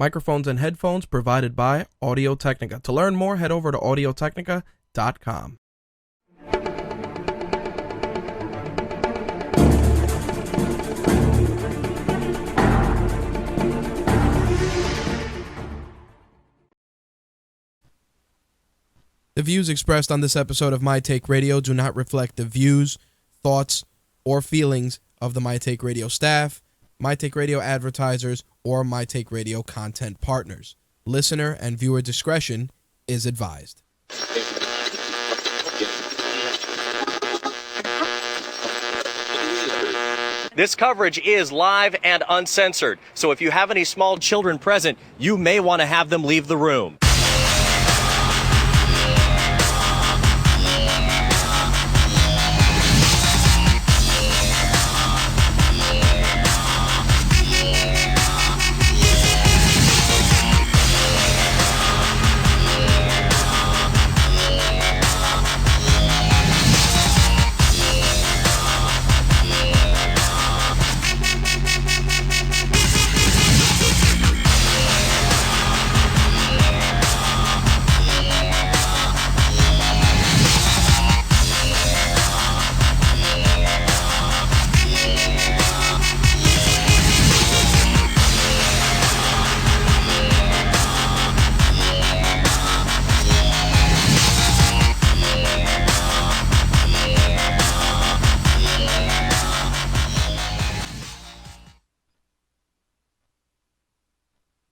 Microphones and headphones provided by Audio-Technica. To learn more, head over to audiotechnica.com. The views expressed on this episode of My Take Radio do not reflect the views, thoughts, or feelings of the My Take Radio staff, My Take Radio advertisers, or My Take Radio content partners. Listener and viewer discretion is advised. This coverage is live and uncensored, so if you have any small children present, you may want to have them leave the room.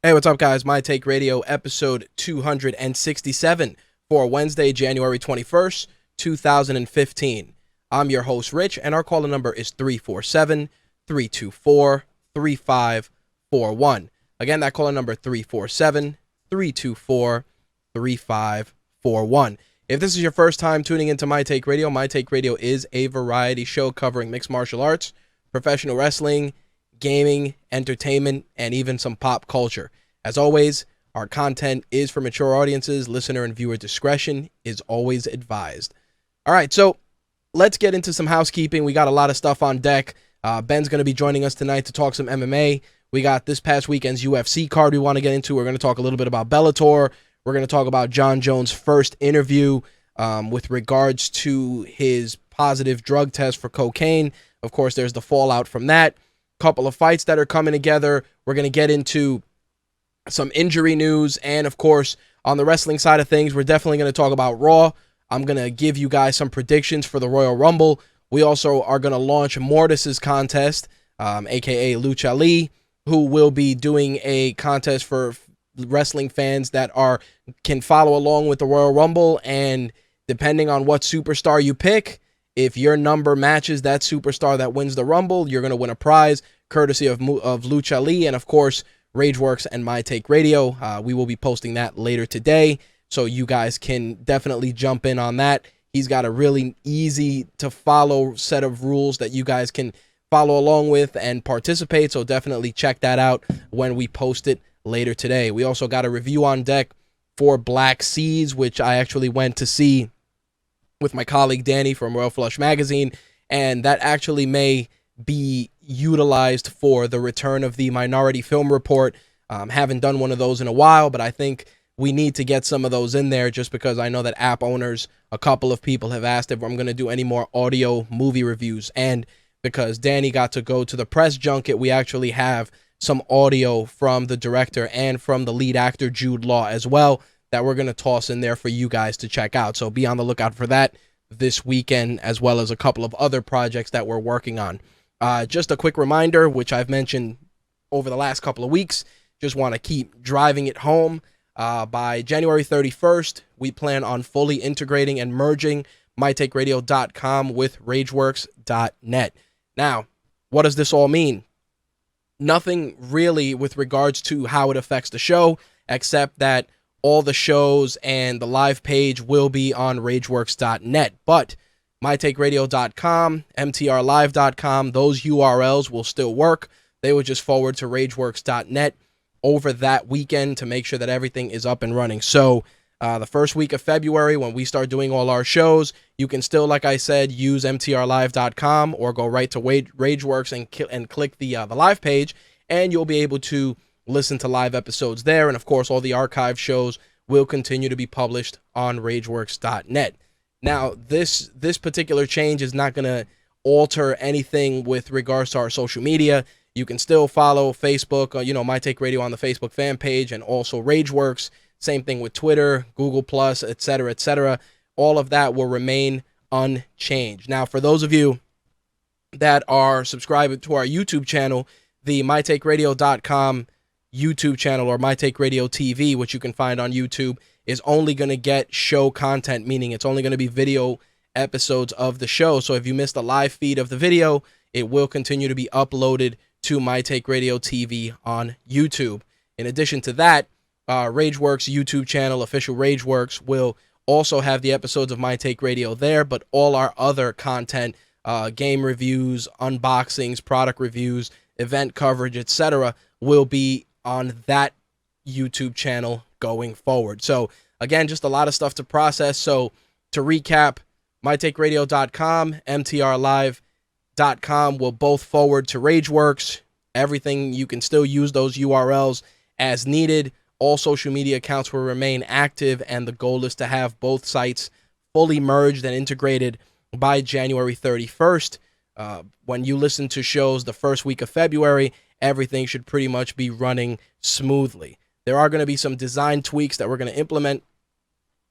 Hey, what's up, guys? My Take Radio, episode 267 for Wednesday, January 21st, 2015. I'm your host, Rich, and our caller number is 347-324-3541. Again, that caller number, 347-324-3541. If this is your first time tuning into My Take Radio is a variety show covering mixed martial arts, professional wrestling, gaming, entertainment, and even some pop culture. As always, our content is for mature audiences. Listener and viewer discretion is always advised. All right, so let's get into some housekeeping. We got a lot of stuff on deck. Ben's going to be joining us tonight to talk some MMA. We got this past weekend's UFC card we want to get into. We're going to talk a little bit about Bellator. We're going to talk about Jon Jones' first interview with regards to his positive drug test for cocaine. Of course, there's the fallout from that. Couple of fights that are coming together. We're going to get into some injury news, and of course, on the wrestling side of things, we're definitely going to talk about Raw. I'm going to give you guys some predictions for the Royal Rumble. We also are going to launch Mortis's contest, aka Lucha Lee, who will be doing a contest for wrestling fans that can follow along with the Royal Rumble, and depending on what superstar you pick, if your number matches that superstar that wins the Rumble, you're going to win a prize courtesy of Lucha Lee and, of course, Rageworks and My Take Radio. We will be posting that later today, so you guys can definitely jump in on that. He's got a really easy-to-follow set of rules that you guys can follow along with and participate, so definitely check that out when we post it later today. We also got a review on deck for Black Seeds, which I actually went to see with my colleague Danny from Royal Flush Magazine, and that actually may be utilized for the return of the Minority Film Report. Haven't done one of those in a while, but I think we need to get some of those in there just because I know that app owners, a couple of people have asked if I'm going to do any more audio movie reviews, and because Danny got to go to the press junket, we actually have some audio from the director and from the lead actor Jude Law as well that we're going to toss in there for you guys to check out. So be on the lookout for that this weekend, as well as a couple of other projects that we're working on. Just a quick reminder, which I've mentioned over the last couple of weeks, just want to keep driving it home. By January 31st, we plan on fully integrating and merging mytakeradio.com with rageworks.net. Now, what does this all mean? Nothing really with regards to how it affects the show, except that all the shows and the live page will be on rageworks.net, but mytakeradio.com, mtrlive.com, those URLs will still work. They will just forward to rageworks.net over that weekend to make sure that everything is up and running. So the first week of February, when we start doing all our shows, you can still, like I said, use mtrlive.com or go right to Rageworks and click the live page, and you'll be able to listen to live episodes there. And of course, all the archive shows will continue to be published on rageworks.net. Now, this particular change is not going to alter anything with regards to our social media. You can still follow Facebook, My Take Radio on the Facebook fan page, and also Rageworks. Same thing with Twitter, Google+, etc., etc. All of that will remain unchanged. Now, for those of you that are subscribed to our YouTube channel, the mytakeradio.com YouTube channel, or My Take Radio TV, which you can find on YouTube, is only going to get show content, meaning it's only going to be video episodes of the show. So if you missed a live feed of the video, it will continue to be uploaded to My Take Radio TV on YouTube. In addition to that, Rageworks YouTube channel, official Rageworks, will also have the episodes of My Take Radio there, but all our other content, game reviews, unboxings, product reviews, event coverage, etc., will be on that YouTube channel going forward. So again, just a lot of stuff to process. So to recap, mytakeradio.com, mtrlive.com will both forward to Rageworks. Everything, you can still use those URLs as needed. All social media accounts will remain active, and the goal is to have both sites fully merged and integrated by January 31st. When you listen to shows the first week of February, everything should pretty much be running smoothly. There are going to be some design tweaks that we're going to implement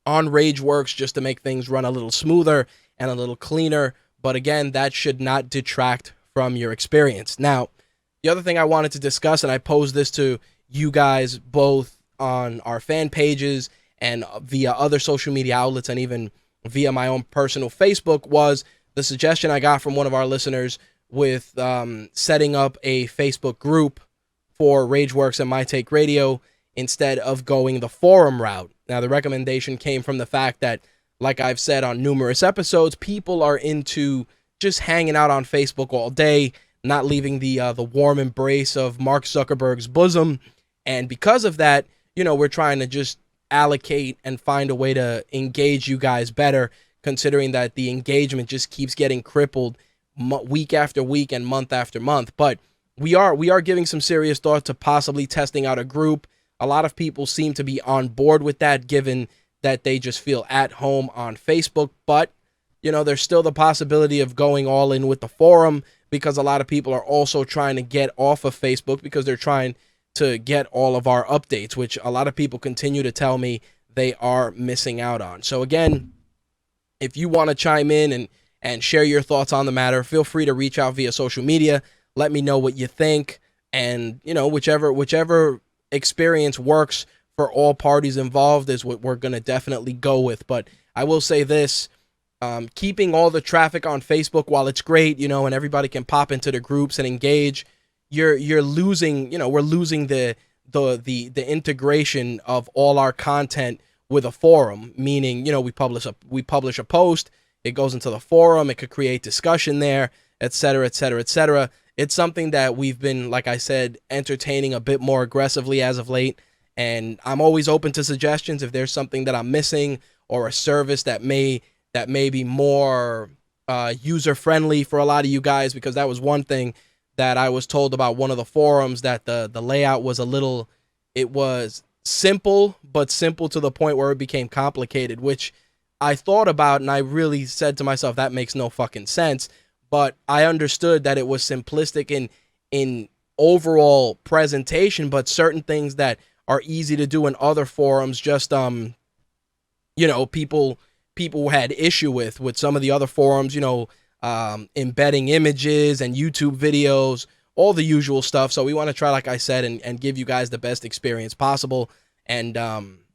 on Rageworks just to make things run a little smoother and a little cleaner. But again, that should not detract from your experience. Now, the other thing I wanted to discuss, and I posed this to you guys both on our fan pages and via other social media outlets and even via my own personal Facebook, was the suggestion I got from one of our listeners with setting up a Facebook group for Rageworks and My Take Radio instead of going the forum route. Now, the recommendation came from the fact that, like I've said on numerous episodes, people are into just hanging out on Facebook all day, not leaving the warm embrace of Mark Zuckerberg's bosom. And because of that, we're trying to just allocate and find a way to engage you guys better, considering that the engagement just keeps getting crippled week after week and month after month. But we are giving some serious thought to possibly testing out a group. A lot of people seem to be on board with that, given that they just feel at home on Facebook. But, there's still the possibility of going all in with the forum, because a lot of people are also trying to get off of Facebook because they're trying to get all of our updates, which a lot of people continue to tell me they are missing out on. So again, if you want to chime in and share your thoughts on the matter, feel free to reach out via social media. Let me know what you think, and whichever experience works for all parties involved is what we're going to definitely go with. But I will say this, keeping all the traffic on Facebook, while it's great, and everybody can pop into the groups and engage, you're losing, we're losing the integration of all our content with a forum, meaning, we publish a post, it goes into the forum, it could create discussion there, etc., etc., etc. It's something that we've been, like I said, entertaining a bit more aggressively as of late, and I'm always open to suggestions if there's something that I'm missing, or a service that may be more user-friendly for a lot of you guys, because that was one thing that I was told about one of the forums, that the layout was it was simple, but simple to the point where it became complicated, which I thought about, and I really said to myself, that makes no fucking sense. But I understood that it was simplistic in overall presentation, but certain things that are easy to do in other forums, just people had issue with some of the other forums, embedding images and YouTube videos, all the usual stuff. So we want to try, like I said, and give you guys the best experience possible. And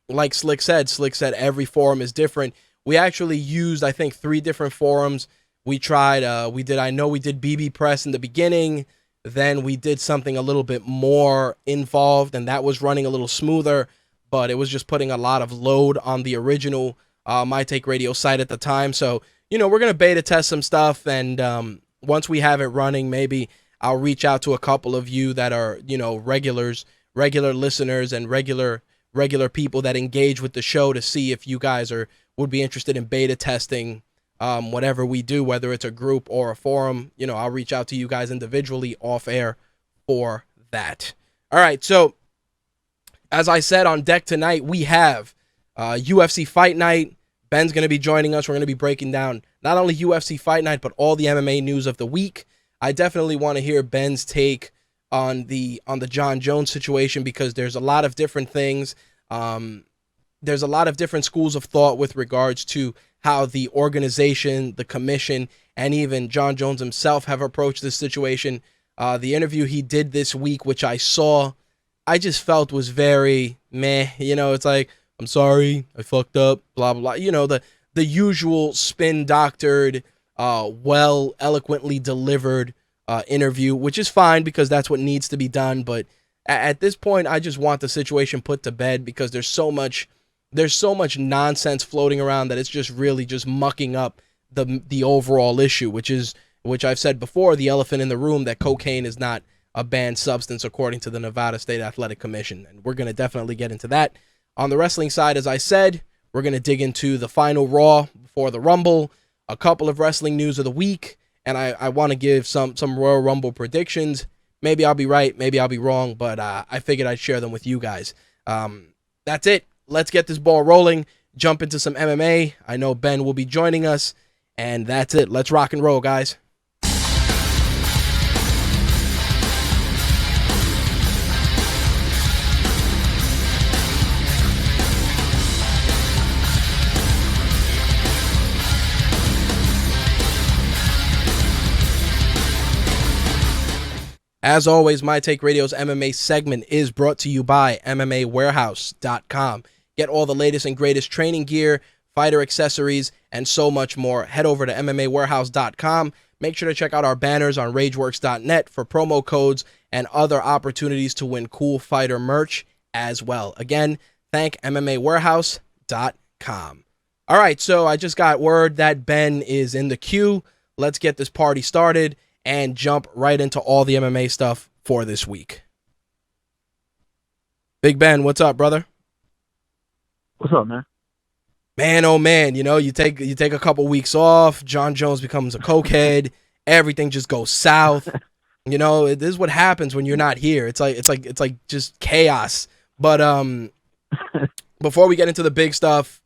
like Slick said, every forum is different. We actually used, I think, 3 different forums. We tried, we did BB Press in the beginning. Then we did something a little bit more involved, and that was running a little smoother, but it was just putting a lot of load on the original My Take Radio site at the time. So, we're going to beta test some stuff, and once we have it running, maybe I'll reach out to a couple of you that are, regular listeners and regular people that engage with the show, to see if you guys would be interested in beta testing whatever we do, whether it's a group or a forum. I'll reach out to you guys individually off air for that. All right, so as I said, on deck tonight, we have UFC Fight Night. Ben's going to be joining us. We're going to be breaking down not only UFC Fight Night, but all the MMA news of the week. I definitely want to hear Ben's take on the Jon Jones situation, because there's a lot of different things. There's a lot of different schools of thought with regards to how the organization, the commission, and even Jon Jones himself have approached this situation. The interview he did this week, which I saw, I just felt was very meh. It's like, I'm sorry, I fucked up, blah, blah, blah. The usual spin-doctored, well, eloquently delivered interview, which is fine because that's what needs to be done. But at this point, I just want the situation put to bed, because there's so much nonsense floating around that it's just really just mucking up the overall issue, which I've said before, the elephant in the room, that cocaine is not a banned substance according to the Nevada State Athletic Commission. And we're going to definitely get into that. On the wrestling side, as I said, we're going to dig into the final Raw before the Rumble, a couple of wrestling news of the week, and I want to give some Royal Rumble predictions. Maybe I'll be right, maybe I'll be wrong, but I figured I'd share them with you guys. That's it. Let's get this ball rolling, jump into some MMA. I know Ben will be joining us, and that's it. Let's rock and roll, guys. As always, My Take Radio's MMA segment is brought to you by MMA-Warehouse.com. Get all the latest and greatest training gear, fighter accessories, and so much more. Head over to MMA-Warehouse.com. Make sure to check out our banners on RageWorks.net for promo codes and other opportunities to win cool fighter merch as well. Again, thank MMA-Warehouse.com. All right, so I just got word that Ben is in the queue. Let's get this party started and jump right into all the MMA stuff for this week. Big Ben, what's up, brother? What's up, man? Man, oh man, you take a couple weeks off, Jon Jones becomes a cokehead, everything just goes south. This is what happens when you're not here. It's like just chaos. But before we get into the big stuff,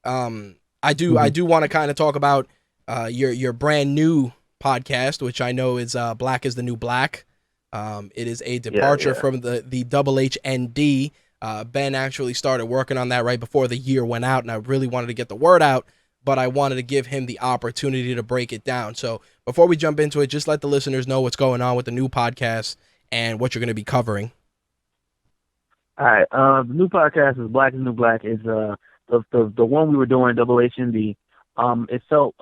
I do want to kind of talk about your brand new podcast, which I know is Black is the New Black. It is a departure from the HHND. Ben actually started working on that right before the year went out, and I really wanted to get the word out, but I wanted to give him the opportunity to break it down. So before we jump into it, just let the listeners know what's going on with the new podcast and what you're going to be covering. All right. The new podcast is Black is the New Black. Is the one we were doing, HHND. It felt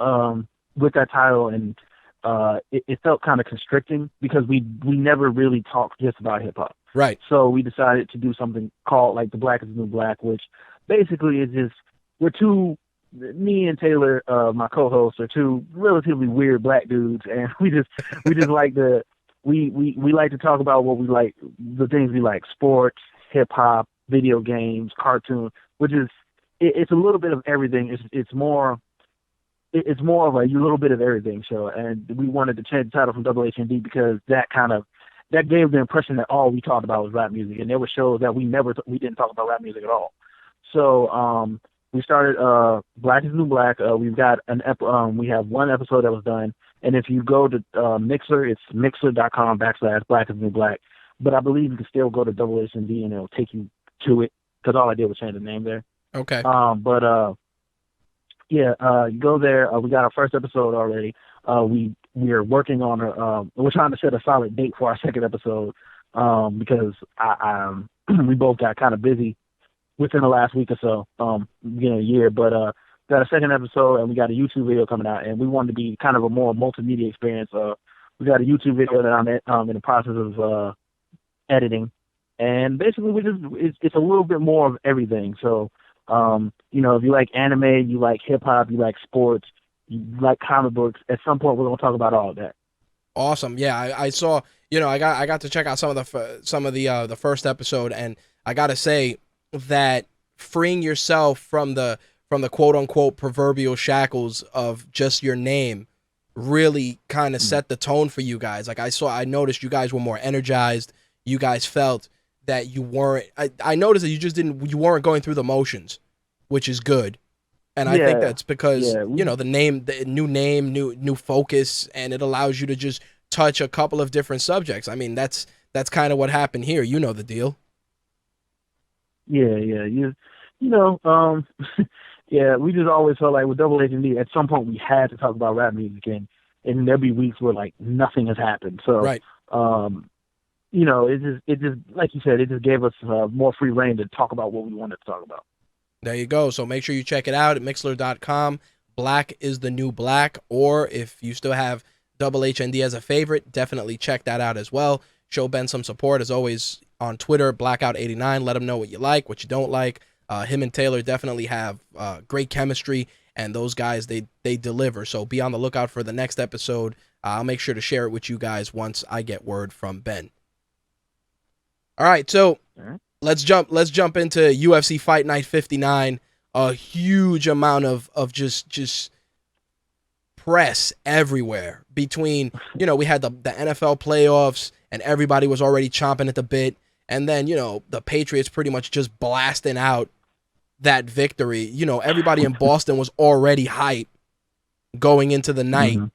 with that title, and it felt kind of constricting because we never really talked just about hip hop. Right. So we decided to do something called like the Black is the New Black, which basically is just me and Taylor, my co-host, are two relatively weird black dudes, and we just like we like to talk about what we like, the things we like: sports, hip hop, video games, cartoons, which is it's a little bit of everything. It's more of a little bit of everything show, and we wanted to change the title from HHND because that gave the impression that all we talked about was rap music, and there were shows that we didn't talk about rap music at all. So we started Black is the New Black. We've got we have one episode that was done, and if you go to Mixer, it's mixer.com/Black is the New Black. But I believe you can still go to HHND and it'll take you to it, because all I did was change the name there. Okay. You go there. We got our first episode already. We are working on we're trying to set a solid date for our second episode because we both got kind of busy within the last week or so, beginning of the year. But got a second episode, and we got a YouTube video coming out, and we wanted to be kind of a more multimedia experience. We got a YouTube video that I'm in the process of editing, and basically it's a little bit more of everything. So if you like anime, you like hip hop, you like sports, you like comic books, at some point we're gonna talk about all of that. Awesome. Yeah, I saw. I got to check out some of the first episode, and I got to say that freeing yourself from the quote unquote proverbial shackles of just your name really kind of set the tone for you guys. Like I noticed you guys were more energized. You guys felt that you weren't. I noticed that you weren't going through the motions, which is good. And I think that's because the new name, new focus, and it allows you to just touch a couple of different subjects. I mean, that's kind of what happened here. You know the deal. Yeah. Yeah, we just always felt like with Double H and D, at some point we had to talk about rap music, and there'll be weeks where like nothing has happened. So, right. It just like you said, it just gave us more free reign to talk about what we wanted to talk about. There you go. So make sure you check it out at Mixlr.com. Black is the new black. Or if you still have Double H and D as a favorite, definitely check that out as well. Show Ben some support as always on Twitter, Blackout89. Let him know what you like, what you don't like. Him and Taylor definitely have great chemistry, and those guys, they deliver. So be on the lookout for the next episode. I'll make sure to share it with you guys once I get word from Ben. All right, so let's jump into UFC Fight Night 59. A huge amount of just press everywhere between, we had the NFL playoffs and everybody was already chomping at the bit. And then, the Patriots pretty much just blasting out that victory. Everybody in Boston was already hyped going into the night. Mm-hmm.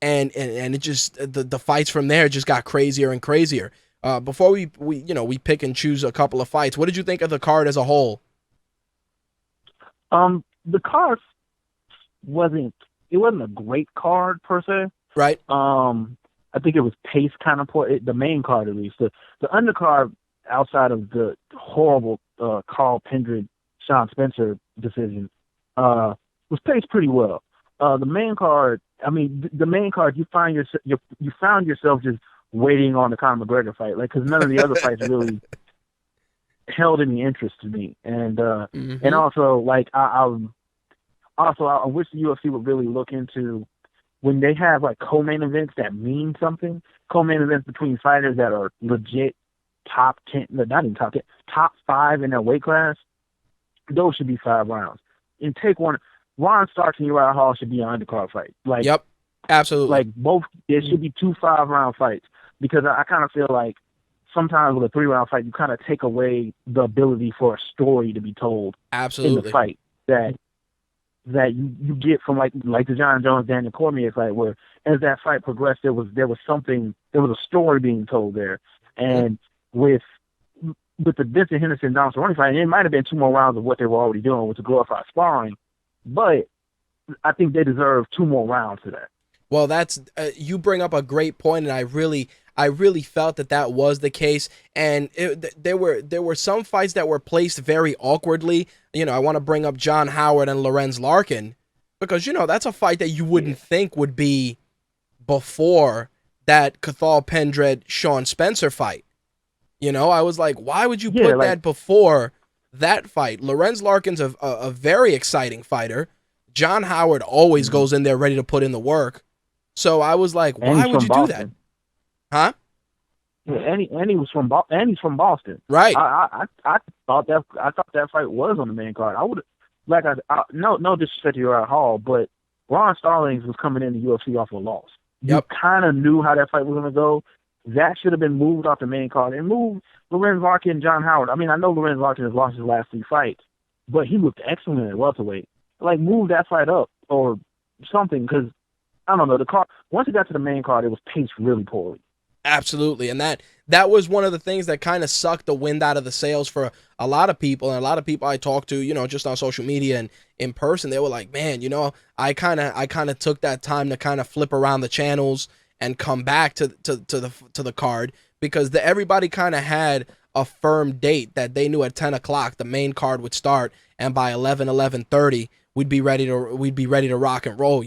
And it just, the fights from there just got crazier and crazier. Before we pick and choose a couple of fights, what did you think of the card as a whole? The card wasn't a great card per se. Right. I think it was pace kind of poor. The main card, at least. The undercard, outside of the horrible Carl Pendred, Sean Spencer decision, was paced pretty well. The main card, you found yourself just waiting on the Conor McGregor fight, like, because none of the other fights really held any interest to me, and and also like I wish the UFC would really look into when they have like co-main events that mean something, co-main events between fighters that are legit top 10, not even top 10, top 5 in their weight class. Those should be 5 rounds. And take one. Ron Starks and Uriah Hall should be an undercard fight. Like, yep, absolutely. Like both, there should be 2 5-round fights, because I kind of feel like sometimes with a 3-round fight, you kind of take away the ability for a story to be told. Absolutely. In the fight that you get from like the Jon Jones Daniel Cormier fight, where as that fight progressed, there was a story being told there, and with the Vincent Henderson Donald Cerrone fight, it might have been 2 more rounds of what they were already doing with the glorified sparring, but I think they deserve 2 more rounds to that. Well, that's you bring up a great point, and I really felt that was the case. And there were some fights that were placed very awkwardly. I want to bring up John Howard and Lorenz Larkin, because that's a fight that you wouldn't think would be before that Cathal Pendred Sean Spencer fight. I was like, why would you put that before that fight? Lorenz Larkin's a very exciting fighter. John Howard always goes in there ready to put in the work. So I was like, why would you do that? Huh? Yeah, and he's from Boston. Right. I thought that fight was on the main card. I would no disrespect to Uriah Hall, but Ron Stallings was coming in the UFC off a loss. Yep. You kind of knew how that fight was going to go. That should have been moved off the main card and moved Lorenz Larkin and John Howard. I mean, I know Lorenz Larkin has lost his last 3 fights, but he looked excellent at welterweight. Like, move that fight up or something, because I don't know, the card, once it got to the main card, it was paced really poorly. Absolutely. And that was one of the things that kind of sucked the wind out of the sails for a lot of people. And a lot of people I talked to, just on social media and in person, they were like, man, I kind of took that time to kind of flip around the channels and come back to the card, because everybody kind of had a firm date that they knew at 10 o'clock the main card would start, and by 11:30 we'd be ready to rock and roll,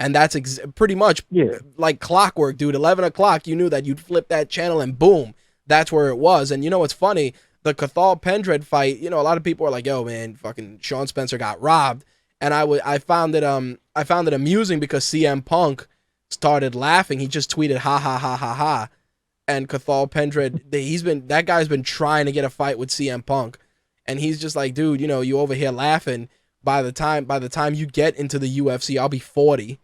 and that's pretty much like clockwork, dude. 11 o'clock, you knew that you'd flip that channel and boom, that's where it was. And it's funny, the Cathal Pendred fight, a lot of people are like, yo man, fucking Sean Spencer got robbed, and I found it amusing because CM Punk started laughing. He just tweeted ha ha ha ha ha, and Cathal Pendred, that guy's been trying to get a fight with CM Punk, and he's just like, dude, you over here laughing. By the time you get into the UFC, I'll be 40,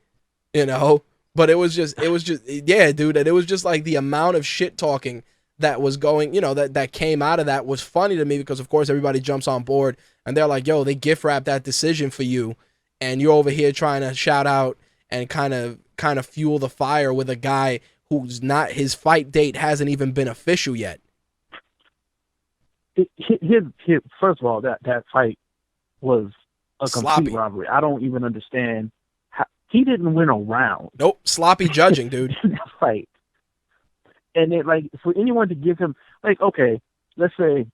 But it was just yeah, dude, and it was just like the amount of shit talking that was going, that came out of that was funny to me because, of course, everybody jumps on board and they're like, yo, they gift wrap that decision for you. And you're over here trying to shout out and kind of fuel the fire with a guy who's not, his fight date hasn't even been official yet. First of all, that fight was a complete Sloppy robbery. I don't even understand how he didn't win a round. Nope, sloppy judging, dude. In that fight. And it, like, for anyone to give him, like, okay, let's say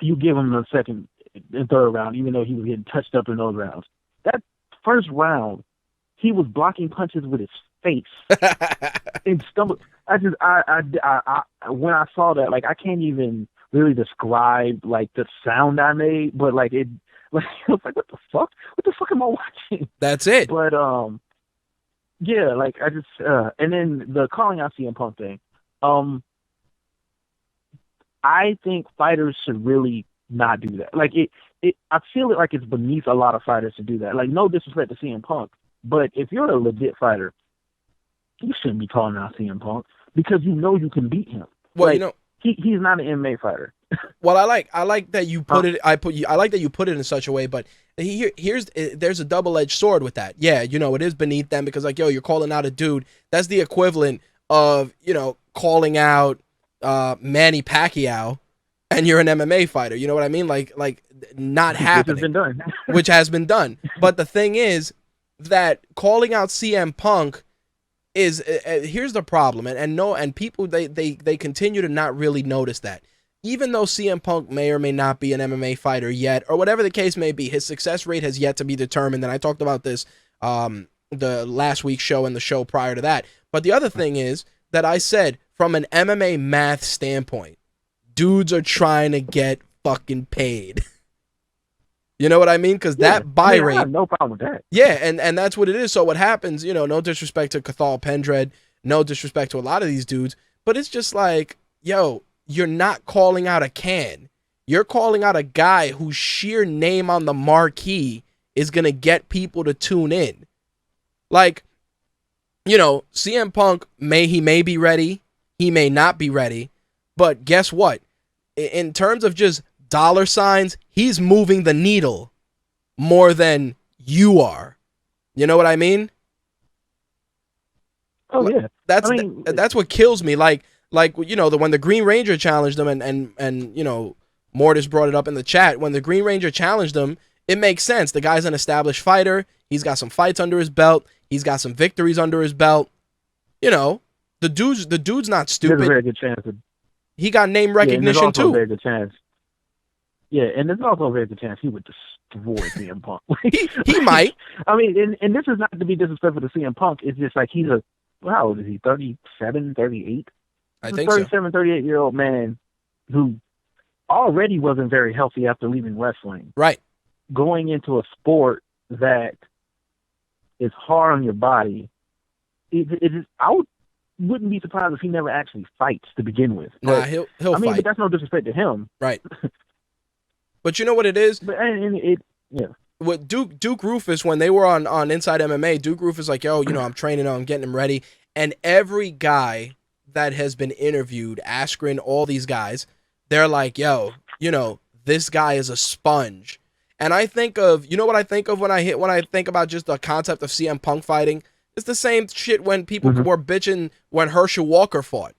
you give him the second and third round, even though he was getting touched up in those rounds. That first round, he was blocking punches with his face and stumbled. When I saw that, like, I can't even really describe like the sound I made, but like it, like I was like, what the fuck? What the fuck am I watching? That's it. But yeah, like I just and then the calling out CM Punk thing. I think fighters should really not do that. Like I feel it like it's beneath a lot of fighters to do that. Like, no disrespect to CM Punk, but if you're a legit fighter, you shouldn't be calling out CM Punk because you know you can beat him. Well, like, he's not an MMA fighter. Well, I like that you put it. I like that you put it in such a way. But there's a double-edged sword with that. Yeah, it is beneath them because, like, yo, you're calling out a dude. That's the equivalent of calling out Manny Pacquiao, and you're an MMA fighter. You know what I mean? Like not happening. Which has been done. Which has been done. But the thing is that calling out CM Punk is here's the problem, and people they continue to not really notice that. Even though CM Punk may or may not be an MMA fighter yet, or whatever the case may be, his success rate has yet to be determined. And I talked about this the last week's show and the show prior to that. But the other thing is that I said from an MMA math standpoint, dudes are trying to get fucking paid. You know what I mean? Because that buy rate. I have no problem with that. Yeah, and that's what it is. So what happens, no disrespect to Cathal Pendred, no disrespect to a lot of these dudes, but it's just like, yo, you're not calling out a can. You're calling out a guy whose sheer name on the marquee is going to get people to tune in. Like, CM Punk, he may be ready. He may not be ready. But guess what? In terms of just dollar signs, he's moving the needle more than you are. You know what I mean? Oh, yeah. That's what kills me. Like when the Green Ranger challenged him and Mortis brought it up in the chat. When the Green Ranger challenged him, it makes sense. The guy's an established fighter. He's got some fights under his belt. He's got some victories under his belt. The dude's not stupid. There's a very good chance. He got name recognition too. A very good chance. Yeah, and there's also a very good chance he would destroy CM Punk. he might. I mean, and this is not to be disrespectful to CM Punk. It's just like he's how old is he? 37, 38? I think so. 37, 38-year-old man who already wasn't very healthy after leaving wrestling. Right. Going into a sport that is hard on your body, wouldn't be surprised if he never actually fights to begin with. Nah, he'll fight. But that's no disrespect to him. Right. But you know what it is? But yeah. With Duke Rufus, when they were on Inside MMA, Duke Rufus like, yo, I'm training him, I'm getting him ready. And every guy that has been interviewed, Askren, all these guys, they're like, yo, this guy is a sponge. And I think of, what I think of when I think about just the concept of CM Punk fighting? It's the same shit when people were bitching when Herschel Walker fought.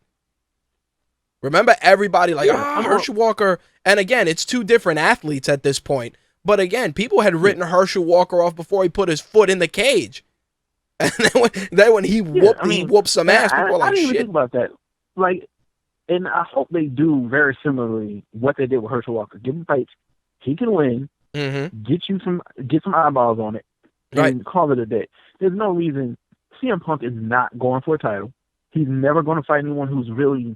Remember everybody like, Herschel Walker. And again, it's two different athletes at this point. But again, people had written Herschel Walker off before he put his foot in the cage. And then when he whooped some ass, people were like, I didn't shit. Even think about that. Like, and I hope they do very similarly what they did with Herschel Walker. Give him fights. He can win. Mm-hmm. Get some eyeballs on it. And right. Call it a day. There's no reason. CM Punk is not going for a title. He's never going to fight anyone who's really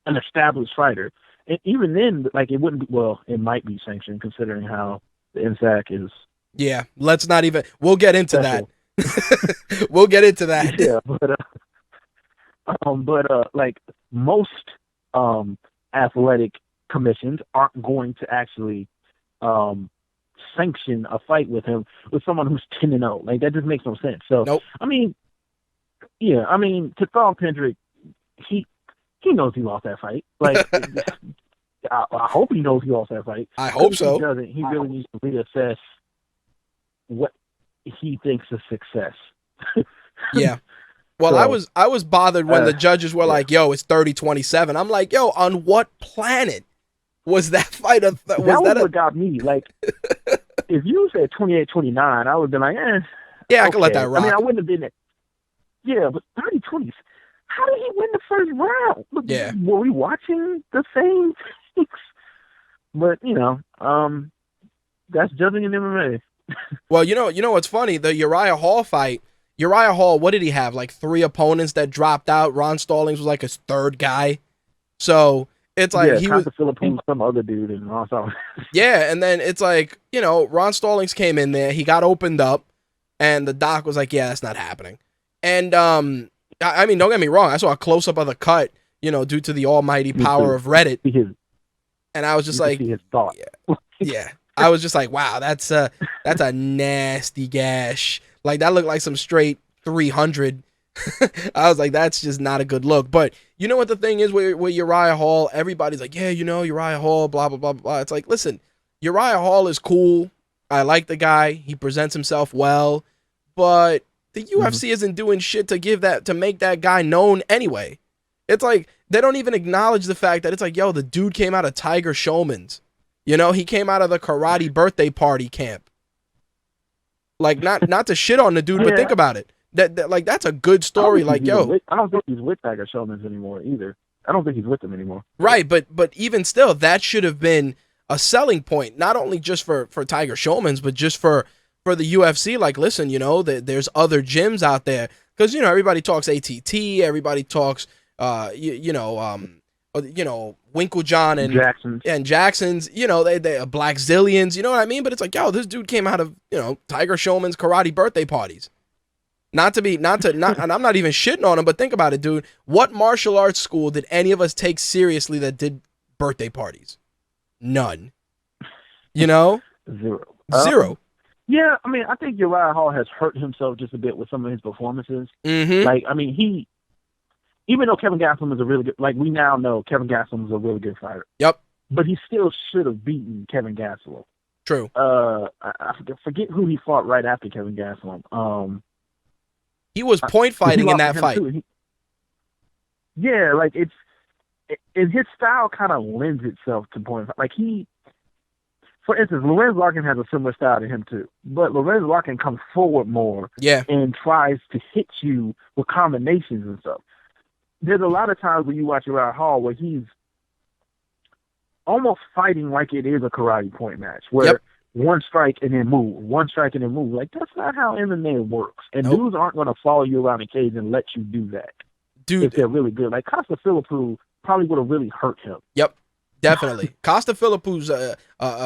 an established fighter. And even then, like, it wouldn't be, well, it might be sanctioned considering how the NSAC is. Yeah, let's not even, we'll get into special. that. We'll get into that. Yeah, but like most athletic commissions aren't going to actually sanction a fight with someone who's 10-0. Like, that just makes no sense. So, nope. I mean, yeah, Cathal Pendred, he knows he lost that fight. Like, I hope he knows he lost that fight. I hope so. If he doesn't, he really needs to reassess what he thinks is success. Yeah. Well, So, I was bothered when the judges were like, "Yo, it's 30-27." I'm like, "Yo, on what planet was that fight? that was what got me. Like, if you said 28-29, I would have been like, yeah, I okay. could let that rock." I mean, I wouldn't have been it. Yeah, but 30-20. How did he win the first round? Look, Yeah. Were we watching the same things? But, that's judging in MMA. Well, you know what's funny? The Uriah Hall fight. Uriah Hall, what did he have? Like 3 opponents that dropped out. Ron Stallings was like his 3rd guy. So it's like he was Philippines, some other dude, and also. Yeah, and then it's like, Ron Stallings came in there, he got opened up, and the doc was like, "Yeah, that's not happening." And I mean, don't get me wrong, I saw a close up of the cut, due to the almighty power of Reddit, and I was just like, his thought. Yeah. I was just like, wow, that's a nasty gash. Like, that looked like some straight 300. I was like, that's just not a good look. But you know what the thing is with Uriah Hall? Everybody's like, yeah, Uriah Hall, blah, blah, blah, blah. It's like, listen, Uriah Hall is cool. I like the guy. He presents himself well. But the UFC isn't doing shit to make that guy known anyway. It's like, they don't even acknowledge the fact that it's like, yo, the dude came out of Tiger Showman's. He came out of the karate birthday party camp. Like, not to shit on the dude, but think about it. Like, that's a good story. Like, yo, I don't think he's with Tiger Showman's anymore either. I don't think he's with them anymore. Right, but even still, that should have been a selling point, not only just for Tiger Showman's, but just for the UFC. Like, listen, there's other gyms out there, because everybody talks ATT, everybody talks, Winklejohn and Jackson's, they Black Zillions, you know what I mean? But it's like, yo, this dude came out of, Tiger Showman's karate birthday parties. And I'm not even shitting on him, but think about it, dude. What martial arts school did any of us take seriously that did birthday parties? None. Zero. Zero. Yeah, I mean, I think Uriah Hall has hurt himself just a bit with some of his performances. Mm-hmm. Like, I mean, even though Kevin Gastelum is a really good, like, we now know Kevin Gastelum is a really good fighter. Yep. But he still should have beaten Kevin Gastelum. True. I forget who he fought right after Kevin Gastelum. He was point fighting in that fight. Yeah, like, his style kind of lends itself to point. Like, for instance, Lorenz Larkin has a similar style to him too, but Lorenz Larkin comes forward more, and tries to hit you with combinations and stuff. There's a lot of times when you watch Uriah Hall where he's almost fighting like it is a karate point match, where one strike and then move, one strike and then move. Like, that's not how MMA works. And dudes aren't going to follow you around the cage and let you do that. Dude, if they're really good. Like, Costa Philippou probably would have really hurt him. Yep, definitely. Costa Philippou's a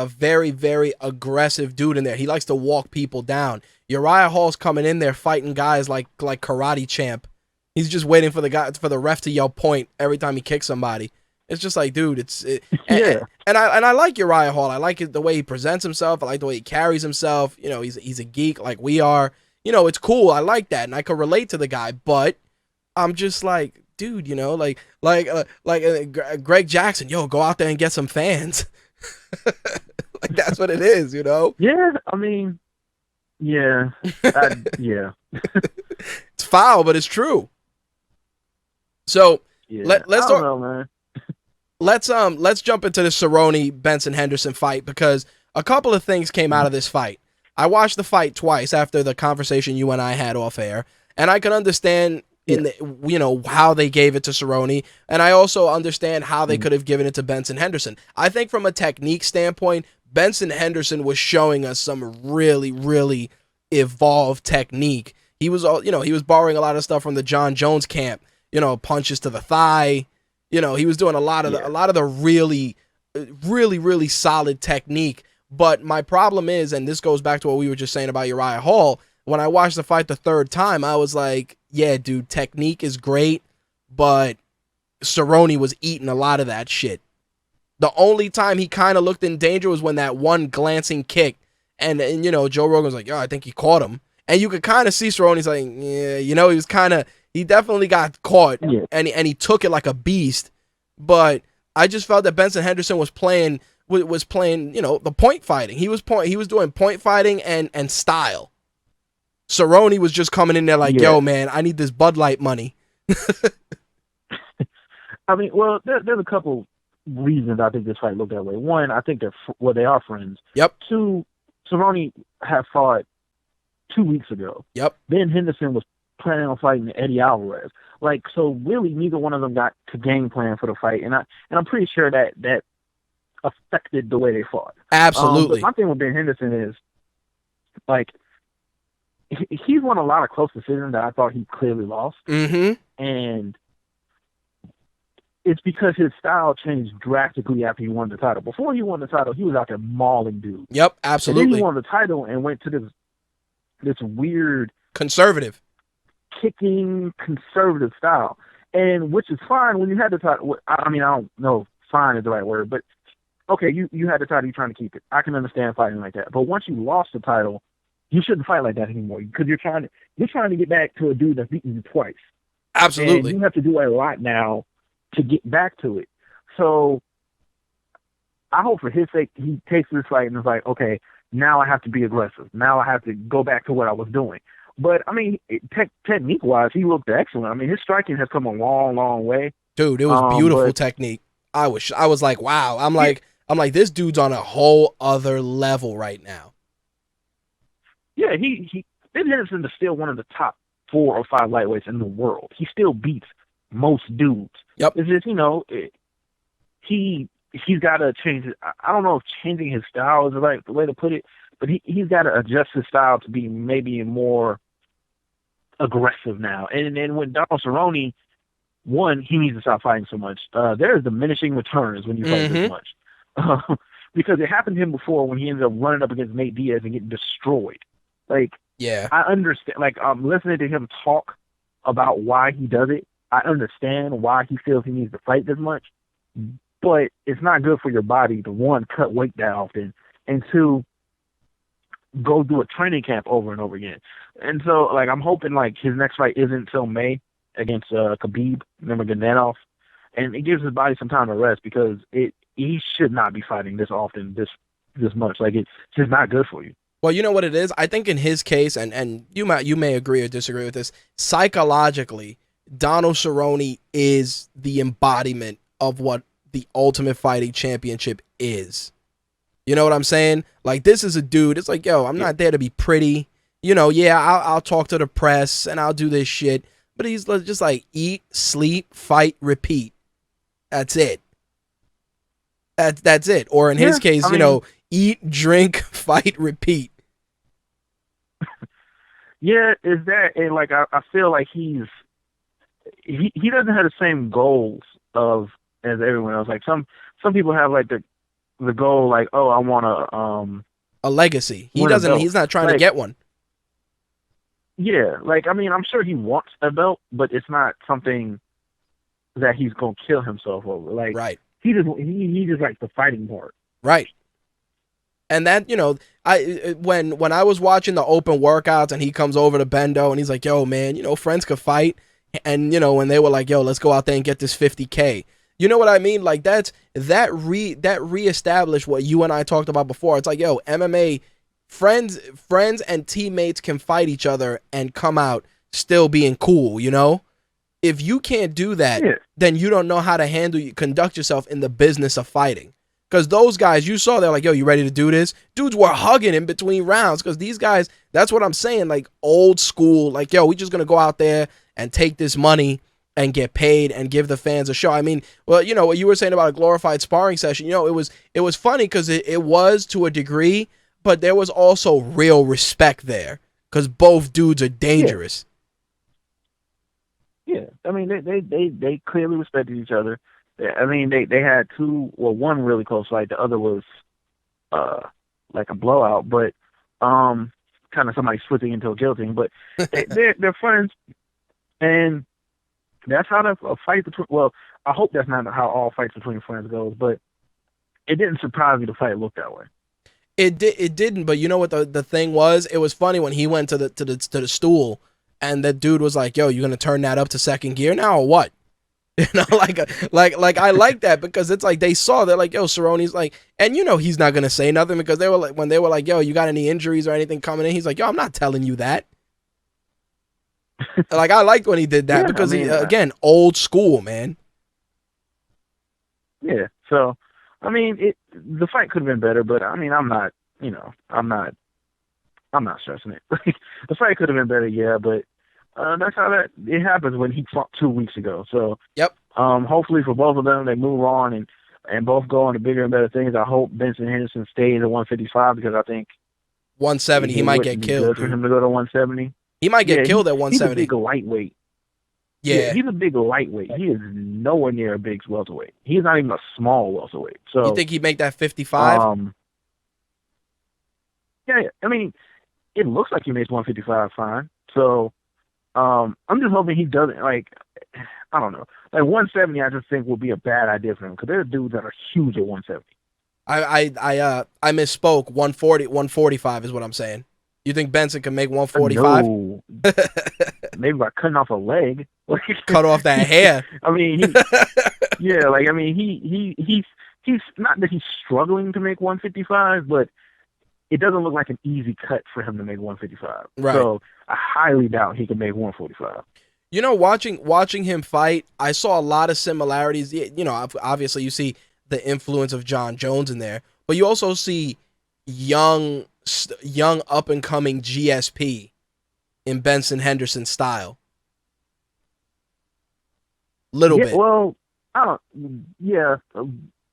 very, very aggressive dude in there. He likes to walk people down. Uriah Hall's coming in there fighting guys like Karate Champ. He's just waiting for the ref to yell point every time he kicks somebody. It's just like, dude, and I like Uriah Hall. I like the way he presents himself. I like the way he carries himself. He's a geek like we are. It's cool. I like that, and I could relate to the guy. But I'm just like, dude, like Greg Jackson, yo, go out there and get some fans. Like, that's what it is, Yeah, I mean, yeah, yeah. It's foul, but it's true. So let's talk. Know, man. Let's jump into the Cerrone Benson Henderson fight, because a couple of things came out of this fight. I watched the fight twice after the conversation you and I had off air, and I can understand how they gave it to Cerrone, and I also understand how they could have given it to Benson Henderson. I think from a technique standpoint, Benson Henderson was showing us some really, really evolved technique. He was he was borrowing a lot of stuff from the Jon Jones camp. Punches to the thigh. He was doing a lot of the really, really, really solid technique. But my problem is, and this goes back to what we were just saying about Uriah Hall, when I watched the fight the third time, I was like, yeah, dude, technique is great, but Cerrone was eating a lot of that shit. The only time he kind of looked in danger was when that one glancing kick, and Joe Rogan was like, yo, I think he caught him. And you could kind of see Cerrone's like, yeah, you know, he definitely got caught, and he took it like a beast. But I just felt that Benson Henderson was playing, you know, the point fighting. He was doing point fighting and style. Cerrone was just coming in there like, yo, man, I need this Bud Light money. I mean, well, there's a couple reasons I think this fight looked that way. One, I think they are friends. Yep. Two, Cerrone had fought 2 weeks ago. Yep. Ben Henderson was planning on fighting Eddie Alvarez. Like, so really neither one of them got to game plan for the fight, and I'm pretty sure that affected the way they fought. Absolutely. But my thing with Ben Henderson is, like, he's won a lot of close decisions that I thought he clearly lost. Mm-hmm. And it's because his style changed drastically after he won the title. Before he won the title, he was out there mauling dudes. Yep, absolutely. And then he won the title and went to this weird conservative, kicking conservative style, and which is fine when you had the title. I mean, I don't know if fine is the right word, but okay, you had the title, you're trying to keep it. I can understand fighting like that. But once you lost the title, you shouldn't fight like that anymore, because you're trying to get back to a dude that's beaten you twice. Absolutely. And you have to do a lot now to get back to it. So I hope for his sake he takes this fight and is like, okay, now I have to be aggressive. Now I have to go back to what I was doing. But I mean, technique-wise, he looked excellent. I mean, his striking has come a long, long way. Dude, it was beautiful technique. I was like, wow. I'm like, this dude's on a whole other level right now. Yeah, Ben Henderson is still one of the top 4 or 5 lightweights in the world. He still beats most dudes. Yep. It's just, you know, he's got to change it. I don't know if changing his style is the right way to put it, but he's got to adjust his style to be maybe more aggressive now. And then when Donald Cerrone, one, he needs to stop fighting so much. There's diminishing returns when you fight this much. Because it happened to him before when he ended up running up against Nate Diaz and getting destroyed. Like, yeah, I understand. Like, I'm listening to him talk about why he does it. I understand why he feels he needs to fight this much, but it's not good for your body to, one, cut weight that often, and two, go do a training camp over and over again. And so, like, I'm hoping, like, his next fight isn't until May against Khabib Nurmagomedov, and it gives his body some time to rest, because he should not be fighting this often, this much. Like, it's just not good for you. Well, you know what it is? I think in his case, and you may agree or disagree with this, psychologically, Donald Cerrone is the embodiment of what the Ultimate Fighting Championship is. You know what I'm saying? Like, this is a dude, it's like, yo, I'm not there to be pretty. You know, yeah, I'll talk to the press and I'll do this shit. But he's just like, eat, sleep, fight, repeat. That's it. That's it. Or in his case, you know, eat, drink, fight, repeat. Yeah, is that, and like I feel like he doesn't have the same goals as everyone else. Like some people have like the goal, like, oh, I want a legacy. He doesn't. He's not trying to get one. Yeah, like, I mean, I'm sure he wants a belt, but it's not something that he's gonna kill himself over. Like, right. He just likes the fighting part. Right. And that, you know, when I was watching the open workouts and he comes over to Bendo and he's like, yo, man, you know, friends could fight. And, you know, when they were like, yo, let's go out there and get this $50K. You know what I mean? Like, that reestablished what you and I talked about before. It's like, yo, MMA, friends and teammates can fight each other and come out still being cool, you know? If you can't do that, then you don't know how to conduct yourself in the business of fighting. Because those guys, you saw, they're like, yo, you ready to do this? Dudes were hugging in between rounds, because these guys, that's what I'm saying, like old school, like, yo, we just going to go out there and take this money and get paid and give the fans a show. I mean, well, you know, what you were saying about a glorified sparring session, you know, it was funny because it was to a degree, but there was also real respect there because both dudes are dangerous. Yeah, I mean, they clearly respected each other. I mean, they had one really close fight. The other was like a blowout, but kind of somebody slipping into a guillotine. But they're friends, and that's how a fight between. Well, I hope that's not how all fights between friends goes, but it didn't surprise me the fight looked that way. It didn't, but you know what the thing was? It was funny when he went to the stool, and the dude was like, "Yo, you gonna turn that up to second gear now or what?" You know, like I like that because it's like they're like, "Yo, Cerrone's like," and you know he's not gonna say nothing because they were like when they were like, "Yo, you got any injuries or anything coming in?" He's like, "Yo, I'm not telling you that." Like I liked when he did that because he again old school, man. Yeah. So, I mean, the fight could have been better, but I mean, I'm not stressing it. The fight could have been better, yeah, but that's how it happens when he fought 2 weeks ago. So, yep. Hopefully for both of them, they move on and both go on to bigger and better things. I hope Benson Henderson stays at 155 because I think 170 he might get killed. Good for him to go to 170. He might get killed at 170. He's a big lightweight. Yeah, he's a big lightweight. He is nowhere near a big welterweight. He's not even a small welterweight. So you think he'd make that 55? Yeah. I mean, it looks like he makes 155 fine. So I'm just hoping he doesn't I don't know. Like 170, I just think will be a bad idea for him because there are dudes that are huge at 170. I misspoke. 140, 145 is what I'm saying. You think Benson can make 145? No. Maybe by cutting off a leg. Cut off that hair. I mean, he's not that he's struggling to make 155, but it doesn't look like an easy cut for him to make 155. Right. So I highly doubt he can make 145. You know, watching him fight, I saw a lot of similarities. You know, obviously you see the influence of Jon Jones in there, but you also see young up and coming GSP in Benson Henderson style. Little bit. Well,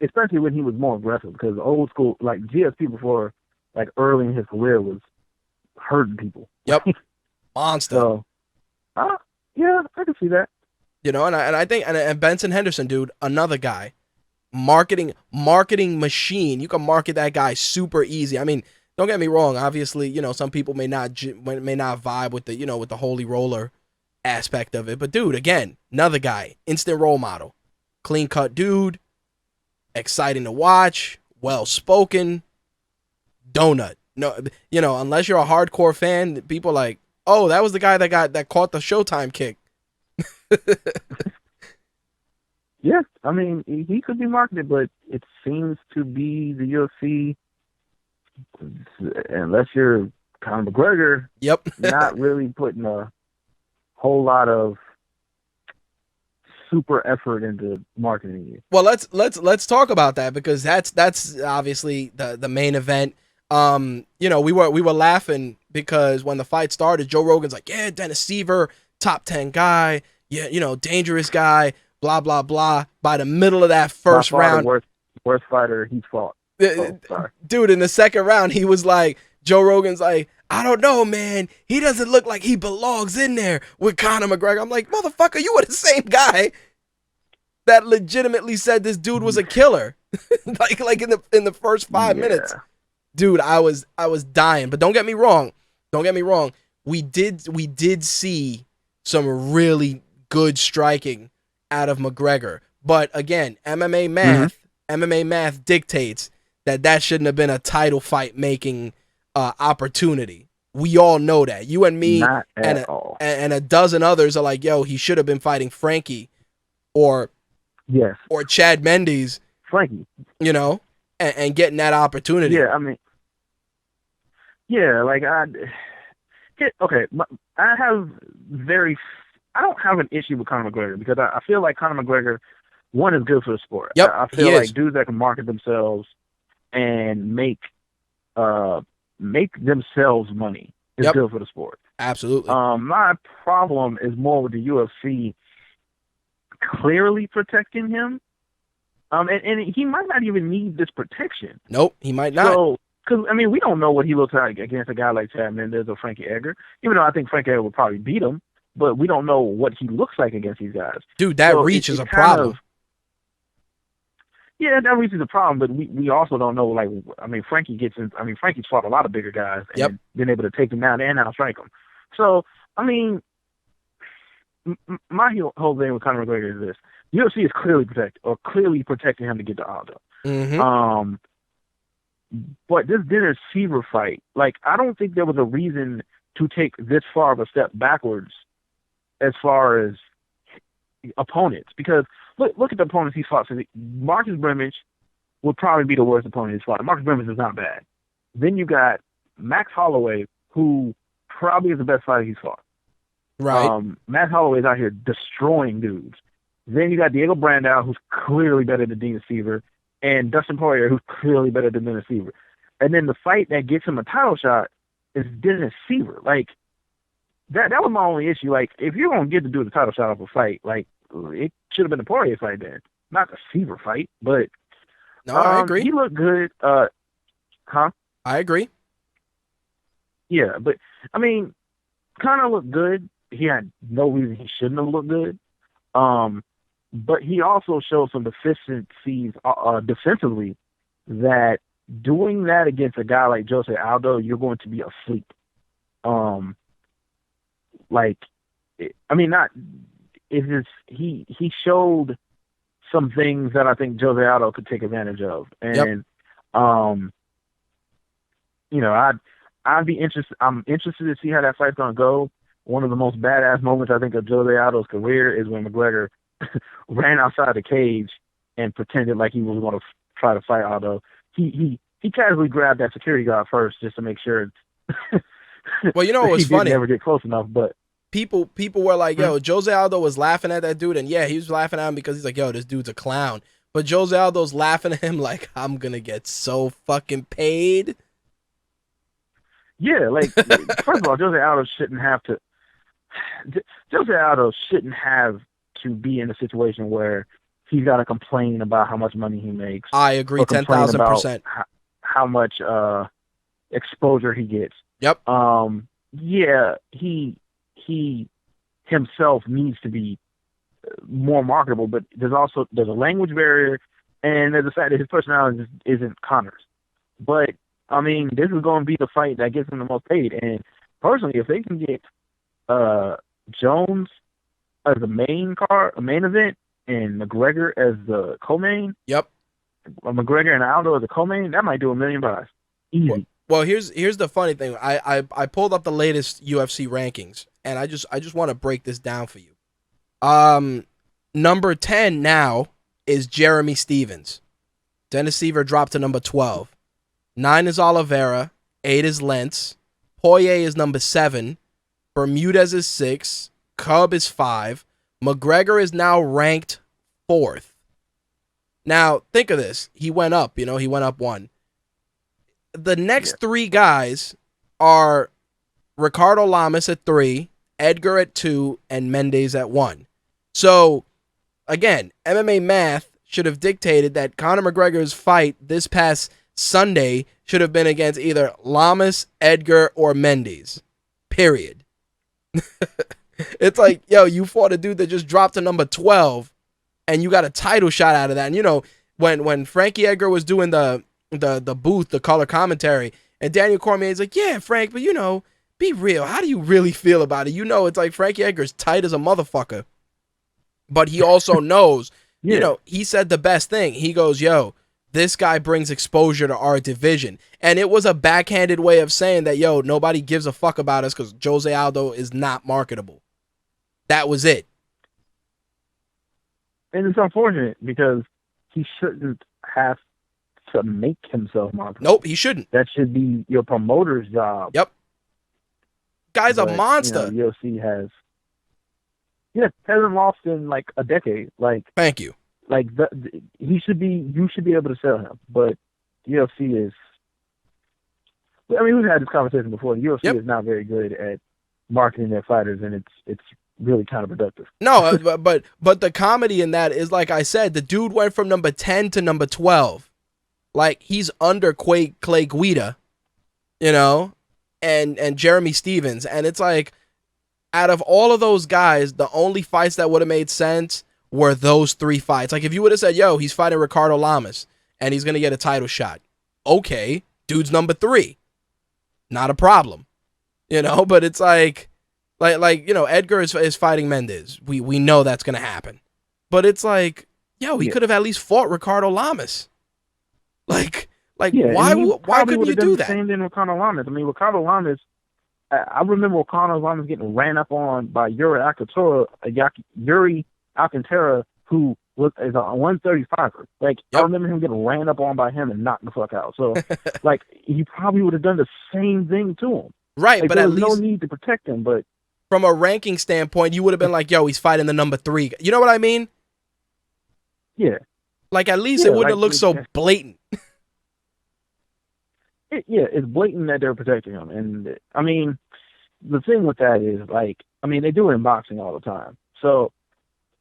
especially when he was more aggressive because old school, like GSP before, like early in his career was hurting people. Yep. Monster. So, yeah, I can see that. You know, and I think and Benson Henderson, dude, another guy. Marketing machine. You can market that guy super easy. I mean, don't get me wrong. Obviously, you know, some people may not vibe with the, you know, with the holy roller aspect of it. But dude, again, another guy, instant role model, clean cut dude, exciting to watch, well spoken, donut. No, you know, unless you're a hardcore fan, people are like, oh, that was the guy that caught the Showtime kick. Yeah, I mean, he could be marketed, but it seems to be the UFC, unless you're Conor McGregor, yep, not really putting a whole lot of super effort into marketing you. Well, let's talk about that because that's obviously the main event. You know, we were laughing because when the fight started, Joe Rogan's like, yeah, Dennis Seaver, top 10 guy, yeah, you know, dangerous guy. Blah, blah, blah. By the middle of that first round. The worst fighter he's fought. Dude, in the second round, he was like, Joe Rogan's like, I don't know, man. He doesn't look like he belongs in there with Conor McGregor. I'm like, motherfucker, you were the same guy that legitimately said this dude was a killer. like in the first 5 minutes. Dude, I was dying. But don't get me wrong. We did see some really good striking out of McGregor, but again, MMA math dictates that shouldn't have been a title fight making opportunity. We all know that. You and me and a dozen others are like, yo, he should have been fighting Frankie or Chad Mendes, Frankie, you know, and getting that opportunity. Yeah, I mean, like I don't have an issue with Conor McGregor because I feel like Conor McGregor, one, is good for the sport. Yep, I feel like dudes that can market themselves and make themselves money is good for the sport. Absolutely. My problem is more with the UFC clearly protecting him. And he might not even need this protection. Nope, he might not. So, because, I mean, we don't know what he looks like against a guy like Chad Mendes or Frankie Edgar, even though I think Frankie Edgar would probably beat him. But we don't know what he looks like against these guys. Dude, that reach is a problem. That reach is a problem, but we also don't know, like, I mean, Frankie's fought a lot of bigger guys and been able to take them down and outstrike them. So, I mean, my whole thing with Conor McGregor is this. UFC is clearly protecting him to get to Aldo. Mm-hmm. But this Dennis Seaver fight, like, I don't think there was a reason to take this far of a step backwards as far as opponents. Because look at the opponents he's fought. So Marcus Brimage would probably be the worst opponent he's fought. Marcus Brimage is not bad. Then you got Max Holloway, who probably is the best fighter he's fought. Right. Max Holloway is out here destroying dudes. Then you got Diego Brandao, who's clearly better than Dennis Seaver, and Dustin Poirier, who's clearly better than Dennis Seaver. And then the fight that gets him a title shot is Dennis Seaver. Like, that was my only issue. Like, if you're going to get to do the title shot off a fight, like, it should have been a Poirier fight then, not the Seaver fight. But no, I agree. He looked good. Huh? I agree. Yeah, but, I mean, kind of looked good. He had no reason he shouldn't have looked good. But he also showed some deficiencies defensively that doing that against a guy like Jose Aldo, you're going to be asleep. He showed some things that I think Jose Aldo could take advantage of. And, I'd be interested. I'm interested to see how that fight's going to go. One of the most badass moments, I think, of Jose Aldo's career is when McGregor ran outside the cage and pretended like he was going to try to fight Aldo. He casually grabbed that security guard first just to make sure. Well, you know what was he funny? Never get close enough, but people were like, "Yo, Jose Aldo was laughing at that dude," and yeah, he was laughing at him because he's like, "Yo, this dude's a clown." But Jose Aldo's laughing at him like, "I'm gonna get so fucking paid." Yeah, like first of all, Jose Aldo shouldn't have to. Jose Aldo shouldn't have to be in a situation where he's got to complain about how much money he makes. I agree, 10,000%. How much exposure he gets. Yep. Yeah, he himself needs to be more marketable, but there's a language barrier, and there's the fact that his personality isn't Conor's. But I mean, this is going to be the fight that gets him the most paid. And personally, if they can get Jones as the main event, and McGregor as the co-main. Yep. McGregor and Aldo as the co-main, that might do $1 million. Easy. Well, here's the funny thing. I pulled up the latest UFC rankings, and I just want to break this down for you. Number 10 now is Jeremy Stevens. Dennis Seaver dropped to number 12. 9 is Oliveira. 8 is Lentz. Poirier is number 7. Bermudez is 6. Cub is 5. McGregor is now ranked 4th. Now, think of this. He went up, he went up 1. The next 3 guys are Ricardo Lamas at 3, Edgar at 2, and Mendes at 1. So, again, MMA math should have dictated that Conor McGregor's fight this past Sunday should have been against either Lamas, Edgar, or Mendes. Period. It's like, yo, you fought a dude that just dropped to number 12, and you got a title shot out of that. And, when Frankie Edgar was doing the booth, the color commentary, and Daniel Cormier's like, yeah, Frank, but, be real. How do you really feel about it? It's like Frankie Edgar's tight as a motherfucker. But he also knows, he said the best thing. He goes, yo, this guy brings exposure to our division. And it was a backhanded way of saying that, yo, nobody gives a fuck about us because Jose Aldo is not marketable. That was it. And it's unfortunate because he shouldn't have to make himself marketable. Nope, he shouldn't. That should be your promoter's job. Yep. Guy's a monster. UFC hasn't lost in like a decade. Like, thank you. Like you should be able to sell him, but UFC is. I mean, we've had this conversation before. The UFC is not very good at marketing their fighters, and it's really counterproductive. No, but the comedy in that is, like I said, the dude went from number 10 to number 12. Like, he's under Clay Guida, and Jeremy Stevens, and it's like, out of all of those guys, the only fights that would have made sense were those 3 fights. Like, if you would have said, yo, he's fighting Ricardo Lamas, and he's going to get a title shot. Okay, dude's number 3. Not a problem. But it's like Edgar is fighting Mendes. We know that's going to happen. But it's like, yo, he could have at least fought Ricardo Lamas. Like Like, Yeah, why and he why probably couldn't would you have done do the that? same thing with Conor Lamas. I mean, with Conor Lamas, I remember when Conor Lamas getting ran up on by Yuri Alcantara, who is a 135er. Like, I Yep. remember him getting ran up on by him and knocked the fuck out. So, like, he probably would have done the same thing to him. Right, Like, but there at was no least need to protect him, but from a ranking standpoint, you would have been like, yo, he's fighting the number 3. You know what I mean? yeah. Like, at least Yeah, it wouldn't have like, looked so blatant. It's blatant that they're protecting him. And, I mean, the thing with that is, like, I mean, they do it in boxing all the time. So,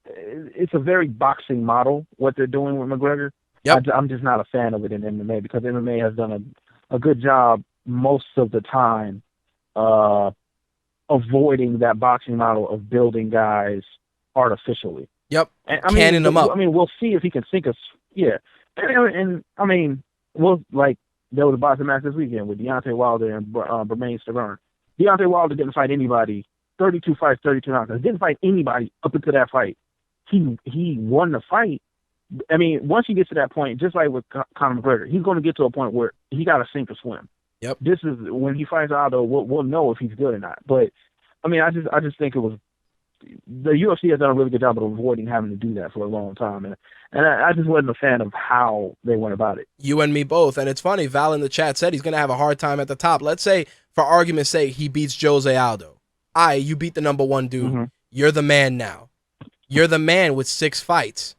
it's a very boxing model, what they're doing with McGregor. Yep. I'm just not a fan of it in MMA because MMA has done a good job most of the time avoiding that boxing model of building guys artificially. Yep. And, Canning them up. I mean, we'll see if he can sink us. Yeah. And I mean, there was a boxing match this weekend with Deontay Wilder and Bermane Stiverne. Deontay Wilder didn't fight anybody, 32 fights, 32 knockouts. Didn't fight anybody up until that fight. He won the fight. I mean, once he gets to that point, just like with Conor McGregor, he's going to get to a point where he got to sink or swim. Yep. This is when he fights Aldo, we'll know if he's good or not. But I mean, I just think it was the UFC has done a really good job of avoiding having to do that for a long time, and I just wasn't a fan of how they went about it. You and me both. And it's funny, Val in the chat said he's going to have a hard time at the top. Let's say, for argument's sake, he beats Jose Aldo. You beat the number 1 dude. Mm-hmm. You're the man now. You're the man with 6 fights.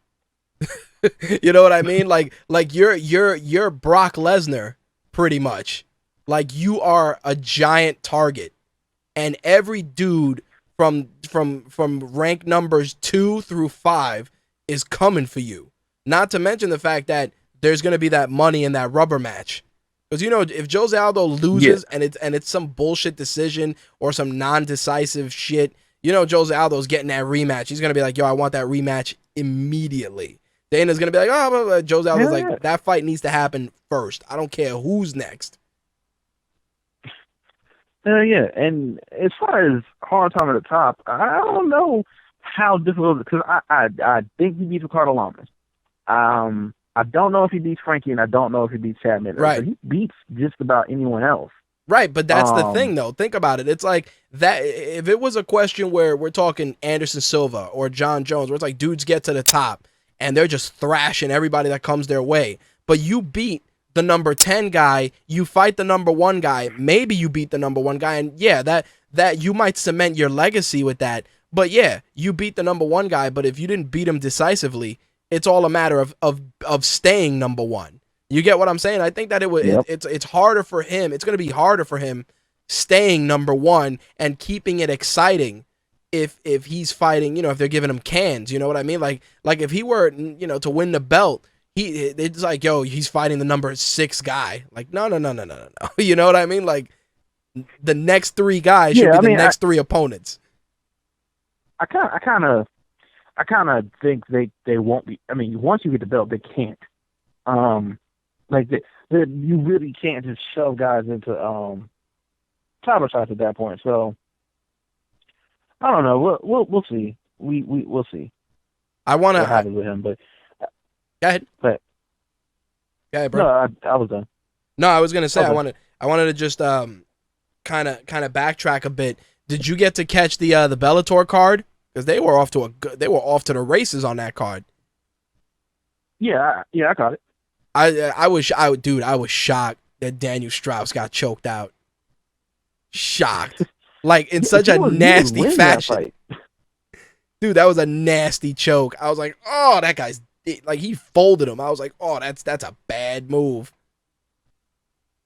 You know what I mean? Like you're Brock Lesnar, pretty much. Like, you are a giant target. And every dude from rank numbers 2 through 5 is coming for you. Not to mention the fact that there's going to be that money in that rubber match. Because, you know, if Jose Aldo loses and it's some bullshit decision or some non-decisive shit, you know Jose Aldo's getting that rematch. He's going to be like, yo, I want that rematch immediately. Dana's going to be like, oh, but Jose Aldo's like, that fight needs to happen first. I don't care who's next. Yeah, and as far as hard time at the top, I don't know how difficult, because I think he beats Ricardo Lamas. I don't know if he beats Frankie, and I don't know if he beats Chad Miller. Right. But he beats just about anyone else. Right, but that's the thing, though. Think about it. It's like that. If it was a question where we're talking Anderson Silva or Jon Jones, where it's like dudes get to the top and they're just thrashing everybody that comes their way, but you beat the number 10 guy, you fight the number 1 guy, maybe you beat the number 1 guy, and yeah, that you might cement your legacy with that. But yeah, you beat the number 1 guy, but if you didn't beat him decisively, it's all a matter of staying number 1. You get what I'm saying? I think that it's harder for him. It's going to be harder for him staying number 1 and keeping it exciting if he's fighting, you know, if they're giving him cans, you know what I mean? Like if he were, you know, to win the belt, it's like, yo, he's fighting the number 6 guy. Like, no. You know what I mean? Like, the next 3 guys should be the next 3 opponents. I kind of think they won't be. I mean, once you get the belt, they can't. You really can't just shove guys into title shots at that point. So I don't know. We'll see. We'll see. I want to what happens with him, but go ahead. But go ahead, bro. No, I was done. No, I was gonna say okay. I wanted to just kind of backtrack a bit. Did you get to catch the Bellator card? Because they were off to the races on that card. Yeah, I caught it. I was shocked that Daniel Strauss got choked out. Shocked. Like, in such a nasty fashion. Dude, that was a nasty choke. I was like, oh, that guy's, like, he folded him. I was like, oh, that's a bad move.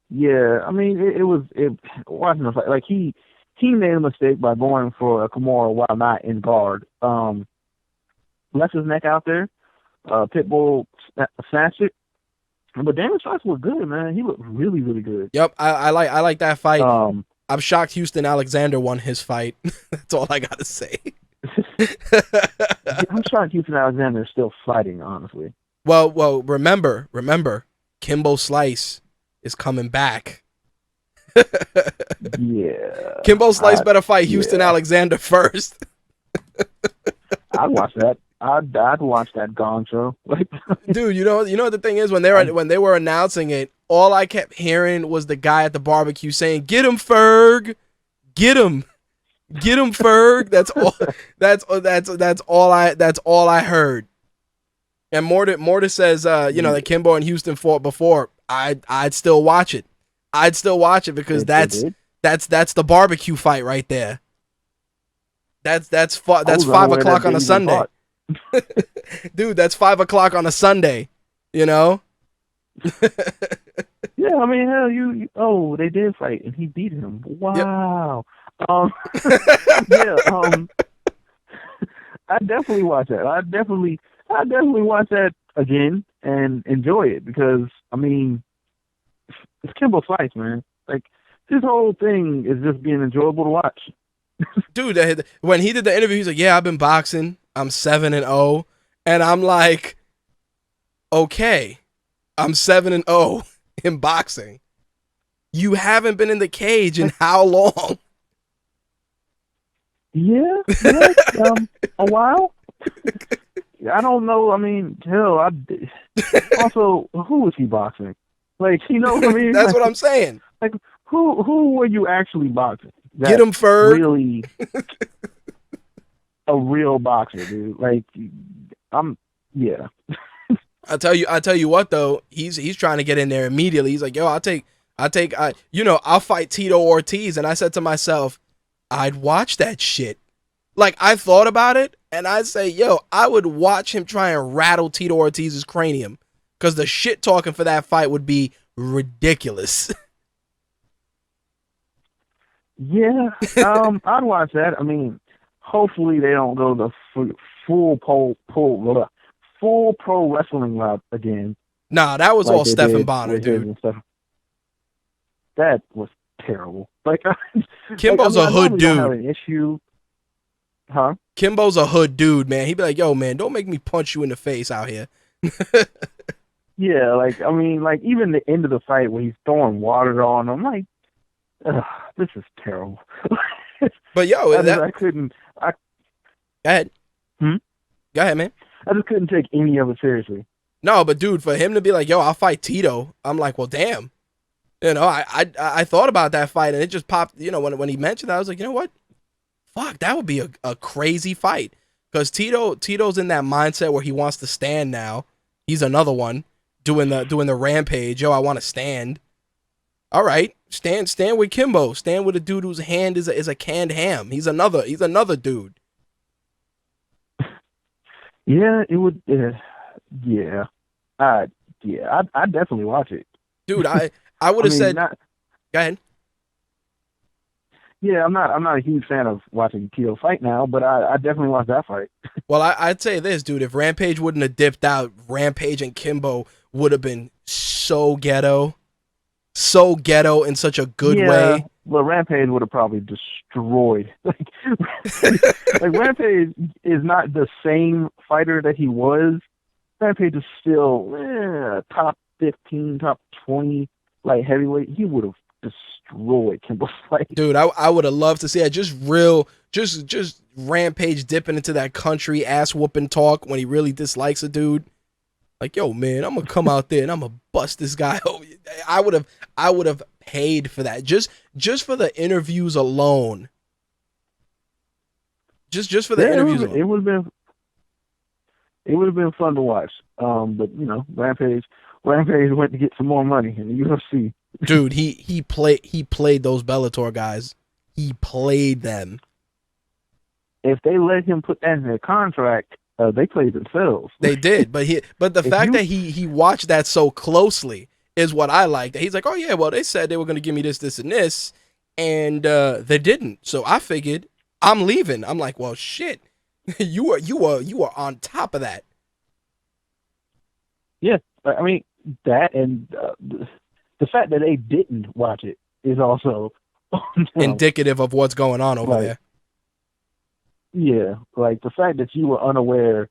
Yeah, I mean, it wasn't a fight. Like, he made a mistake by going for a Kimura while not in guard. Left his neck out there. Pitbull snatched it. But Daniel Strauss was good, man. He looked really, really good. Yep, I like that fight. I'm shocked Houston Alexander won his fight. That's all I gotta say. I'm shocked Houston Alexander is still fighting, honestly. Well, remember, Kimbo Slice is coming back. Yeah. Kimbo Slice better fight Houston Alexander first. I'd watch that. I'd watch that Gong Show. Like, Dude, you know what the thing is, when they were announcing it, all I kept hearing was the guy at the barbecue saying, "Get him, Ferg, get him, Ferg." That's all. That's all I heard. And Mortis says, that Kimbo and Houston fought before. I'd still watch it. I'd still watch it because that's the barbecue fight right there. That's 5 o'clock on a Sunday. Dude, that's 5 o'clock on a Sunday, you know? Yeah, I mean, hell, they did fight and he beat him. Wow. Yep. I definitely watch that. I definitely watch that again and enjoy it because, I mean, it's Kimbo Slice, man. Like, his whole thing is just being enjoyable to watch. Dude, when he did the interview, he's like, "Yeah, I've been boxing. I'm 7-0," and I'm like, "Okay, I'm 7-0 in boxing. You haven't been in the cage in how long?" Yeah, a while. I don't know. I mean, hell, also, who was he boxing? Like, you know what I mean? That's what I'm saying. Like, who were you actually boxing? Get him, Ferg. Really, a real boxer, dude. Like, yeah. I tell you what though, he's trying to get in there immediately. He's like, "Yo, I'll fight Tito Ortiz." And I said to myself, I'd watch that shit. Like, I thought about it, and I'd say, yo, I would watch him try and rattle Tito Ortiz's cranium, because the shit talking for that fight would be ridiculous. Yeah, I'd watch that. I mean, hopefully they don't go the full pro wrestling route again. Nah, that was all Stephen Bonner, dude. That was terrible. Like, Kimbo's a hood dude. Have an issue, huh? Kimbo's a hood dude, man. He'd be like, "Yo, man, don't make me punch you in the face out here." Yeah, like, I mean, like, even the end of the fight when he's throwing water on him, like, this is terrible. But yo, I couldn't. Go ahead. Go ahead, man. I just couldn't take any of it seriously. No, but dude, for him to be like, "Yo, I'll fight Tito," I'm like, well, damn. You know, I thought about that fight, and it just popped. You know, when he mentioned that, I was like, you know what? Fuck, that would be a crazy fight. Because Tito's in that mindset where he wants to stand now. He's another one doing the rampage. Yo, I want to stand. All right, stand with Kimbo. Stand with a dude whose hand is a canned ham. He's another dude. Yeah, it would. Yeah, I'd definitely watch it, dude. I would have said. Go ahead. Yeah, I'm not a huge fan of watching Tito fight now, but I definitely watch that fight. Well, I'd say this, dude. If Rampage wouldn't have dipped out, Rampage and Kimbo would have been so ghetto in such a good way. Well, Rampage would have probably destroyed. Like Rampage is not the same fighter that he was. Rampage is still top 15, top 20, like heavyweight. He would have destroyed Kimbo Slice. Dude, I would have loved to see that. Just Rampage dipping into that country ass whooping talk when he really dislikes a dude. Like, yo, man, I'm gonna come out there and I'm gonna bust this guy. I would have paid for that. Just for the interviews alone. Just for the interviews alone. It would have been fun to watch. But you know, Rampage went to get some more money in the UFC. Dude, he played those Bellator guys. He played them. If they let him put that in their contract, they played themselves. They did, but the fact that he watched that so closely is what I liked. He's like, oh yeah, well they said they were going to give me this, and this, and they didn't. So I figured I'm leaving. I'm like, well, shit, you are on top of that. Yeah, I mean that, and the fact that they didn't watch it is also indicative of what's going on over there. Yeah, like the fact that you were unaware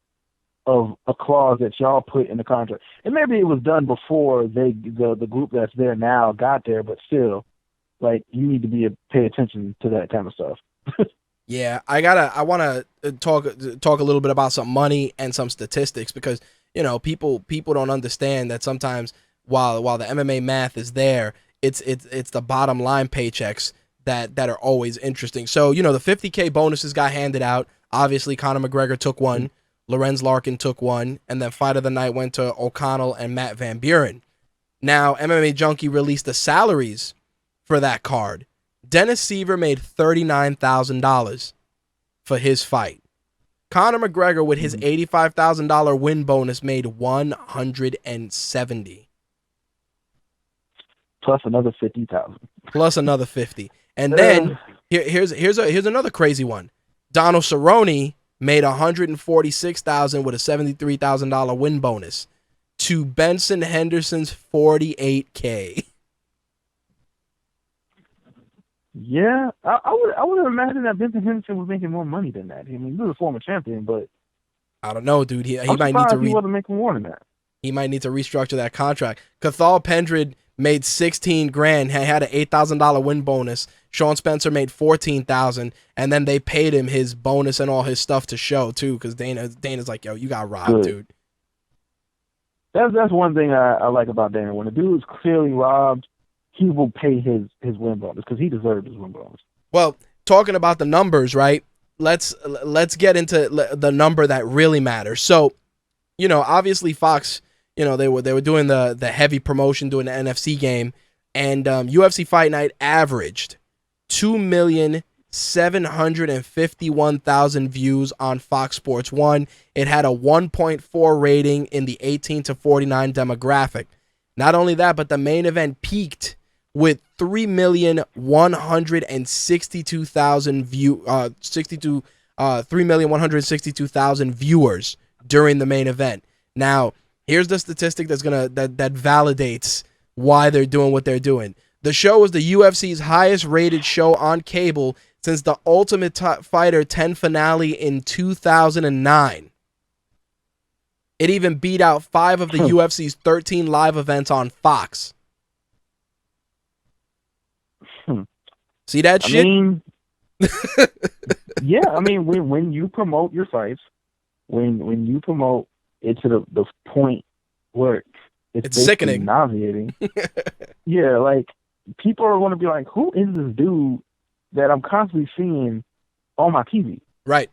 of a clause that y'all put in the contract, and maybe it was done before the group that's there now got there, but still, like, you need to pay attention to that kind of stuff. Yeah, I want to talk a little bit about some money and some statistics because people don't understand that sometimes while the MMA math is there, it's the bottom line paychecks that are always interesting. So the 50K bonuses got handed out. Obviously, Conor McGregor took one, Lorenz Larkin took one, and then Fight of the Night went to O'Connell and Matt Van Buren. Now MMA Junkie released the salaries for that card. Dennis Seaver made $39,000 for his fight. Conor McGregor, with his $85,000 win bonus, made $170,000. Plus another 50,000. Plus another 50. And then here's another crazy one. Donald Cerrone made $146,000 with a $73,000 win bonus to Benson Henderson's $48K. Yeah, I would imagine that Benson Henderson was making more money than that. I mean, he was a former champion, but I don't know, dude. He I'm might need to he wasn't making more than that. He might need to restructure that contract. Cathal Pendred made $16,000. He had an $8,000 win bonus. Sean Spencer made $14,000, and then they paid him his bonus and all his stuff to show too, because Dana's like, yo, you got robbed, dude. That's one thing I like about Dana. When a dude is clearly robbed, he will pay his win bonus because he deserved his win bonus. Well, talking about the numbers, right? Let's get into the number that really matters. So, obviously Fox, they were doing the heavy promotion, doing the NFC game, and UFC Fight Night averaged 2,751,000 views on Fox Sports 1. It had a 1.4 rating in the 18 to 49 demographic. Not only that, but the main event peaked with 3,162,000 viewers during the main event. Now, here's the statistic that validates why they're doing what they're doing. The show was the UFC's highest rated show on cable since the Ultimate Fighter 10 finale in 2009. It even beat out 5 of the UFC's 13 live events on Fox. See that shit? I mean, yeah, I mean, when you promote your fights, when you promote it to the point where it's sickening, nauseating. Yeah, like people are going to be like, "Who is this dude that I'm constantly seeing on my TV?" Right.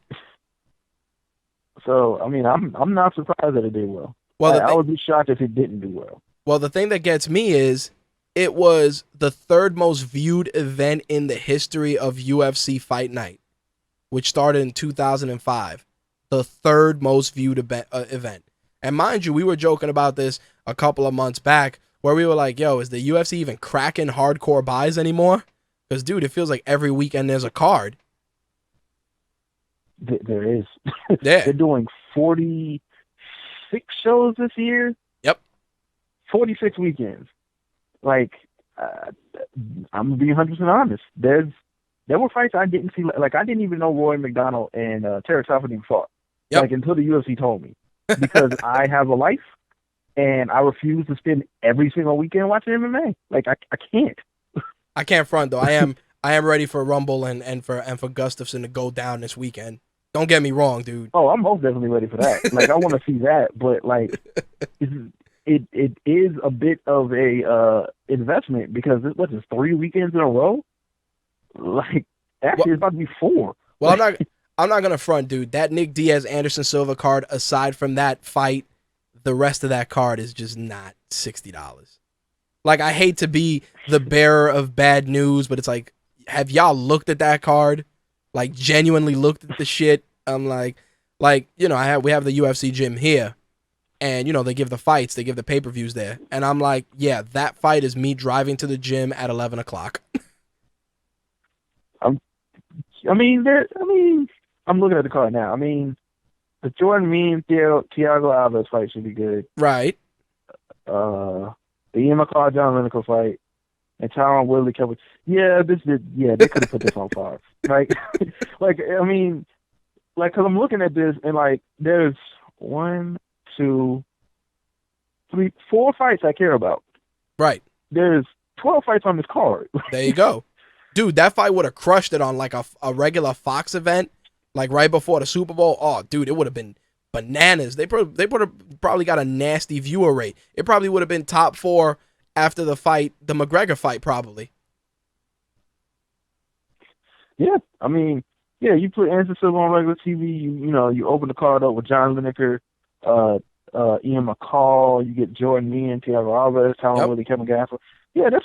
So, I mean, I'm not surprised that it did well. Well, I would be shocked if it didn't do well. Well, the thing that gets me is it was the third most viewed event in the history of UFC Fight Night, which started in 2005. The third most viewed event. And mind you, we were joking about this a couple of months back where we were like, yo, is the UFC even cracking hardcore buys anymore? Because, dude, it feels like every weekend there's a card. There is. Yeah. They're doing 46 shows this year. Yep. 46 weekends. Like, I'm going to be 100% honest. There were fights I didn't see. Like, I didn't even know Roy McDonald and Terrence Crawford even fought. Yep. Like, until the UFC told me. Because I have a life, and I refuse to spend every single weekend watching MMA. Like, I can't. I can't front, though. I am ready for Rumble and for Gustafsson to go down this weekend. Don't get me wrong, dude. Oh, I'm most definitely ready for that. Like, I want to see that, but, like, it is a bit of a investment because what's this, 3 weekends in a row? Like, actually, it's about to be 4. Well, I'm not gonna front, dude. That Nick Diaz Anderson Silva card, aside from that fight, the rest of that card is just not $60. Like, I hate to be the bearer of bad news, but it's like, have y'all looked at that card? Like, genuinely looked at the shit? I'm like, we have the UFC gym here, and they give the fights, they give the pay-per-views there, and I'm like, yeah, that fight is me driving to the gym at 11 o'clock. I'm looking at the card now. I mean, the Jordan Mean Thiago Alves fight should be good. Right. The Ian McCall John Lineker fight and Tyron Woodley covered. Yeah, they could have put this on Fox. Like, I mean, like, because I'm looking at this and like, there's 1, 2, 3, 4 fights I care about. Right. There's 12 fights on this card. There you go. Dude, that fight would have crushed it on like a regular Fox event, like right before the Super Bowl. Oh, dude, it would have been bananas. They probably got a nasty viewer rate. It probably would have been top 4 after the fight, the McGregor fight, probably. Yeah, I mean, yeah, you put Anderson Silva on regular TV. You open the card up with John Lineker, Ian McCall. You get Jordan Meehan, Thiago Alves, Talon Willie, Kevin Gastelum. Yeah, there's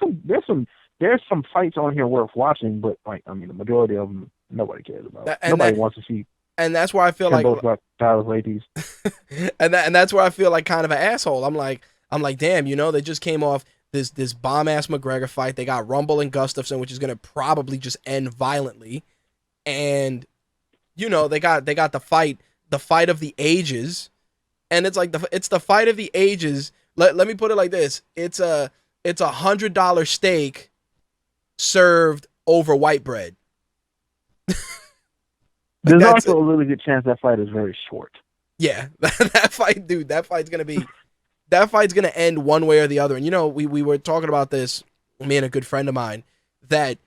some fights on here worth watching, but like, I mean, the majority of them nobody cares about. Nobody wants to see. And that's where I feel Kimbo like Slice ladies. and that's where I feel like kind of an asshole. I'm like, damn, they just came off this bomb ass McGregor fight. They got Rumble and Gustafson, which is gonna probably just end violently, and they got the fight of the ages, and it's like it's the fight of the ages. Let me put it like this: it's a $100 steak served over white bread. There's also a really good chance that fight is very short. Yeah, that fight, dude. That fight's gonna end one way or the other. And we were talking about this, me and a good friend of mine, that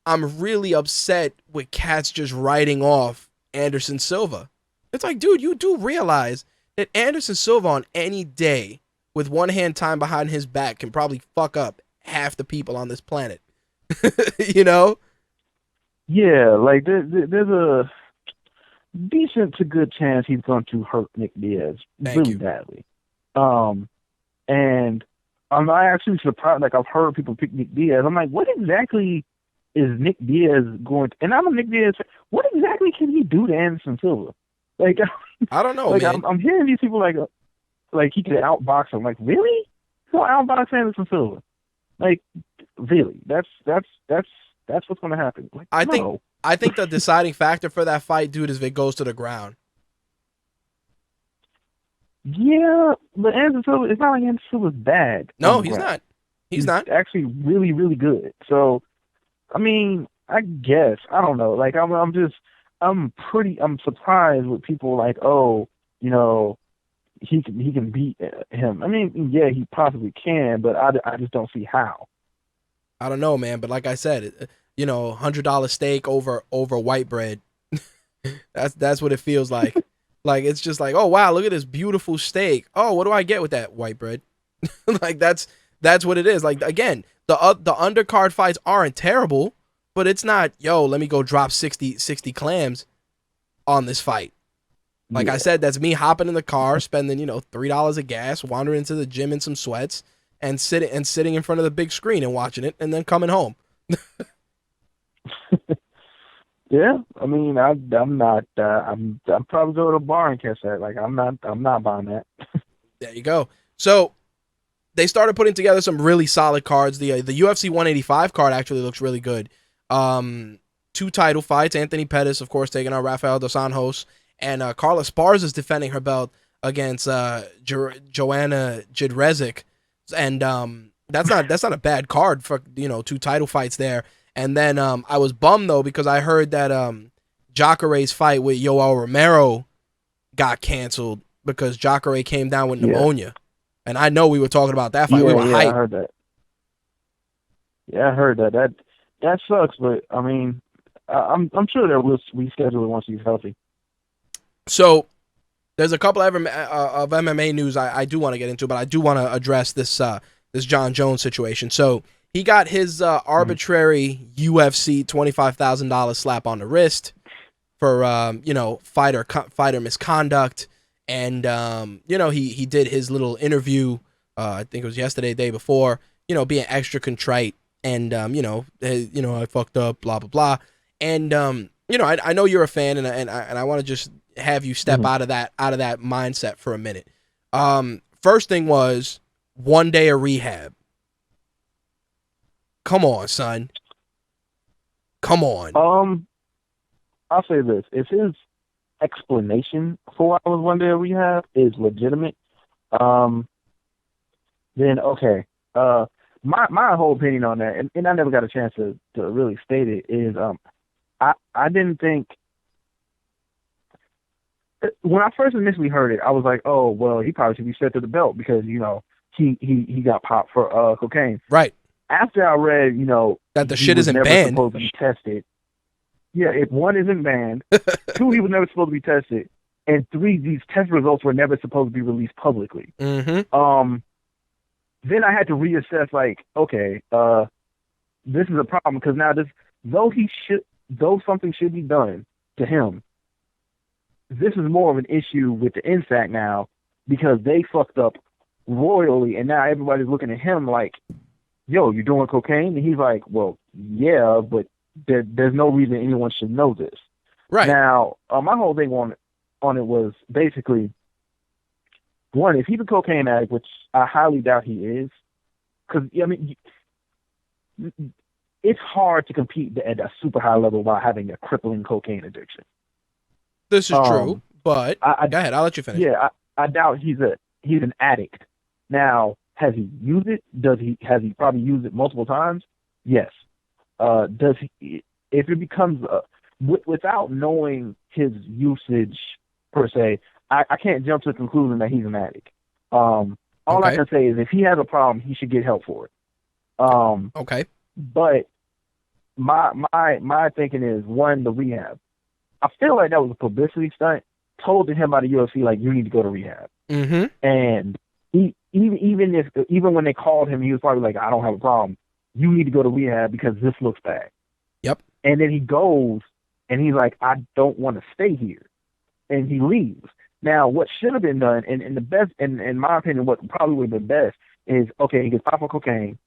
I'm really upset with cats just writing off Anderson Silva. It's like, dude, you do realize that Anderson Silva on any day with one hand tied behind his back can probably fuck up half the people on this planet. Yeah, like there's a decent to good chance he's going to hurt Nick Diaz really badly. And I'm actually surprised. Like, I've heard people pick Nick Diaz. I'm like, what exactly is Nick Diaz going to? And I'm a Nick Diaz. What exactly can he do to Anderson Silva? Like, I don't know, like, man. I'm hearing these people like he could outbox him. Like, really? He'll outbox Anderson Silva? Like, really? That's what's going to happen. Like, I think the deciding factor for that fight, dude, is if it goes to the ground. Yeah, but Anderson Silva, it's not like Anderson Silva's bad. No, he's not. He's not. Actually really, really good. So, I mean, I guess, I don't know. Like, I'm surprised with people like, oh, he can beat him. I mean, yeah, he possibly can, but I just don't see how. I don't know, man. But like I said, $100 steak over white bread. That's what it feels like. Like, it's just like, oh wow, look at this beautiful steak. Oh, what do I get with that white bread? Like, that's what it is. Like, again, the undercard fights aren't terrible, but it's not, yo, let me go drop 60 clams on this fight. Like I said, that's me hopping in the car, spending, $3 of gas, wandering into the gym in some sweats, and sitting in front of the big screen and watching it, and then coming home. Yeah, I mean, I'm probably go to a bar and catch that. Like, I'm not buying that. There you go. So they started putting together some really solid cards. The UFC 185 card actually looks really good. 2 title fights. Anthony Pettis, of course, taking on Rafael dos Anjos, and Carla Esparza is defending her belt against Joanna Jędrzejczyk, and that's not a bad card for 2 title fights there. And then I was bummed though because I heard that Jacare's fight with Yoel Romero got canceled because Jacare came down with pneumonia. And I know we were talking about that fight. We were hyped. I heard that. Yeah, I heard that. That sucks, but I mean, I'm sure they will reschedule it once he's healthy. So there's a couple of MMA news I do want to get into, but I do want to address this Jon Jones situation. So he got his arbitrary UFC $25,000 slap on the wrist for fighter misconduct, and he did his little interview. I think it was yesterday, day before. Being extra contrite, and I fucked up, blah blah blah, and I know you're a fan, and I want to just have you step out of that mindset for a minute. First thing was 1 day of rehab. Come on, son. Come on. I'll say this: if his explanation for why it was 1 day of rehab is legitimate, then okay. My whole opinion on that, and I never got a chance to really state it, is I didn't think, when I first initially heard it, I was like, oh well, he probably should be set to the belt because he got popped for cocaine. Right. after I read, that the he shit was isn't never banned. supposed to be tested. Yeah, if one isn't banned, two, he was never supposed to be tested, and three, these test results were never supposed to be released publicly. Mm-hmm. Then I had to reassess, like, okay, this is a problem because now though something should be done to him, this is more of an issue with the NSAC now because they fucked up royally, and now everybody's looking at him like, yo, you're doing cocaine? And he's like, well, yeah, but there's no reason anyone should know this. Right. Now, my whole thing on it was basically, one, if he's a cocaine addict, which I highly doubt he is, because, I mean, it's hard to compete at a super high level while having a crippling cocaine addiction. This is true, but go ahead. I'll let you finish. Yeah, I doubt he's an addict. Now, has he used it? Has he probably used it multiple times? Yes. Does he? If it becomes without knowing his usage per se, I can't jump to the conclusion that he's an addict. All I can say is if he has a problem, he should get help for it. Okay. But my thinking is, one, the rehab. I feel like that was a publicity stunt told to him by the UFC, like, you need to go to rehab. Mm-hmm. And even when they called him, he was probably like, I don't have a problem. You need to go to rehab because this looks bad. Yep. And then he goes and he's like, I don't want to stay here. And he leaves. Now, what should have been done, and the best, in my opinion, what probably would have been best is, okay, he gets popped for cocaine.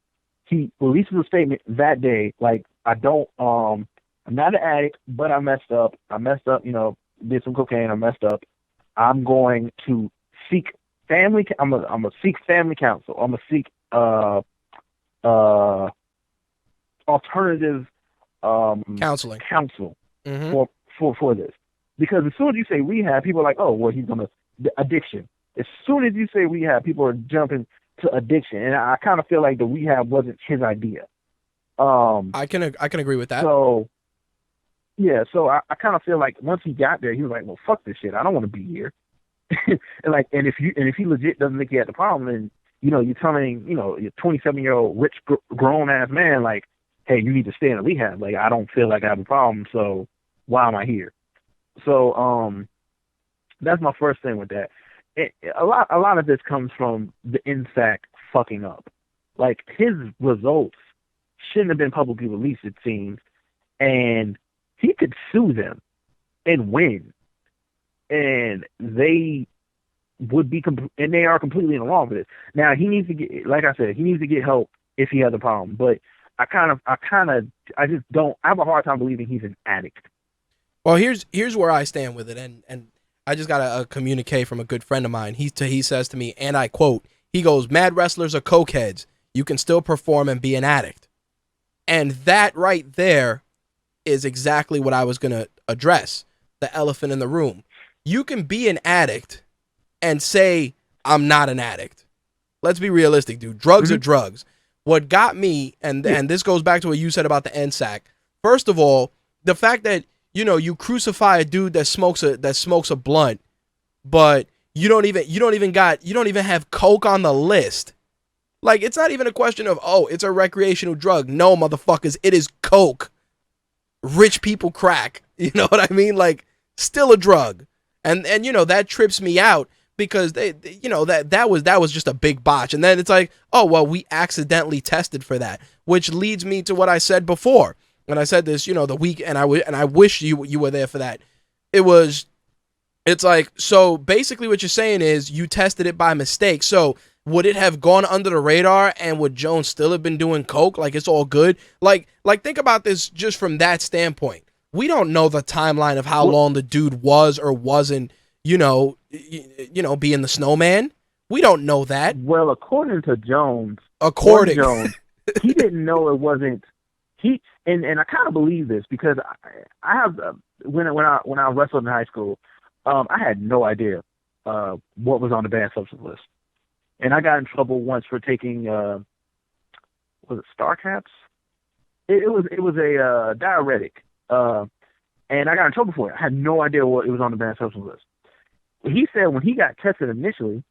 He releases a statement that day, like, I'm not an addict, but I messed up, did some cocaine, I messed up. I'm going to seek family, I'm gonna seek family counsel. I'm gonna seek alternative counseling mm-hmm. for this. Because as soon as you say rehab, people are like, oh, well, he's gonna addiction. As soon as you say rehab, people are jumping to addiction, and I kind of feel like the rehab wasn't his idea. I can agree with that. So, yeah, so I kind of feel like once he got there, he was like, well, fuck this shit. I don't want to be here. and if he legit doesn't think he had the problem, then you're telling you're 27-year-old rich grown ass man, like, hey, you need to stay in a rehab. Like, I don't feel like I have a problem, so why am I here? So that's my first thing with that. A lot of this comes from the NSAC fucking up. Like, his results shouldn't have been publicly released, it seems, and he could sue them and win, and they would be and they are completely in the wrong for this. Now, he needs to get, like I said, he needs to get help if he has a problem. But I just don't. I have a hard time believing he's an addict. Well, here's where I stand with it, and I just got a communique from a good friend of mine. He says to me, and I quote, he goes, "Mad wrestlers are cokeheads. You can still perform and be an addict." And that right there is exactly what I was going to address, the elephant in the room. You can be an addict and say, I'm not an addict. Let's be realistic, dude. Drugs are drugs. What got me, and this goes back to what you said about the NSAC. First of all, the fact that, you crucify a dude that smokes a blunt, but you don't even have coke on the list. Like, it's not even a question of, oh, it's a recreational drug. No, motherfuckers, it is coke. Rich people crack. You know what I mean? Like, still a drug. And that trips me out because that was just a big botch. And then it's like, oh, well, we accidentally tested for that, which leads me to what I said before. When I said this, the week, and I wish you were there for that. It's like, so basically what you're saying is you tested it by mistake. So would it have gone under the radar, and would Jones still have been doing coke? Like, it's all good. Like think about this just from that standpoint. We don't know the timeline of how long the dude was or wasn't, being the snowman. We don't know that. Well, according to Jones, he didn't know it wasn't. And I kind of believe this because I have when I wrestled in high school, I had no idea what was on the banned substance list, and I got in trouble once for taking was it Star Caps? It was a diuretic, and I got in trouble for it. I had no idea what it was on the banned substance list. He said when he got tested initially,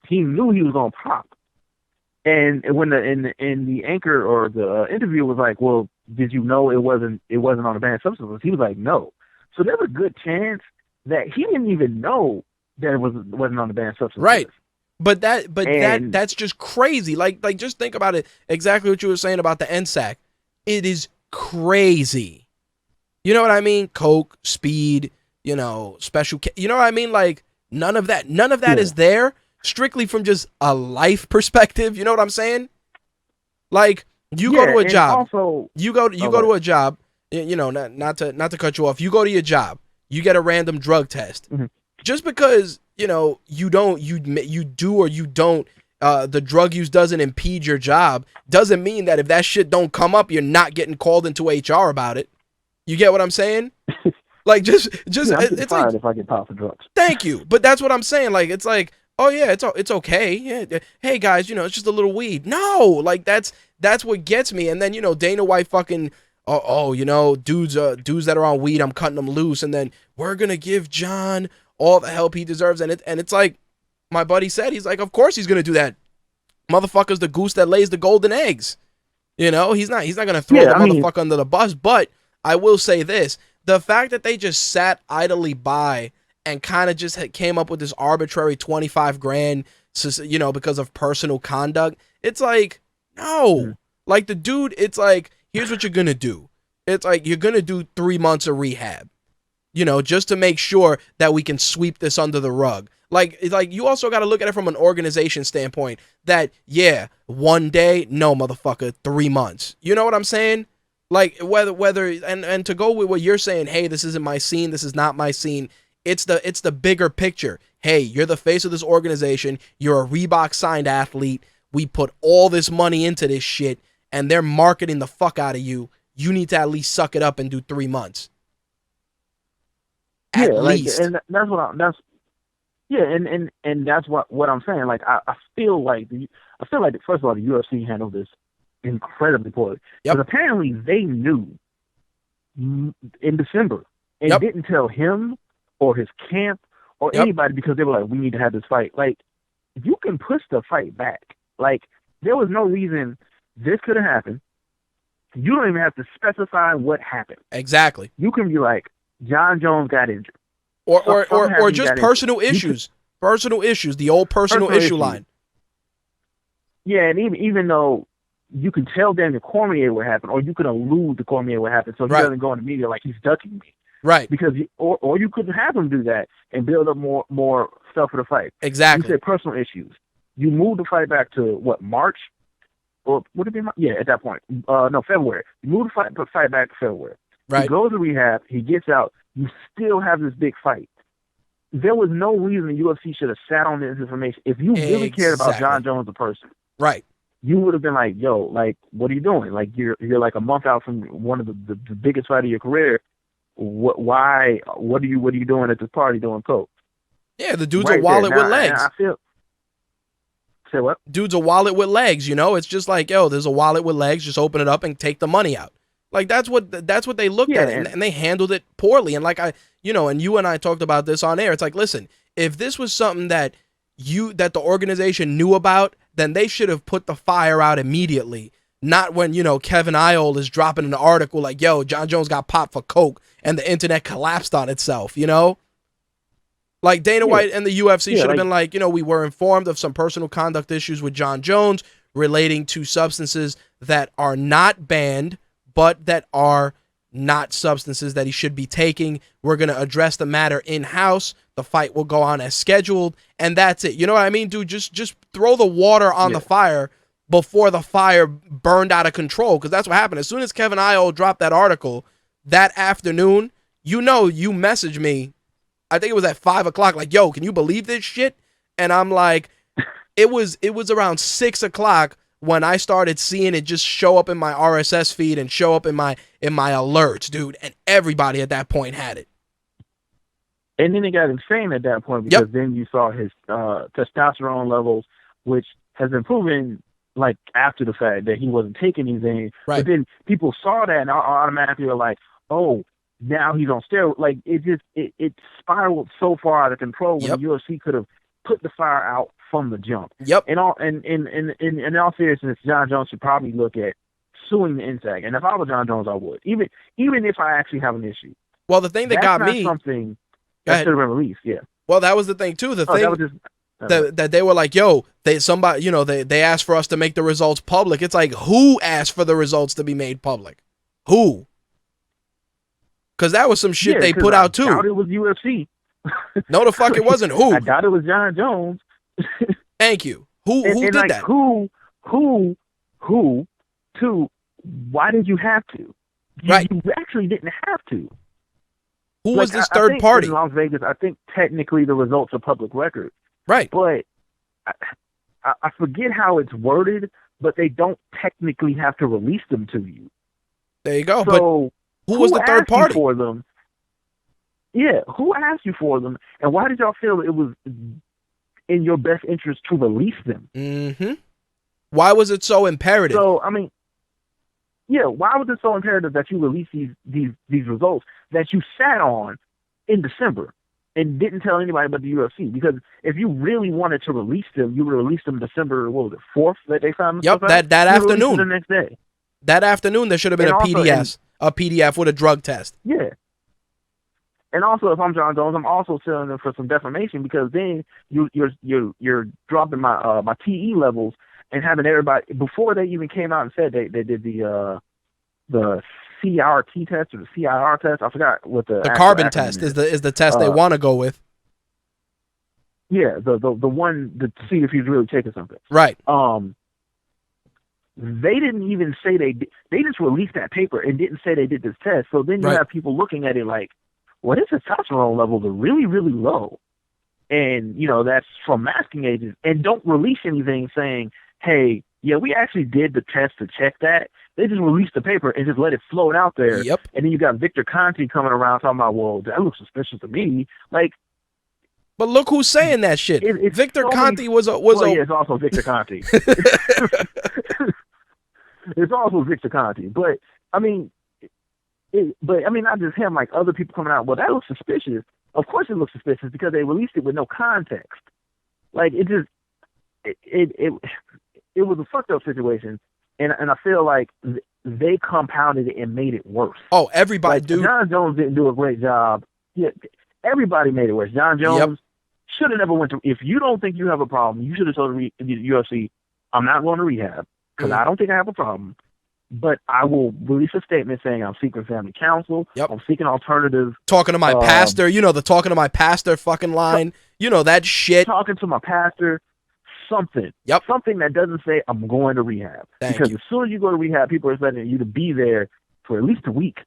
he knew he was on pop, And when the anchor or the interview was like, well, did you know it wasn't on a banned substance? He was like, no. So there's a good chance that he didn't even know that it wasn't on the banned substance. Right. But that's just crazy. Like just think about it. Exactly what you were saying about the NSAC. It is crazy. You know what I mean? Coke, speed, you know, you know what I mean? Like none of that is there strictly from just a life perspective. You know what I'm saying? Like you go to a job. Also, you go to a job, you know, not to cut you off. You go to your job. You get a random drug test. Mm-hmm. Just because, you know, you do or you don't, the drug use doesn't impede your job, doesn't mean that if that shit don't come up, you're not getting called into HR about it. You get what I'm saying? Like just it's like, if I get popped for drugs. Thank you, but that's what I'm saying. Like it's like, oh yeah, it's okay. Yeah, hey guys, you know, it's just a little weed. No, like that's what gets me. And then, you know, Dana White fucking. Oh, you know, dudes that are on weed, I'm cutting them loose, and then we're gonna give John all the help he deserves, and it's like my buddy said, he's like, of course he's gonna do that. Motherfucker's the goose that lays the golden eggs. You know, he's not gonna throw the motherfucker under the bus. But I will say this: the fact that they just sat idly by and kind of just came up with this arbitrary $25,000, you know, because of personal conduct, it's like, no, like the dude, it's like, here's what you're going to do. It's like, you're going to do 3 months of rehab, you know, just to make sure that we can sweep this under the rug. Like you also got to look at it from an organization standpoint that, yeah, one day, no, motherfucker, 3 months. You know what I'm saying? Like whether, and to go with what you're saying, hey, this isn't my scene, this is not my scene. It's the bigger picture. Hey, you're the face of this organization. You're a Reebok signed athlete. We put all this money into this shit, and they're marketing the fuck out of you. You need to at least suck it up and do 3 months. At least. And that's what that's what I'm saying. Like I feel like first of all, the UFC handled this incredibly poorly. Yep. Because apparently they knew in December and didn't tell him or his camp or anybody, because they were like, we need to have this fight. Like, you can push the fight back. Like, there was no reason this could have happened. You don't even have to specify what happened. Exactly. You can be like, Jon Jones got injured. Or just personal issues. Personal issues. The old personal issue line. Yeah, and even though you can tell Daniel Cormier what happened, or you can allude to Cormier what happened, so he doesn't go in the media like he's ducking me. Right. Because or you couldn't have him do that and build up more stuff for the fight. Exactly. You said personal issues. You moved the fight back to what, March? Or would it be? Yeah, at that point. No, February. You moved the fight back to February. Right. He goes to rehab. He gets out. You still have this big fight. There was no reason the UFC should have sat on this information. If you really cared about Jon Jones, the person, right, you would have been like, "Yo, like, what are you doing? Like, you're like a month out from one of the biggest fight of your career. What are you doing at this party doing coke?" Yeah, the dude's a wallet with legs. Say what? Dude's a wallet with legs, you know? It's just like, yo, there's a wallet with legs, just open it up and take the money out. Like, that's what they looked at, and they handled it poorly. And like and you and I talked about this on air. It's like, listen, if this was something that the organization knew about, then they should have put the fire out immediately. Not when, you know, Kevin Iole is dropping an article like, yo, Jon Jones got popped for coke and the internet collapsed on itself, you know? Like, Dana White and the UFC should have been like, you know, we were informed of some personal conduct issues with Jon Jones relating to substances that are not banned, but that are not substances that he should be taking. We're going to address the matter in-house. The fight will go on as scheduled, and that's it. You know what I mean, dude? Just throw the water on the fire before the fire burned out of control, because that's what happened. As soon as Kevin Iole dropped that article that afternoon, you know, you messaged me, I think it was at 5 o'clock, like, yo, can you believe this shit? And I'm like, it was around 6 o'clock when I started seeing it just show up in my RSS feed and show up in my alerts, dude, and everybody at that point had it. And then it got insane at that point, because then you saw his testosterone levels, which has been proven, like, after the fact that he wasn't taking anything. Right. But then people saw that and automatically were like, oh, now he's on steroids. Like, it spiraled so far out of control when the UFC could have put the fire out from the jump. Yep. In all seriousness, Jon Jones should probably look at suing the NSAC. And if I were Jon Jones, I would. Even if I actually have an issue. Well, the thing that got me, something that should have been released. Yeah. Well, that was the thing too. That they were like, yo, they asked for us to make the results public. It's like, who asked for the results to be made public? Who? Because that was some shit they put out too. I doubt it was UFC. No, the fuck it wasn't. Who? I doubt it was Jon Jones. Thank you. Who did like, that? Who? Why did you have to? Right. You actually didn't have to. Who was this third party? In Las Vegas, I think technically the results are public record. Right. But I forget how it's worded, but they don't technically have to release them to you. There you go. So but who was the third party? For them? Yeah, who asked you for them, and why did y'all feel it was in your best interest to release them? Mm-hmm. Why was it so imperative? So, I mean, yeah, why was it so imperative that you release these results that you sat on in December and didn't tell anybody but the UFC? Because if you really wanted to release them, you would release them December, what was it, 4th that they found themselves out? That afternoon. The next day. That afternoon, there should have been a PDF with a drug test. Yeah. And also, if I'm Jon Jones, I'm also suing them for some defamation, because then you're dropping my TE levels and having everybody, before they even came out and said they did the CRT test or the CIR test. I forgot what the carbon test is the test they want to go with. Yeah, the one to see if he's really taking something. Right. They didn't even say they did. They just released that paper and didn't say they did this test. So then you have people looking at it like, well, his testosterone levels are really, really low. And, that's from masking agents. And don't release anything saying, hey, yeah, we actually did the test to check that. They just released the paper and just let it float out there. Yep. And then you got Victor Conti coming around talking about, well, that looks suspicious to me. Like, but look who's saying that shit. Victor Conti was a. Yeah, it's also Victor Conti. It's also Victor Conti. But, I mean, not just him, like other people coming out, well, that looks suspicious. Of course it looks suspicious because they released it with no context. Like, it was a fucked up situation. And I feel like they compounded it and made it worse. Oh, everybody, dude. Jon Jones didn't do a great job. Yeah, everybody made it worse. Jon Jones should have never went to. If you don't think you have a problem, you should have told the UFC, I'm not going to rehab because I don't think I have a problem. But I will release a statement saying I'm seeking family counsel. Yep. I'm seeking alternatives. Talking to my pastor, the talking to my pastor fucking line. That shit. Talking to my pastor. Something. Yep. Something that doesn't say I'm going to rehab. Because as soon as you go to rehab, people are expecting you to be there for at least a week.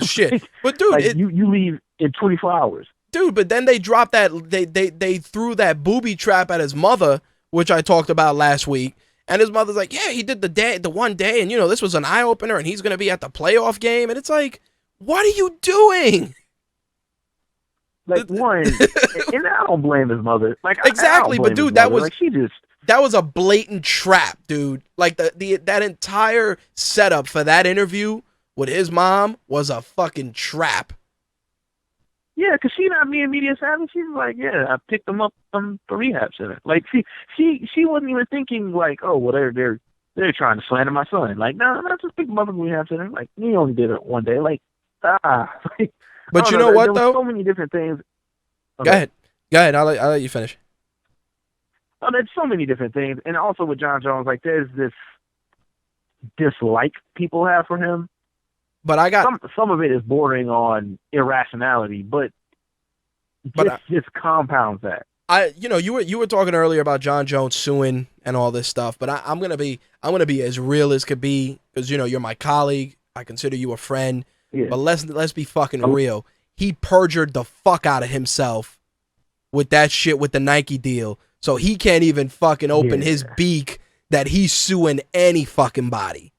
Shit. But dude, like you leave in 24 hours. Dude, but then they dropped that they threw that booby trap at his mother, which I talked about last week. And his mother's like, yeah, he did the one day, and this was an eye opener, and he's gonna be at the playoff game. And it's like, what are you doing? Like, one, and I don't blame his mother. Like, exactly, but dude, that was like, that was a blatant trap, dude. Like that entire setup for that interview with his mom was a fucking trap. Yeah, because she not being media savvy. She's like, yeah, I picked them up from the rehab center. Like, she wasn't even thinking like, oh, well, they're trying to slander my son. Like, no, just pick them up from the rehab center. Like, he only did it one day. Like, like, but you know what, though? So many different things. Okay. Go ahead. I'll let you finish. Oh, there's so many different things. And also with Jon Jones, like, there's this dislike people have for him. But I got... Some of it is bordering on irrationality, but just compounds that. You were talking earlier about Jon Jones suing and all this stuff, but I'm gonna be as real as could be, because you're my colleague. I consider you a friend. Yeah. But let's be fucking real. He perjured the fuck out of himself with that shit with the Nike deal. So he can't even fucking open his beak that he's suing any fucking body.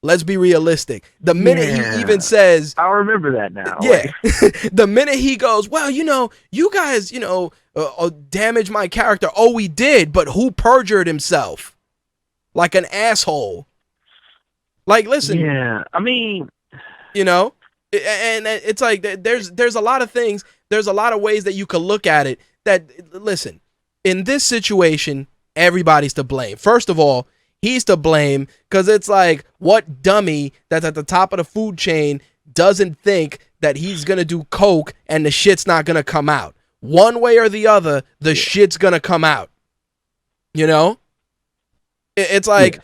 Let's be realistic. The minute he even says... I remember that now. Yeah. The minute he goes, well, you guys, damaged my character. Oh, we did, but who perjured himself? Like an asshole. Like, listen. Yeah, I mean... and it's like there's a lot of things, there's a lot of ways that you could look at it that, listen, in this situation, everybody's to blame. First of all, he's to blame because it's like, what dummy that's at the top of the food chain doesn't think that he's going to do coke and the shit's not going to come out? One way or the other, the shit's going to come out. You know? It's like,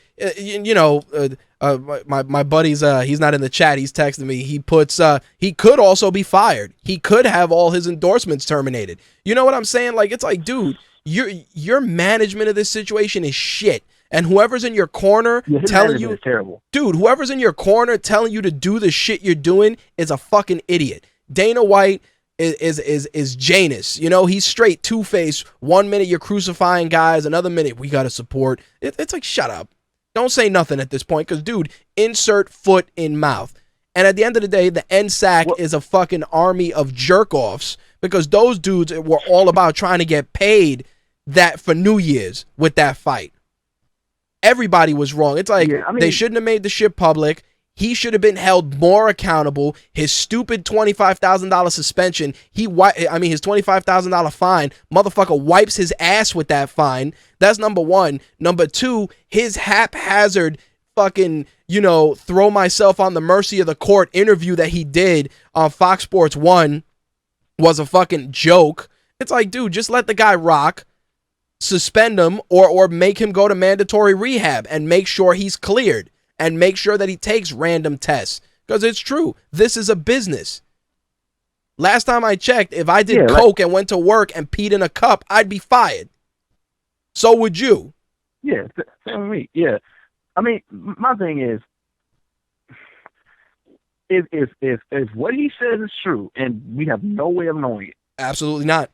my buddy's, he's not in the chat. He's texting me. He puts, he could also be fired. He could have all his endorsements terminated. You know what I'm saying? Like, it's like, dude, your management of this situation is shit. And whoever's in your corner telling you, terrible. Dude, whoever's in your corner telling you to do the shit you're doing is a fucking idiot. Dana White is Janus. You know, he's straight two-faced. 1 minute you're crucifying guys, another minute we got to support. It's like, shut up. Don't say nothing at this point because, dude, insert foot in mouth. And at the end of the day, the NSAC is a fucking army of jerk-offs because those dudes were all about trying to get paid that for New Year's with that fight. Everybody was wrong. It's like, they shouldn't have made the shit public. He should have been held more accountable. His stupid $25,000 suspension, his $25,000 fine, motherfucker wipes his ass with that fine. That's number one. Number two, his haphazard fucking, throw myself on the mercy of the court interview that he did on Fox Sports 1 was a fucking joke. It's like, dude, just let the guy rock. Suspend him or make him go to mandatory rehab and make sure he's cleared and make sure that he takes random tests because it's true. This is a business. Last time I checked, if I did coke and went to work and peed in a cup, I'd be fired. So would you. Yeah, same with me. Yeah. I mean, my thing is, if what he says is true and we have no way of knowing it. Absolutely not.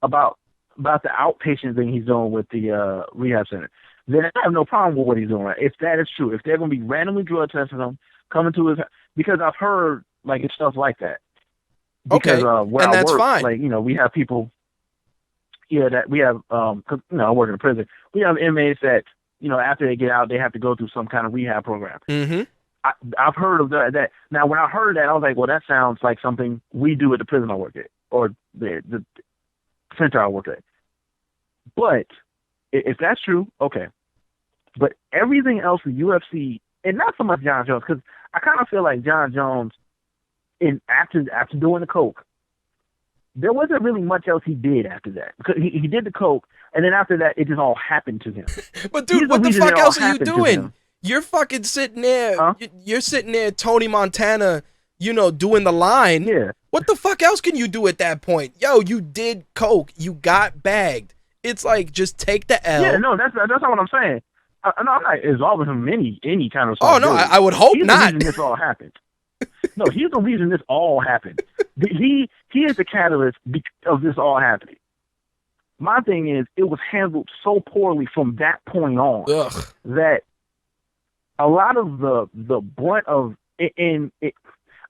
About the outpatient thing he's doing with the rehab center, then I have no problem with what he's doing. If that is true, if they're going to be randomly drug testing him, coming to his, because I've heard it's stuff like that. Because, okay, and that's fine. We have people, that we have, cause, I work in a prison. We have inmates that, after they get out, they have to go through some kind of rehab program. Mm-hmm. I've heard of that. Now, when I heard that, I was like, well, that sounds like something we do at the prison I work at, or the center I work at. But if that's true, okay. But everything else in UFC, and not so much Jon Jones, because I kind of feel like Jon Jones, after doing the coke, there wasn't really much else he did after that. Because he did the coke, and then after that, it just all happened to him. But dude, what the fuck else are you doing? You're fucking sitting there. Huh? You're sitting there, Tony Montana, doing the line. Yeah. What the fuck else can you do at that point? Yo, you did coke. You got bagged. It's like, just take the L. Yeah, no, that's not what I'm saying. I'm not absolving him any kind of. Oh no, I would hope not. He's the reason this all happened. No, he's the reason this all happened. He is the catalyst of this all happening. My thing is, it was handled so poorly from that point on that a lot of the brunt of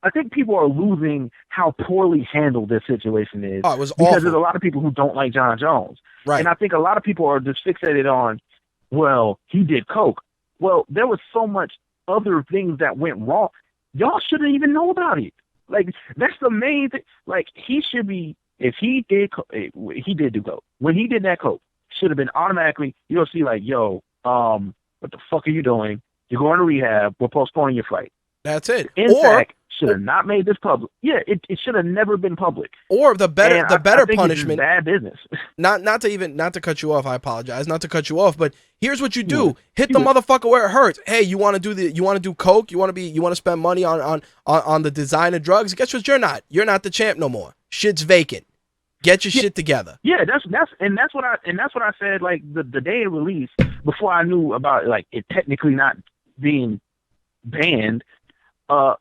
I think people are losing how poorly handled this situation is. Oh, it was because awful. There's a lot of people who don't like Jon Jones. Right. And I think a lot of people are just fixated on, well, he did coke. Well, there was so much other things that went wrong. Y'all shouldn't even know about it. Like, that's the main thing. Like, he should be, if he did do coke. When he did that coke, should have been automatically, you'll see like, yo, what the fuck are you doing? You're going to rehab. We're postponing your fight. That's it. NSAC should have not made this public. Yeah, it should have never been public. Or the better I think punishment. It's bad business. Not to cut you off. I apologize. Not to cut you off, but here's what you do: hit the motherfucker where it hurts. Hey, you want to do coke? You want to spend money on the designer drugs? Guess what? You're not the champ no more. Shit's vacant. Get your shit together. Yeah, that's what I said. Like the day of release, before I knew about it technically not being banned.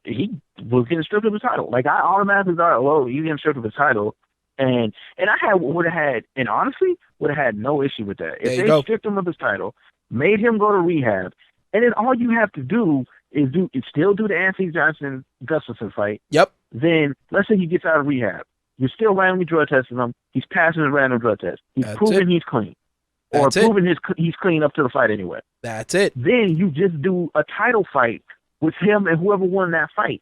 He was getting stripped of his title. Like, I automatically thought, well, he's getting stripped of his title. And I would have had no issue with that. If they stripped him of his title, made him go to rehab, and then all you have to do is still do the Anthony Johnson-Gustafsson fight. Yep. Then, let's say he gets out of rehab. You're still randomly drug testing him. He's passing a random drug test. He's proven he's clean. Or proven he's clean up to the fight anyway. That's it. Then you just do a title fight with him and whoever won that fight.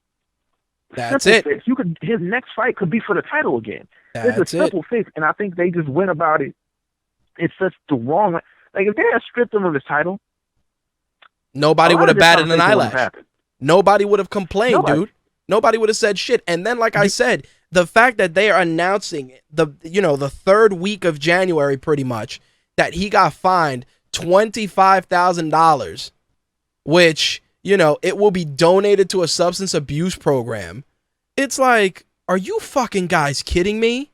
That's it. Fix. His next fight could be for the title again. It's a simple fix, and I think they just went about it it's such the wrong. Like if they had stripped him of his title, nobody would have batted an eyelash. Nobody would have complained, Nobody. dude. Nobody would have said shit. And then, like I said, the fact that they are announcing the third week of January, pretty much, that he got fined $25,000, which, it will be donated to a substance abuse program. It's like, are you fucking guys kidding me?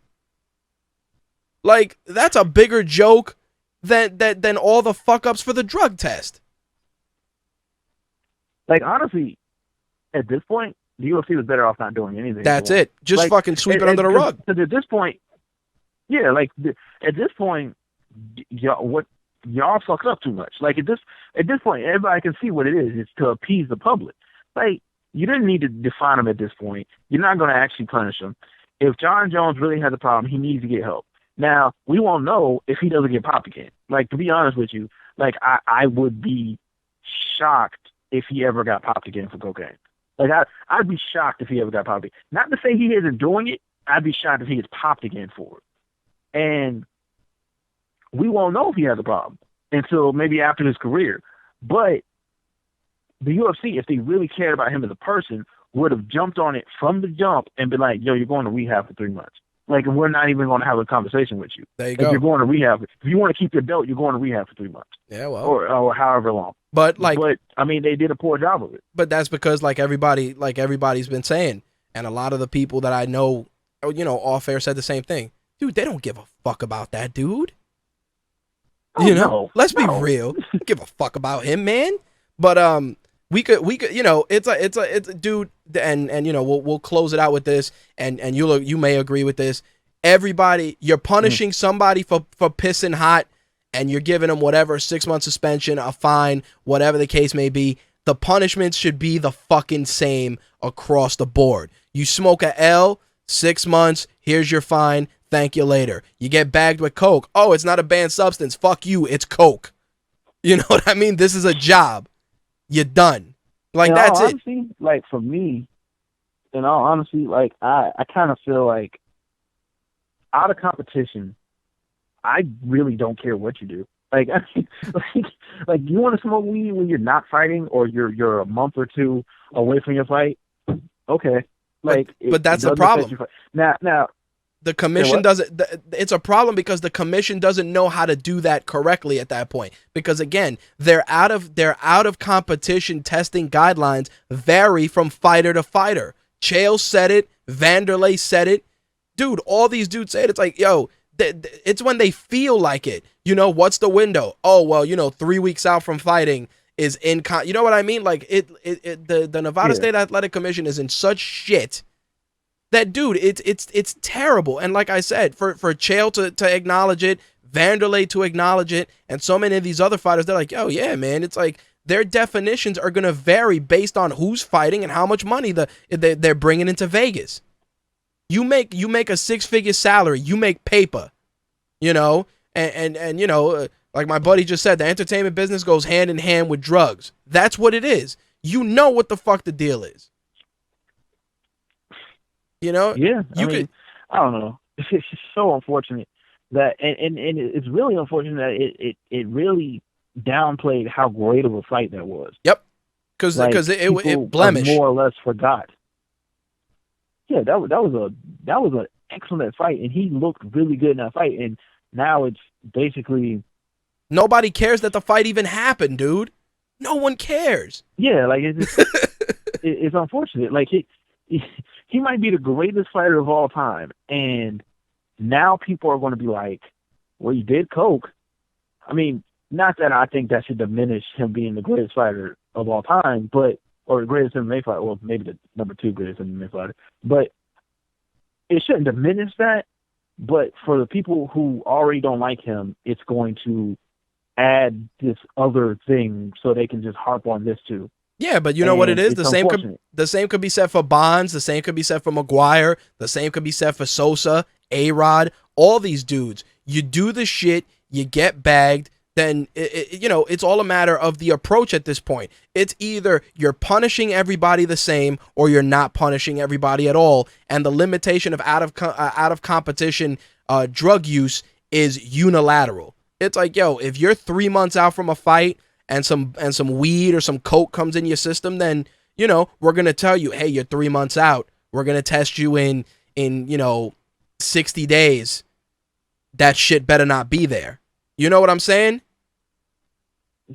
Like, that's a bigger joke than all the fuck ups for the drug test. Like, honestly, at this point, the UFC was better off not doing anything. That's it. Just fucking sweep it under the rug. Because at this point, yeah, like at this point, y'all fucked up too much. Like at this point, everybody can see what it is. It's to appease the public. Like you didn't need to define him at this point. You're not going to actually punish him. If Jon Jones really has a problem, he needs to get help. Now we won't know if he doesn't get popped again. Like to be honest with you, like I would be shocked if he ever got popped again for cocaine. Like I'd be shocked if he ever got popped again. Not to say he isn't doing it. I'd be shocked if he gets popped again for it. And we won't know if he has a problem until maybe after his career. But the UFC, if they really cared about him as a person, would have jumped on it from the jump and been like, yo, you're going to rehab for 3 months. Like, we're not even going to have a conversation with you. There you go. If you're going to rehab. If you want to keep your belt, you're going to rehab for 3 months. Yeah, well. Or however long. But I mean, they did a poor job of it. But that's because everybody's been saying, and a lot of the people that I know, off air said the same thing. Dude, they don't give a fuck about that dude. Oh, let's be real. Give a fuck about him, man. But we could, it's a dude, and we'll close it out with this, and you may agree with this. Everybody, you're punishing somebody for pissing hot, and you're giving them whatever, 6-month suspension, a fine, whatever the case may be. The punishments should be the fucking same across the board. You smoke a L, 6 months, here's your fine, thank you later. You get bagged with coke. Oh, it's not a banned substance. Fuck you, it's coke. You know what I mean? This is a job. You're done. Like, that's it. Like, for me, in all honesty, like, I kind of feel like out of competition, I really don't care what you do. Like, I mean, like you want to smoke weed when you're not fighting or you're a month or two away from your fight? Okay. Like, but that's the problem. Now, the commission doesn't. It's a problem because the commission doesn't know how to do that correctly at that point. Because again, their out of competition testing guidelines vary from fighter to fighter. Chael said it. Vanderlei said it. Dude, all these dudes say it. It's like, yo, it's when they feel like it. What's the window? Oh, well, 3 weeks out from fighting is in. You know what I mean? Like the Nevada State Athletic Commission is in such shit. That dude, it's terrible. And like I said, for Chael to acknowledge it, Vanderlei to acknowledge it, and so many of these other fighters, they're like, oh yeah, man, it's like their definitions are gonna vary based on who's fighting and how much money they're bringing into Vegas. You make a 6-figure salary, you make paper, and like my buddy just said, the entertainment business goes hand in hand with drugs. That's what it is. You know what the fuck the deal is. Yeah, I don't know. It's just so unfortunate that, and it's really unfortunate that it really downplayed how great of a fight that was. Yep, because it blemished. More or less forgot. Yeah, that was an excellent fight, and he looked really good in that fight. And now it's basically nobody cares that the fight even happened, dude. No one cares. Yeah, like it's unfortunate. Like he might be the greatest fighter of all time, and now people are going to be like, well, he did coke. I mean, not that I think that should diminish him being the greatest fighter of all time, or the greatest MMA fighter, well, maybe the number 2 greatest MMA fighter, but it shouldn't diminish that. But for the people who already don't like him, it's going to add this other thing so they can just harp on this too. Yeah, but you know what it is? The same could be said for Bonds. The same could be said for McGuire. The same could be said for Sosa, A-Rod, all these dudes. You do the shit, you get bagged, then, it's all a matter of the approach at this point. It's either you're punishing everybody the same or you're not punishing everybody at all. And the limitation of out of competition drug use is unilateral. It's like, yo, if you're 3 months out from a fight and some weed or some coke comes in your system, then, you know, we're going to tell you, hey, you're 3 months out. We're going to test you in, you know, 60 days. That shit better not be there. You know what I'm saying?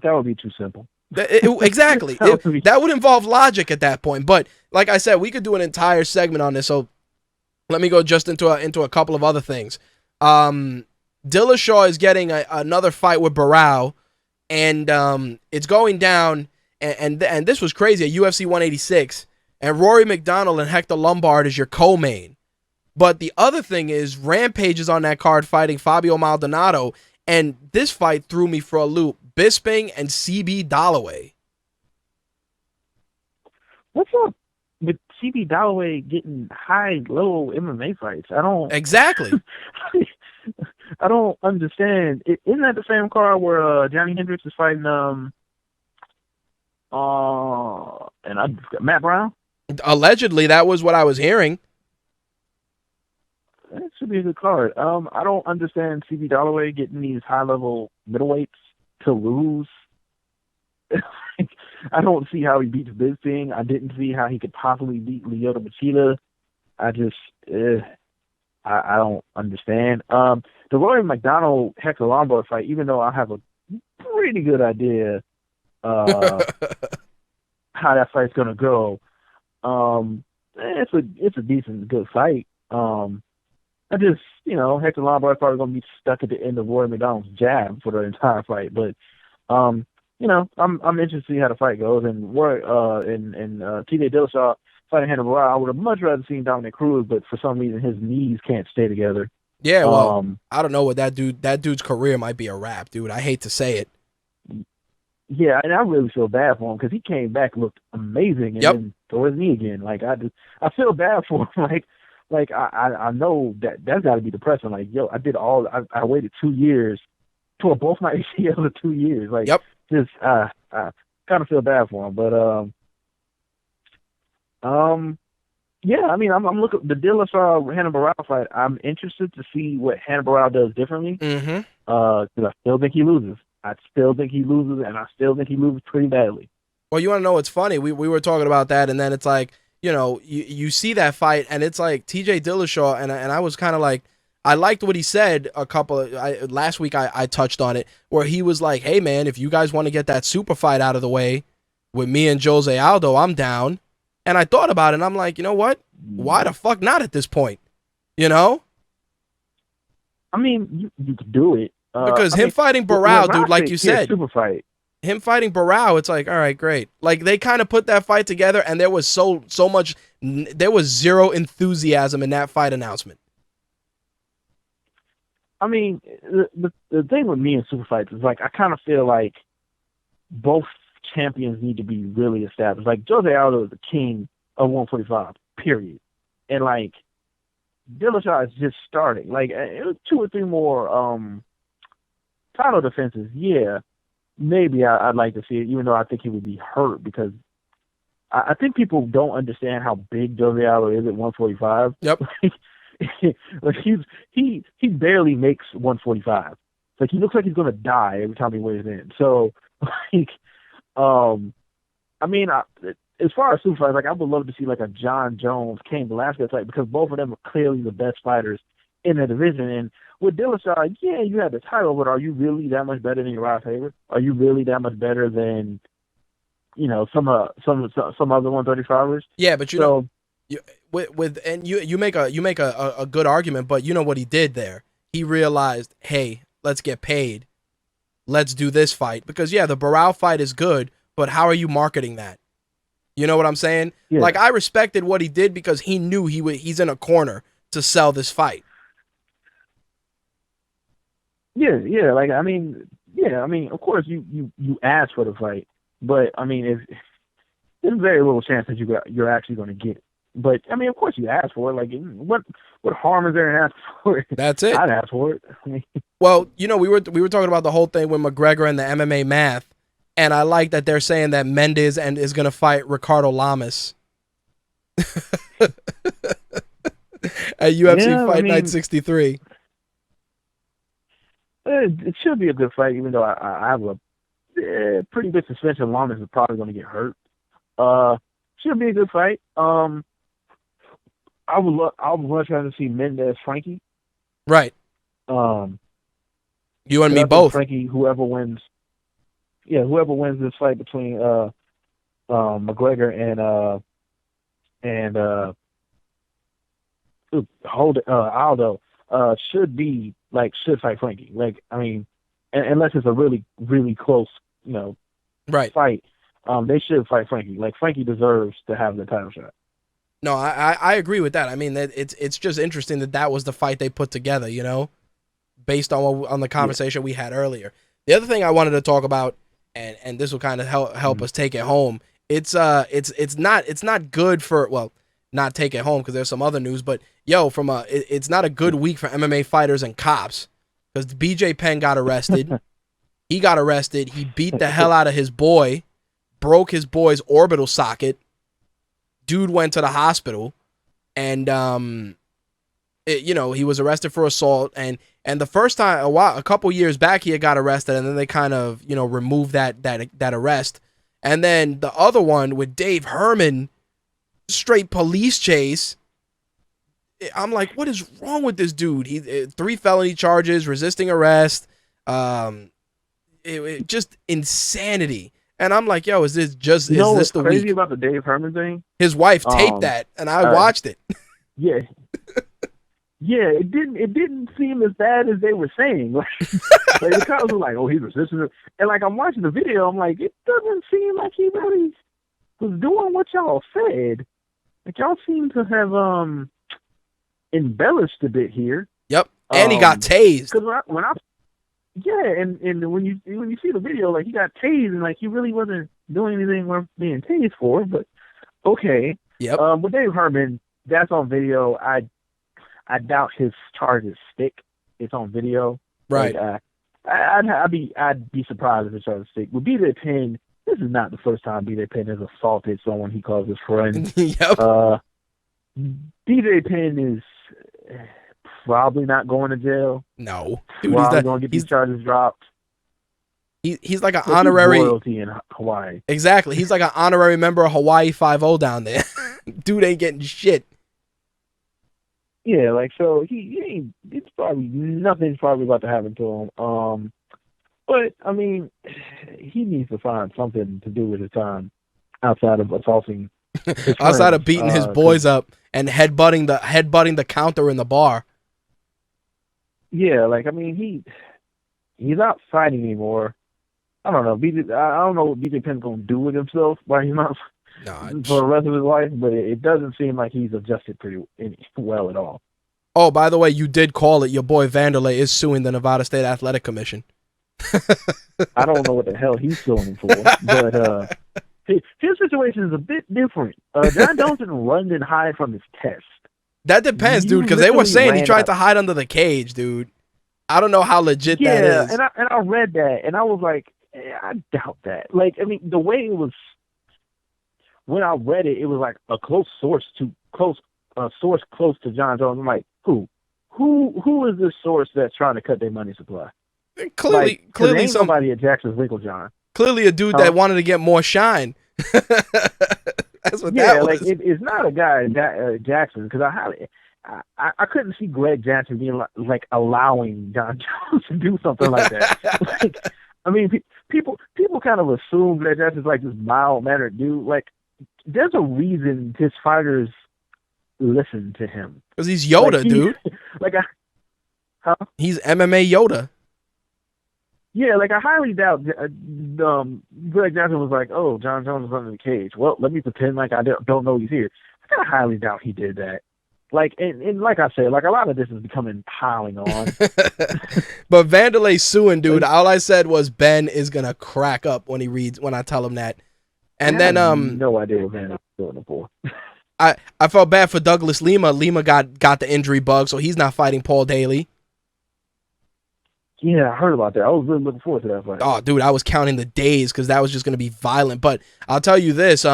That would be too simple. Exactly. That would involve logic at that point. But like I said, we could do an entire segment on this. So let me go just into a couple of other things. Dillashaw is getting another fight with Barao, and it's going down. And this was crazy at UFC 186. And Rory McDonald and Hector Lombard is your co-main. But the other thing is Rampage is on that card fighting Fabio Maldonado. And this fight threw me for a loop. Bisping and CB Dalloway. What's up with CB Dalloway getting high-low MMA fights? I don't... Exactly. I don't understand. Isn't that the same card where Johnny Hendricks is fighting Matt Brown? Allegedly, that was what I was hearing. That should be a good card. I don't understand CB Dalloway getting these high-level middleweights to lose. I don't see how he beats Bisping. I didn't see how he could possibly beat Lyoto Machida. I just, I don't understand. The Rory McDonald Hector Lombard fight, even though I have a pretty good idea how that fight's gonna go, it's a decent, good fight. I just, you know, Hector Lombard's probably going to be stuck at the end of Rory McDonald's jab for the entire fight. But, you know, I'm interested to see how the fight goes. And Roy, TJ Dillashaw fighting Hannibal Barao, I would have much rather seen Dominic Cruz, but for some reason his knees can't stay together. Yeah, well, I don't know what that dude's career might be a wrap, dude. I hate to say it. Yeah, and I really feel bad for him because he came back and looked amazing and then tore his knee again. Like, I feel bad for him. Like I know that's got to be depressing. Like, yo, I waited 2 years, tore both my ACLs in 2 years. Like, just I kind of feel bad for him. But yeah, I mean, I'm looking the Dillashaw Hannibal Barao fight. I'm interested to see what Hannibal Barao does differently. Because I still think he loses. And I still think he loses pretty badly. Well, you want to know what's funny? We were talking about that, and then it's like, you know, you see that fight, and it's like TJ Dillashaw, and I was kind of like, I liked what he said last week. I touched on it, where he was like, hey, man, if you guys want to get that super fight out of the way with me and Jose Aldo, I'm down. And I thought about it, and I'm like, you know what? Why the fuck not at this point? You know? I mean, you could do it. Because him fighting Barao, dude, like you said. Super fight. Him fighting Barao, it's like, all right, great. Like, they kind of put that fight together, and there was so much, there was zero enthusiasm in that fight announcement. I mean, the thing with me in super fights is, like, I kind of feel like both champions need to be really established. Like, Jose Aldo is the king of 145, period. And, like, Dillashaw is just starting. Like, 2 or 3 more title defenses, yeah. Maybe I'd like to see it, even though I think he would be hurt because I think people don't understand how big Jose Aldo is at 145. Yep. Like he barely makes 145. Like he looks like he's gonna die every time he weighs in. So, like, I mean, as far as super fights, like I would love to see like a Jon Jones, Cain Velasquez type because both of them are clearly the best fighters in the division. And with Dillashaw, yeah, you have the title, but are you really that much better than Uriah Faber? Are you really that much better than, you know, some other 135ers? Yeah, but you make a good argument, but you know what he did there? He realized, hey, let's get paid. Let's do this fight because yeah, the Barao fight is good, but how are you marketing that? You know what I'm saying? Yeah. Like I respected what he did because he knew he's in a corner to sell this fight. Yeah. Like, I mean, of course you ask for the fight, but I mean, there's very little chance that you're actually going to get it. But I mean, of course you ask for it. Like, what harm is there in asking for it? That's it. I'd ask for it. I mean, well, you know, we were talking about the whole thing with McGregor and the MMA math, and I like that they're saying that Mendes is going to fight Ricardo Lamas at UFC Fight Night 63. it should be a good fight, even though I have a pretty good suspension. Lamas is probably going to get hurt. Should be a good fight. I would much rather see Mendez Frankie. Right. You and me both. Frankie, whoever wins this fight between McGregor and Aldo should fight Frankie. Like, I mean, unless it's a really, really close, right, fight, they should fight Frankie. Like, Frankie deserves to have the title shot. No, I agree with that. I mean, it's just interesting that was the fight they put together, based on the conversation we had earlier. The other thing I wanted to talk about, and this will kind of help us take it home. It's not good for, well, not take it home because there's some other news, but it's not a good week for MMA fighters and cops because BJ Penn got arrested. He got arrested. He beat the hell out of his boy, broke his boy's orbital socket. Dude went to the hospital, and he was arrested for assault. And the first time, a couple years back, he had got arrested, and then they kind of removed that arrest. And then the other one with Dave Herman, straight police chase. I'm like, what is wrong with this dude? He 3 felony charges, resisting arrest, just insanity. And I'm like, yo, is this the crazy week? About the Dave Herman thing? His wife taped that, and I watched it. Yeah. Yeah, it didn't seem as bad as they were saying. Like the cops were like, oh, he's resisting. And like, I'm watching the video, I'm like, it doesn't seem like he really was doing what y'all said. Like, y'all seem to have embellished a bit here. Yep, and he got tased. Because and when you see the video, like, he got tased, and like, he really wasn't doing anything worth being tased for. But okay, yep. With Dave Herman, that's on video. I doubt his charges stick. It's on video, right? Like, I'd be surprised if the charges stick. With BJ Penn, this is not the first time BJ Penn has assaulted someone he calls his friend. Yep. BJ Penn is probably not going to jail. No, dude, probably going to get these charges dropped. He's like an honorary royalty in Hawaii. Exactly, he's like an honorary member of Hawaii 5-0 down there. Dude ain't getting shit. Yeah, like, so he ain't. It's probably nothing's probably about to happen to him. But I mean, he needs to find something to do with his time outside of assaulting. Outside of beating his boys up and headbutting the counter in the bar. Yeah, like, I mean, he's not fighting anymore. I don't know. I don't know what BJ Penn's gonna do with himself while he's not for the rest of his life, but it doesn't seem like he's adjusted pretty well at all. Oh, by the way, you did call it. Your boy Vanderlei is suing the Nevada State Athletic Commission. I don't know what the hell he's suing for, but his situation is a bit different. Jon Jones didn't run and hide from his test. That depends, dude, because they were saying he tried to hide under the cage, dude. I don't know how legit that is. Yeah, and I read that, and I was like, I doubt that. Like, I mean, the way it was, when I read it, it was like a source close to Jon Jones. I'm like, who is this source that's trying to cut their money supply? Clearly, ain't somebody at Jackson's Winklejohn. Clearly, a dude that wanted to get more shine. That's what that was. Like, it's not a guy at Jackson, because I couldn't see Greg Jackson being like allowing Jon Jones to do something like that. Like, I mean, people kind of assume that Jackson's like this mild-mannered dude. Like, there's a reason his fighters listen to him. Because he's Yoda, dude. He's MMA Yoda. Yeah, like, I highly doubt Greg Jackson was like, oh, Jon Jones is under the cage. Well, let me pretend like I don't know he's here. I kind of highly doubt he did that. Like, and like I said, like, a lot of this is becoming piling on. But Vanderlei suing, dude, all I said was Ben is going to crack up when I tell him that. And then no idea what Vanderlei's doing it for. I felt bad for Douglas Lima. Lima got the injury bug, so he's not fighting Paul Daly. Yeah, I heard about that. I was really looking forward to that fight. Oh, dude, I was counting the days because that was just going to be violent. But I'll tell you this,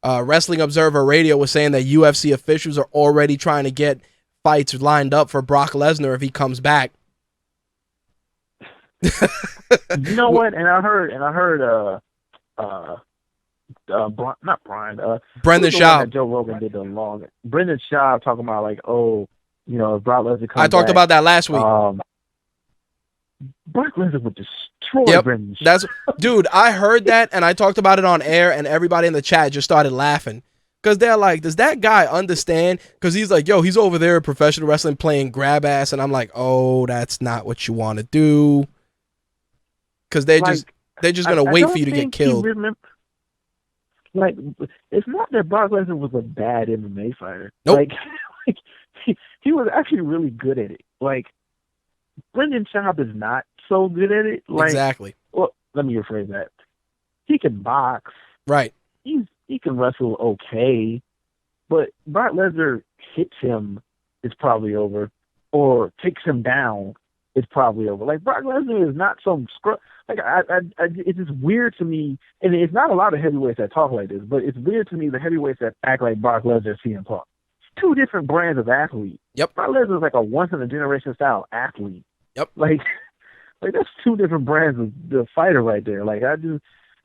Wrestling Observer Radio was saying that UFC officials are already trying to get fights lined up for Brock Lesnar if he comes back. You know what? And I heard, not Brian, Brendan Schaub. Joe Rogan did the long. Brendan Schaub talking about like, oh, you know, if Brock Lesnar comes I talked back, about that last week. Brock Lesnar would destroy Brendan Schaub. Dude, I heard that and I talked about it on air and everybody in the chat just started laughing. Because they're like, does that guy understand? Because he's like, yo, he's over there in professional wrestling playing grab ass. And I'm like, oh, that's not what you want to do. Because they're just going to wait for you to get killed. Like, it's not that Brock Lesnar was a bad MMA fighter. Nope. Like he was actually really good at it. Like, Brendan Schaub is not so good at it. Like, exactly. Well, let me rephrase that. He can box. Right. He can wrestle okay, but Brock Lesnar hits him, it's probably over, or takes him down, it's probably over. Like, Brock Lesnar is not some it's just weird to me, and it's not a lot of heavyweights that talk like this, but it's weird to me the heavyweights that act like Brock Lesnar, CM Punk. It's two different brands of athlete. Yep. Brock Lesnar is like a once in a generation style athlete. Yep. Like that's two different brands of the fighter right there. Like,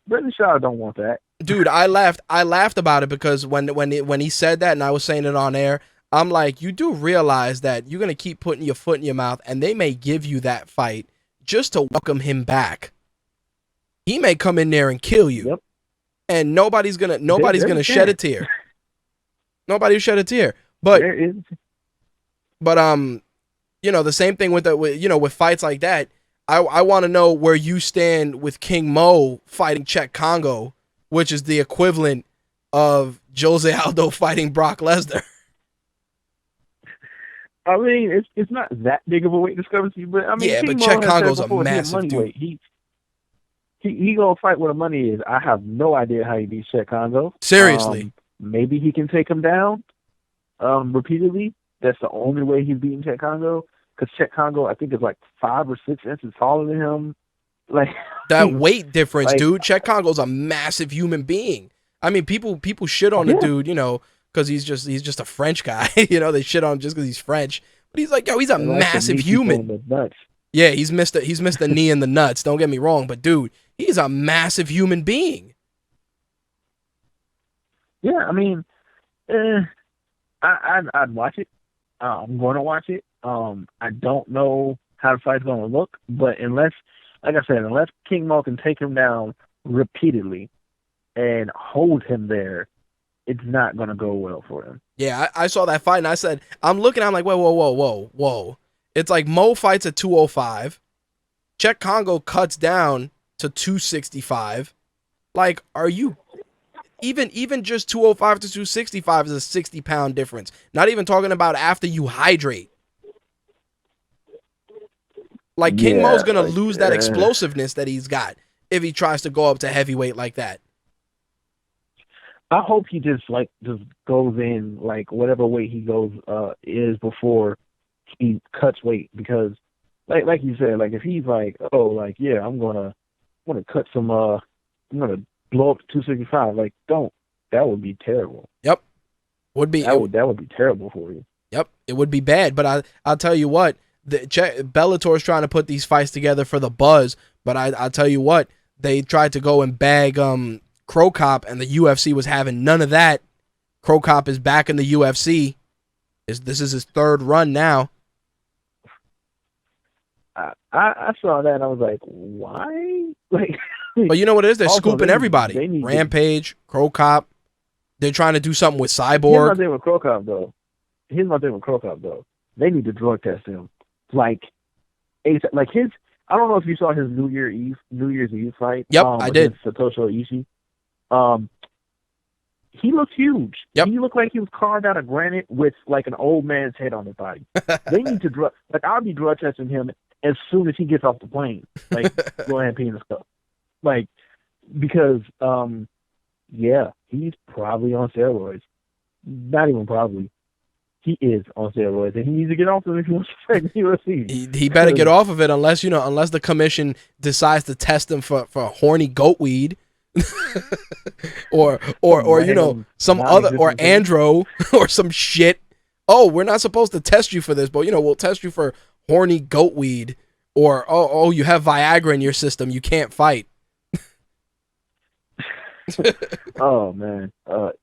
Brendan Schaub don't want that. Dude, I laughed about it because when he said that and I was saying it on air, I'm like, you do realize that you're going to keep putting your foot in your mouth and they may give you that fight just to welcome him back. He may come in there and kill you. Yep. And nobody's going to shed a tear. Nobody will shed a tear. But you know, the same thing with fights like that. I want to know where you stand with King Mo fighting Cheick Kongo, which is the equivalent of Jose Aldo fighting Brock Lesnar. I mean, it's not that big of a weight discrepancy, but I mean, yeah, King but Cheick Kongo's a massive dude. He gonna fight where the money is. I have no idea how he beats Cheick Kongo. Seriously, maybe he can take him down repeatedly. That's the only way he's beating Cheick Kongo. Because Cheick Kongo, I think, is like 5 or 6 inches taller than him. Like that weight difference, dude. Cheick Kongo's a massive human being. I mean, people shit on the dude, you know, because he's just a French guy. You know, they shit on him just because he's French. But he's like, yo, he's a massive human. Yeah, he's missed the knee in the nuts. Don't get me wrong, but dude, he's a massive human being. Yeah, I mean, I'd watch it. I'm going to watch it. I don't know how the fight's going to look, but unless King Mo can take him down repeatedly and hold him there, it's not going to go well for him. Yeah, I saw that fight, and I said, I'm like, whoa. It's like Mo fights at 205. Cheick Kongo cuts down to 265. Like, are you... Even just 205 to 265 is a 60-pound difference. Not even talking about after you hydrate. Like, King Mo's going to lose that explosiveness that he's got if he tries to go up to heavyweight like that. I hope he just goes in, like, whatever weight he goes is before he cuts weight. Because, like you said, like, if he's like, oh, like, yeah, I'm going to cut some, I'm going to blow up to 265. Like, don't. That would be terrible. Yep. That would be terrible for you. Yep. It would be bad. But I'll tell you what, Bellator's trying to put these fights together for the buzz. But I'll tell you what, they tried to go and bag Cro Cop, and the UFC was having none of that. Cro Cop is back in the UFC. This is his third run now. I saw that and I was like, why? Like, but you know what it is? They're also, scooping everybody. Rampage, Cro Cop. They're trying to do something with Cyborg. Here's my thing with Cro Cop, though. They need to drug test him. Like his, I don't know if you saw his New Year's Eve fight. Yep, I did. Satoshi Ishii. He looked huge. Yep. He looked like he was carved out of granite with like an old man's head on his body. They need to I'll be drug testing him as soon as he gets off the plane. Like, go ahead and pee in the cup. Like, because yeah, he's probably on steroids. Not even probably. He is on steroids, and he needs to get off of it if he wants to fight in the UFC. He better get off of it unless the commission decides to test him for horny goat weed. or some other, or andro or some shit. Oh, we're not supposed to test you for this, but we'll test you for horny goat weed. Or oh, you have Viagra in your system, you can't fight. Oh man,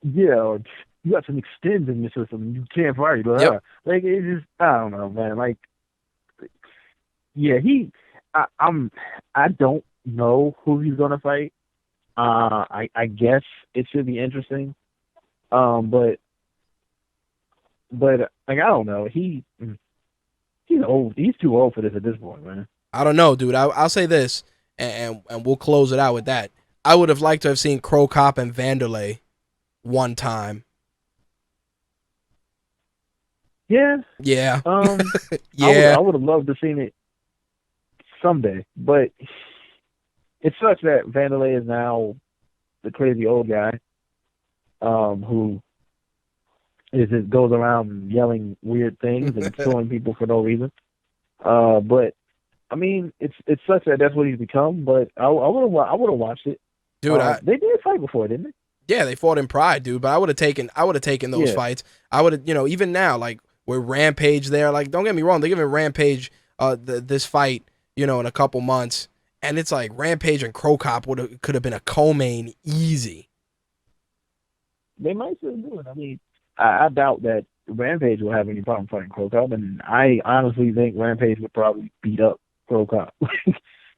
yeah, or you got some extends in your system, you can't fight. Yep. Like it just, I don't know, man. Like, yeah, I don't know who he's gonna fight. I guess it should be interesting. But like I don't know. He's old. He's too old for this at this point, man. I don't know, dude. I'll say this, and we'll close it out with that. I would have liked to have seen Cro Cop and Vanderlei one time. Yeah. Yeah. I would have loved to seen it someday, but it sucks that Vanderlei is now the crazy old guy, who just goes around yelling weird things and suing people for no reason. But I mean, it sucks that that's what he's become. But I would have watched it, dude. They did fight before, didn't they? Yeah, they fought in Pride, dude. But I would have taken those fights. I would have, even now, like with Rampage there. Like, don't get me wrong, they're giving Rampage this fight, in a couple months, and it's like Rampage and Cro Cop could have been a co-main easy. They might still do it. I mean, I doubt that Rampage will have any problem fighting Cro Cop, and I honestly think Rampage would probably beat up Cro Cop.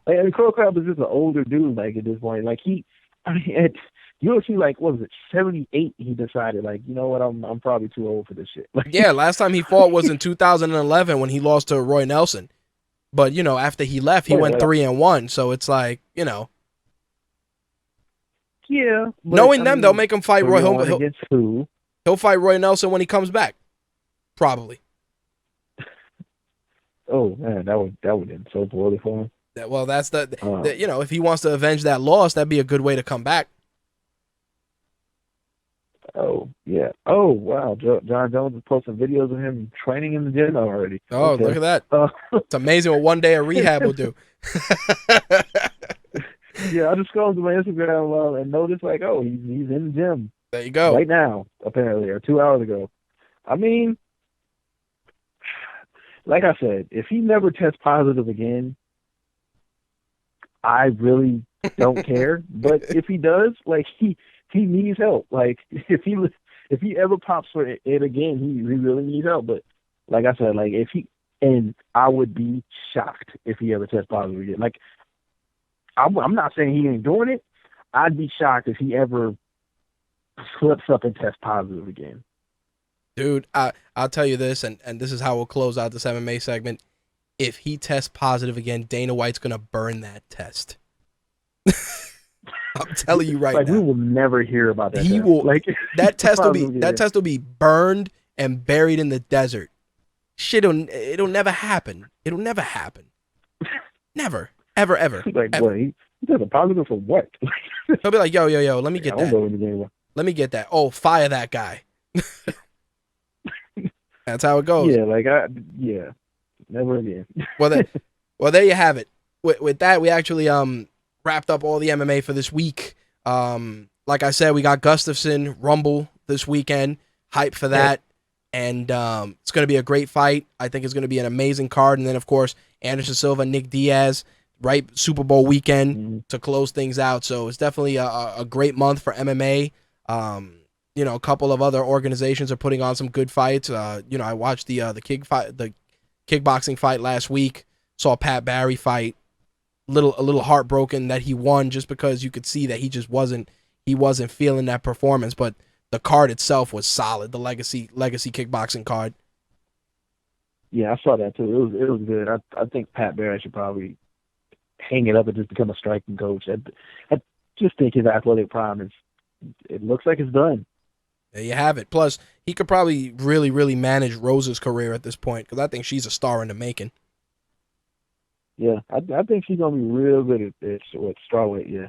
Cro Cop is just an older dude, like, at this point. Like, at UFC, like, what was it, 78, he decided, like, you know what, I'm probably too old for this shit. Like, yeah, last time he fought was in 2011 when he lost to Roy Nelson. But, after he left, he went 3-1, so it's like, Yeah. But, knowing them, they'll make him fight Roy. He'll fight Roy Nelson when he comes back. Probably. Oh, man, that would end so poorly for him. Well, that's if he wants to avenge that loss, that'd be a good way to come back. Oh, yeah. Oh, wow. Jon Jones is posting videos of him training in the gym already. Oh, okay. Look at that. It's amazing what one day of rehab will do. Yeah, I just scrolled to my Instagram and noticed, like, oh, he's in the gym. There you go. Right now, apparently, or 2 hours ago. I mean, like I said, if he never tests positive again, I really don't care. But if he does, like, he needs help. Like, if he ever pops for it again, he really needs help. But like I said, like, I would be shocked if he ever tests positive again. Like, I'm not saying he ain't doing it. I'd be shocked if he ever slips up and tests positive again. Dude, I'll tell you this, and this is how we'll close out this MMA segment. If he tests positive again, Dana White's gonna burn that test. I'm telling you right now. We will never hear about that. He will. Like, that test will be burned and buried in the desert. It'll never happen. It'll never happen. Never. Ever. Like, ever. Boy, he tested positive for what? He'll be like, yo, let me get that. Let me get that. Oh, fire that guy. That's how it goes. Yeah, never again. Well, there you have it. With that, we actually wrapped up all the MMA for this week. Like I said, we got Gustafsson Rumble this weekend. Hype for that. And it's going to be a great fight. I think it's going to be an amazing card. And then, of course, Anderson Silva, Nick Diaz, right? Super Bowl weekend to close things out. So it's definitely a great month for MMA. A couple of other organizations are putting on some good fights. I watched the kickboxing fight last week. Saw Pat Barry fight. A little heartbroken that he won, just because you could see that he wasn't feeling that performance. But the card itself was solid. The legacy kickboxing card. Yeah, I saw that too. It was good. I think Pat Barry should probably hang it up and just become a striking coach. I just think his athletic prime it looks like it's done. There you have it. Plus, he could probably really, really manage Rosa's career at this point, because I think she's a star in the making. Yeah, I think she's going to be real good at strawweight, yeah.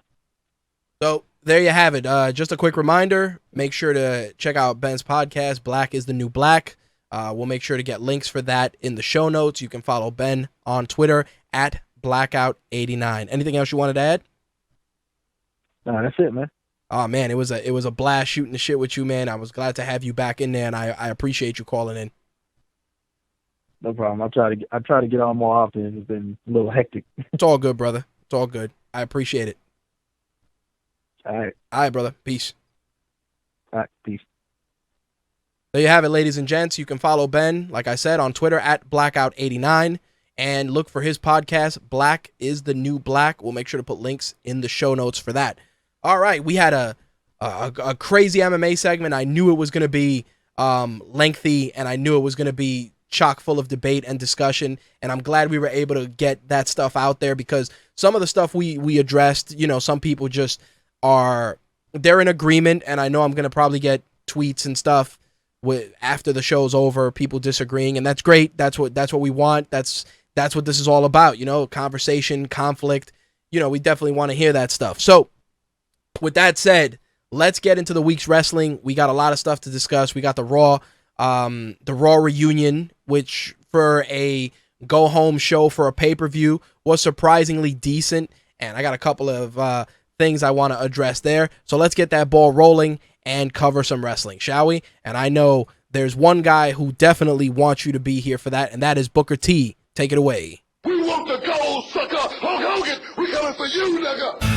So, there you have it. Just a quick reminder, make sure to check out Ben's podcast, Black is the New Black. We'll make sure to get links for that in the show notes. You can follow Ben on Twitter at Blackout89. Anything else you wanted to add? No, that's it, man. Oh, man, it was a blast shooting the shit with you, man. I was glad to have you back in there, and I appreciate you calling in. No problem. I try to get on more often. It's been a little hectic. It's all good, brother. It's all good. I appreciate it. All right. All right, brother. Peace. All right. Peace. There you have it, ladies and gents. You can follow Ben, like I said, on Twitter at Blackout89 and look for his podcast, Black is the New Black. We'll make sure to put links in the show notes for that. All right, we had a crazy MMA segment. I knew it was going to be lengthy, and I knew it was going to be chock full of debate and discussion, and I'm glad we were able to get that stuff out there, because some of the stuff we addressed, you know, some people just they're in agreement, and I know I'm going to probably get tweets and stuff after the show's over, people disagreeing, and that's great. That's what we want. That's what this is all about, you know, conversation, conflict. You know, we definitely want to hear that stuff. So with that said, let's get into the week's wrestling. We got a lot of stuff to discuss. We got the Raw reunion, which for a go-home show for a pay-per-view was surprisingly decent, and I got a couple of things I want to address there. So let's get that ball rolling and cover some wrestling, shall we? And I know there's one guy who definitely wants you to be here for that, and that is Booker T. Take it away. We want the gold, sucker. Hulk Hogan, we coming for you, nigga.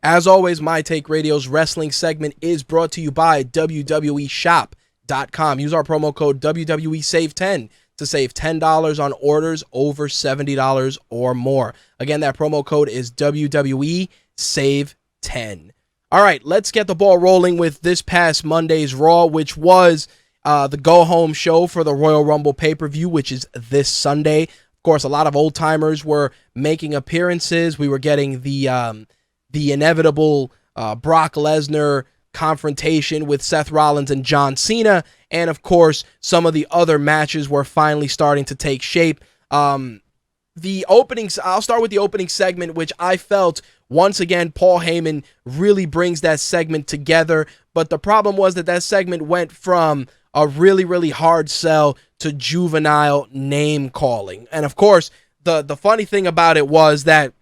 As always, My Take Radio's wrestling segment is brought to you by WWE Shop.com. Use our promo code WWESAVE10 to save $10 on orders over $70 or more. Again, that promo code is WWESAVE10. All right, let's get the ball rolling with this past Monday's Raw, which was the go-home show for the Royal Rumble pay-per-view, which is this Sunday. Of course, a lot of old-timers were making appearances. We were getting the inevitable Brock Lesnar confrontation with Seth Rollins and John Cena. And of course, some of the other matches were finally starting to take shape. I'll start with the opening segment, which I felt, once again, Paul Heyman really brings that segment together. But the problem was that segment went from a really, really hard sell to juvenile name calling. And of course, the funny thing about it was that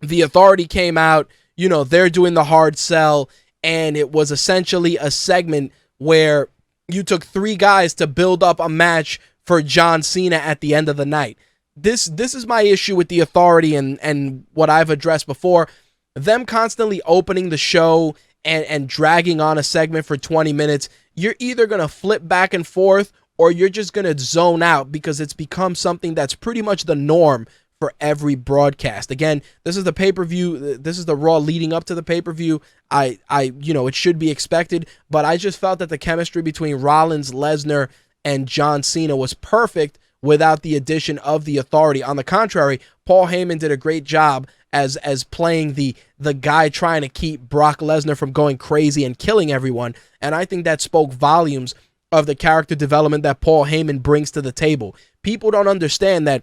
the Authority came out, you know, they're doing the hard sell, and it was essentially a segment where you took three guys to build up a match for John Cena at the end of the night. This is my issue with the Authority and what I've addressed before. Them constantly opening the show and dragging on a segment for 20 minutes. You're either going to flip back and forth, or you're just going to zone out, because it's become something that's pretty much the norm for every broadcast. Again, this is the pay-per-view. This is the Raw leading up to the pay-per-view. It should be expected, but I just felt that the chemistry between Rollins, Lesnar, and John Cena was perfect without the addition of the Authority. On the contrary, Paul Heyman did a great job as playing the guy trying to keep Brock Lesnar from going crazy and killing everyone, and I think that spoke volumes of the character development that Paul Heyman brings to the table. People don't understand that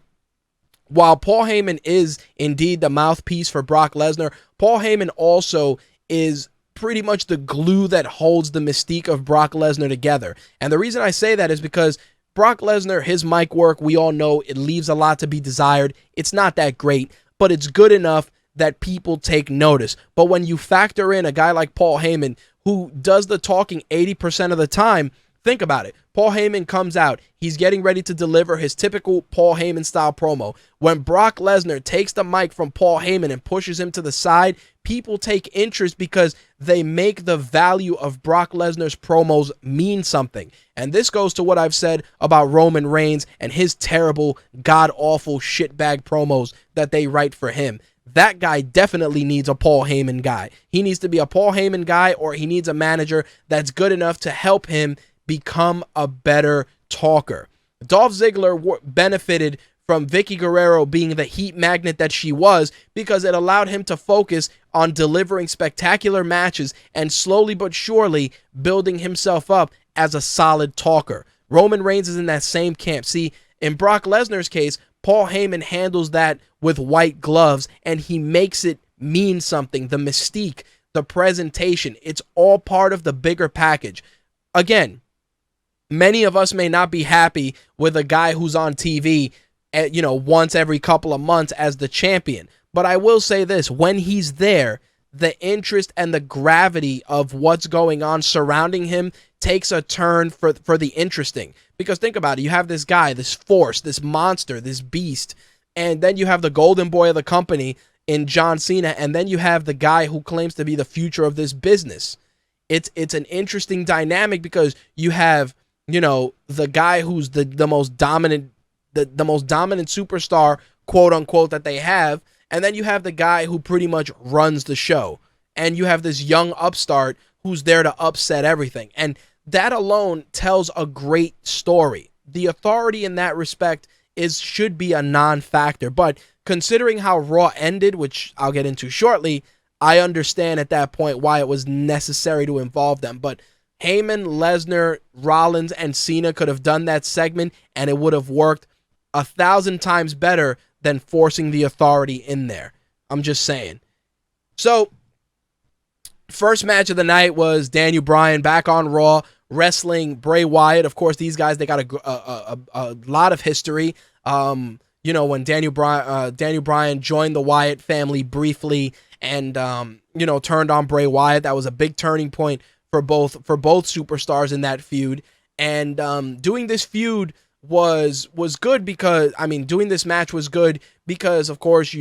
while Paul Heyman is indeed the mouthpiece for Brock Lesnar, Paul Heyman also is pretty much the glue that holds the mystique of Brock Lesnar together. And the reason I say that is because Brock Lesnar, his mic work, we all know it leaves a lot to be desired. It's not that great, but it's good enough that people take notice. But when you factor in a guy like Paul Heyman, who does the talking 80% of the time, think about it. Paul Heyman comes out. He's getting ready to deliver his typical Paul Heyman style promo. When Brock Lesnar takes the mic from Paul Heyman and pushes him to the side, people take interest because they make the value of Brock Lesnar's promos mean something. And this goes to what I've said about Roman Reigns and his terrible, god-awful shitbag promos that they write for him. That guy definitely needs a Paul Heyman guy. He needs to be a Paul Heyman guy, or he needs a manager that's good enough to help him become a better talker. Dolph Ziggler benefited from Vicky Guerrero being the heat magnet that she was, because it allowed him to focus on delivering spectacular matches and slowly but surely building himself up as a solid talker. Roman Reigns is in that same camp. See, in Brock Lesnar's case, Paul Heyman handles that with white gloves, and he makes it mean something. The mystique, the presentation, it's all part of the bigger package. again, many of us may not be happy with a guy who's on TV, once every couple of months as the champion. But I will say this, when he's there, the interest and the gravity of what's going on surrounding him takes a turn for the interesting. Because think about it, you have this guy, this force, this monster, this beast, and then you have the golden boy of the company in John Cena, and then you have the guy who claims to be the future of this business. It's an interesting dynamic because you have, the guy who's the most dominant, the most dominant superstar, quote unquote, that they have. And then you have the guy who pretty much runs the show. And you have this young upstart who's there to upset everything. And that alone tells a great story. The authority in that respect should be a non-factor. But considering how Raw ended, which I'll get into shortly, I understand at that point why it was necessary to involve them. But Heyman, Lesnar, Rollins, and Cena could have done that segment, and it would have worked 1,000 times better than forcing the authority in there. I'm just saying. So, first match of the night was Daniel Bryan back on Raw, wrestling Bray Wyatt. Of course, these guys, they got a lot of history. When Daniel Bryan joined the Wyatt family briefly and, turned on Bray Wyatt, that was a big turning point for both superstars in that feud. And doing this feud was good because, doing this match was good because, of course,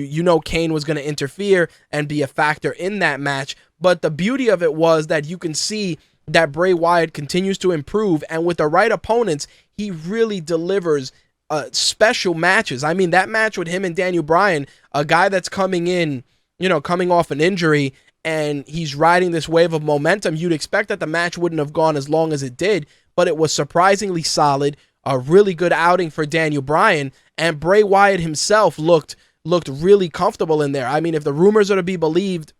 Kane was going to interfere and be a factor in that match. But the beauty of it was that you can see that Bray Wyatt continues to improve, and with the right opponents, he really delivers special matches. That match with him and Daniel Bryan, a guy that's coming in, coming off an injury, and he's riding this wave of momentum, you'd expect that the match wouldn't have gone as long as it did, but it was surprisingly solid. A really good outing for Daniel Bryan, and Bray Wyatt himself looked really comfortable in there. If the rumors are to be believed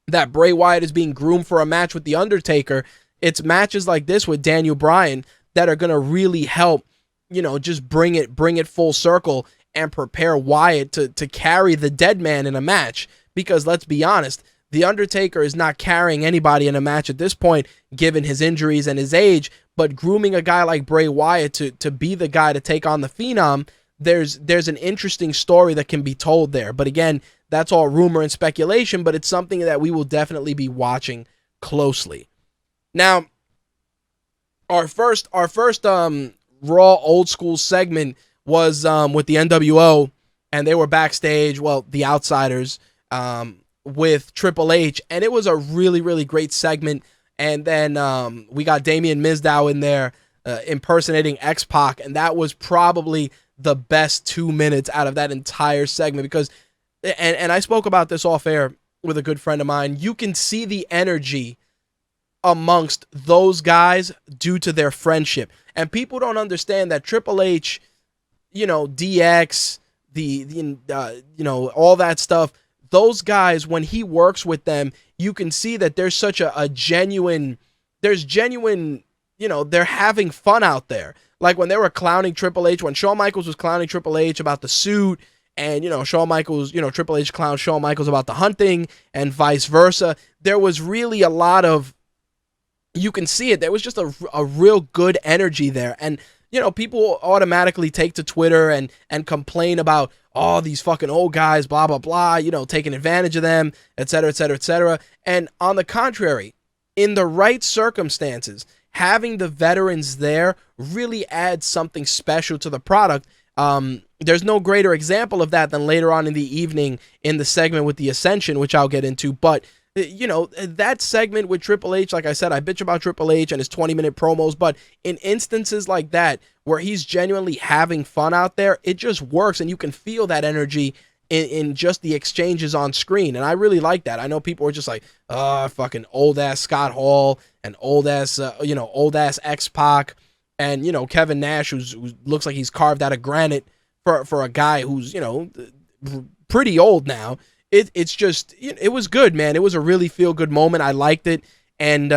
that Bray Wyatt is being groomed for a match with The Undertaker, it's matches like this with Daniel Bryan that are going to really help, just bring it full circle and prepare Wyatt to carry the dead man in a match. Because let's be honest, The Undertaker is not carrying anybody in a match at this point, given his injuries and his age. But grooming a guy like Bray Wyatt to be the guy to take on the Phenom, there's an interesting story that can be told there. But again, that's all rumor and speculation, but it's something that we will definitely be watching closely. Now, our first Raw old school segment was with the NWO, and they were backstage, the Outsiders, with Triple H, and it was a really, really great segment. And then we got Damien Mizdow in there impersonating X-Pac, and that was probably the best 2 minutes out of that entire segment because, and I spoke about this off air with a good friend of mine, you can see the energy amongst those guys due to their friendship. And people don't understand that Triple H, DX, all that stuff, those guys, when he works with them, you can see that there's such a genuine, they're having fun out there. Like when they were clowning Triple H, when Shawn Michaels was clowning Triple H about the suit, and, Shawn Michaels, Triple H clowned Shawn Michaels about the hunting, and vice versa. There was really a lot of, you can see it, there was just a real good energy there. And, people automatically take to Twitter and complain about, these fucking old guys, blah, blah, blah, taking advantage of them, et cetera, et cetera, et cetera. And on the contrary, in the right circumstances, having the veterans there really adds something special to the product. There's no greater example of that than later on in the evening in the segment with the Ascension, which I'll get into. But, that segment with Triple H, like I said, I bitch about Triple H and his 20-minute promos, but in instances like that, where he's genuinely having fun out there, it just works, and you can feel that energy in just the exchanges on screen, and I really like that. I know people are just like, fucking old-ass Scott Hall, and old-ass X-Pac, and, Kevin Nash, who looks like he's carved out of granite for a guy who's, pretty old now. It's just, it was good, man. It was a really feel-good moment. I liked it. And,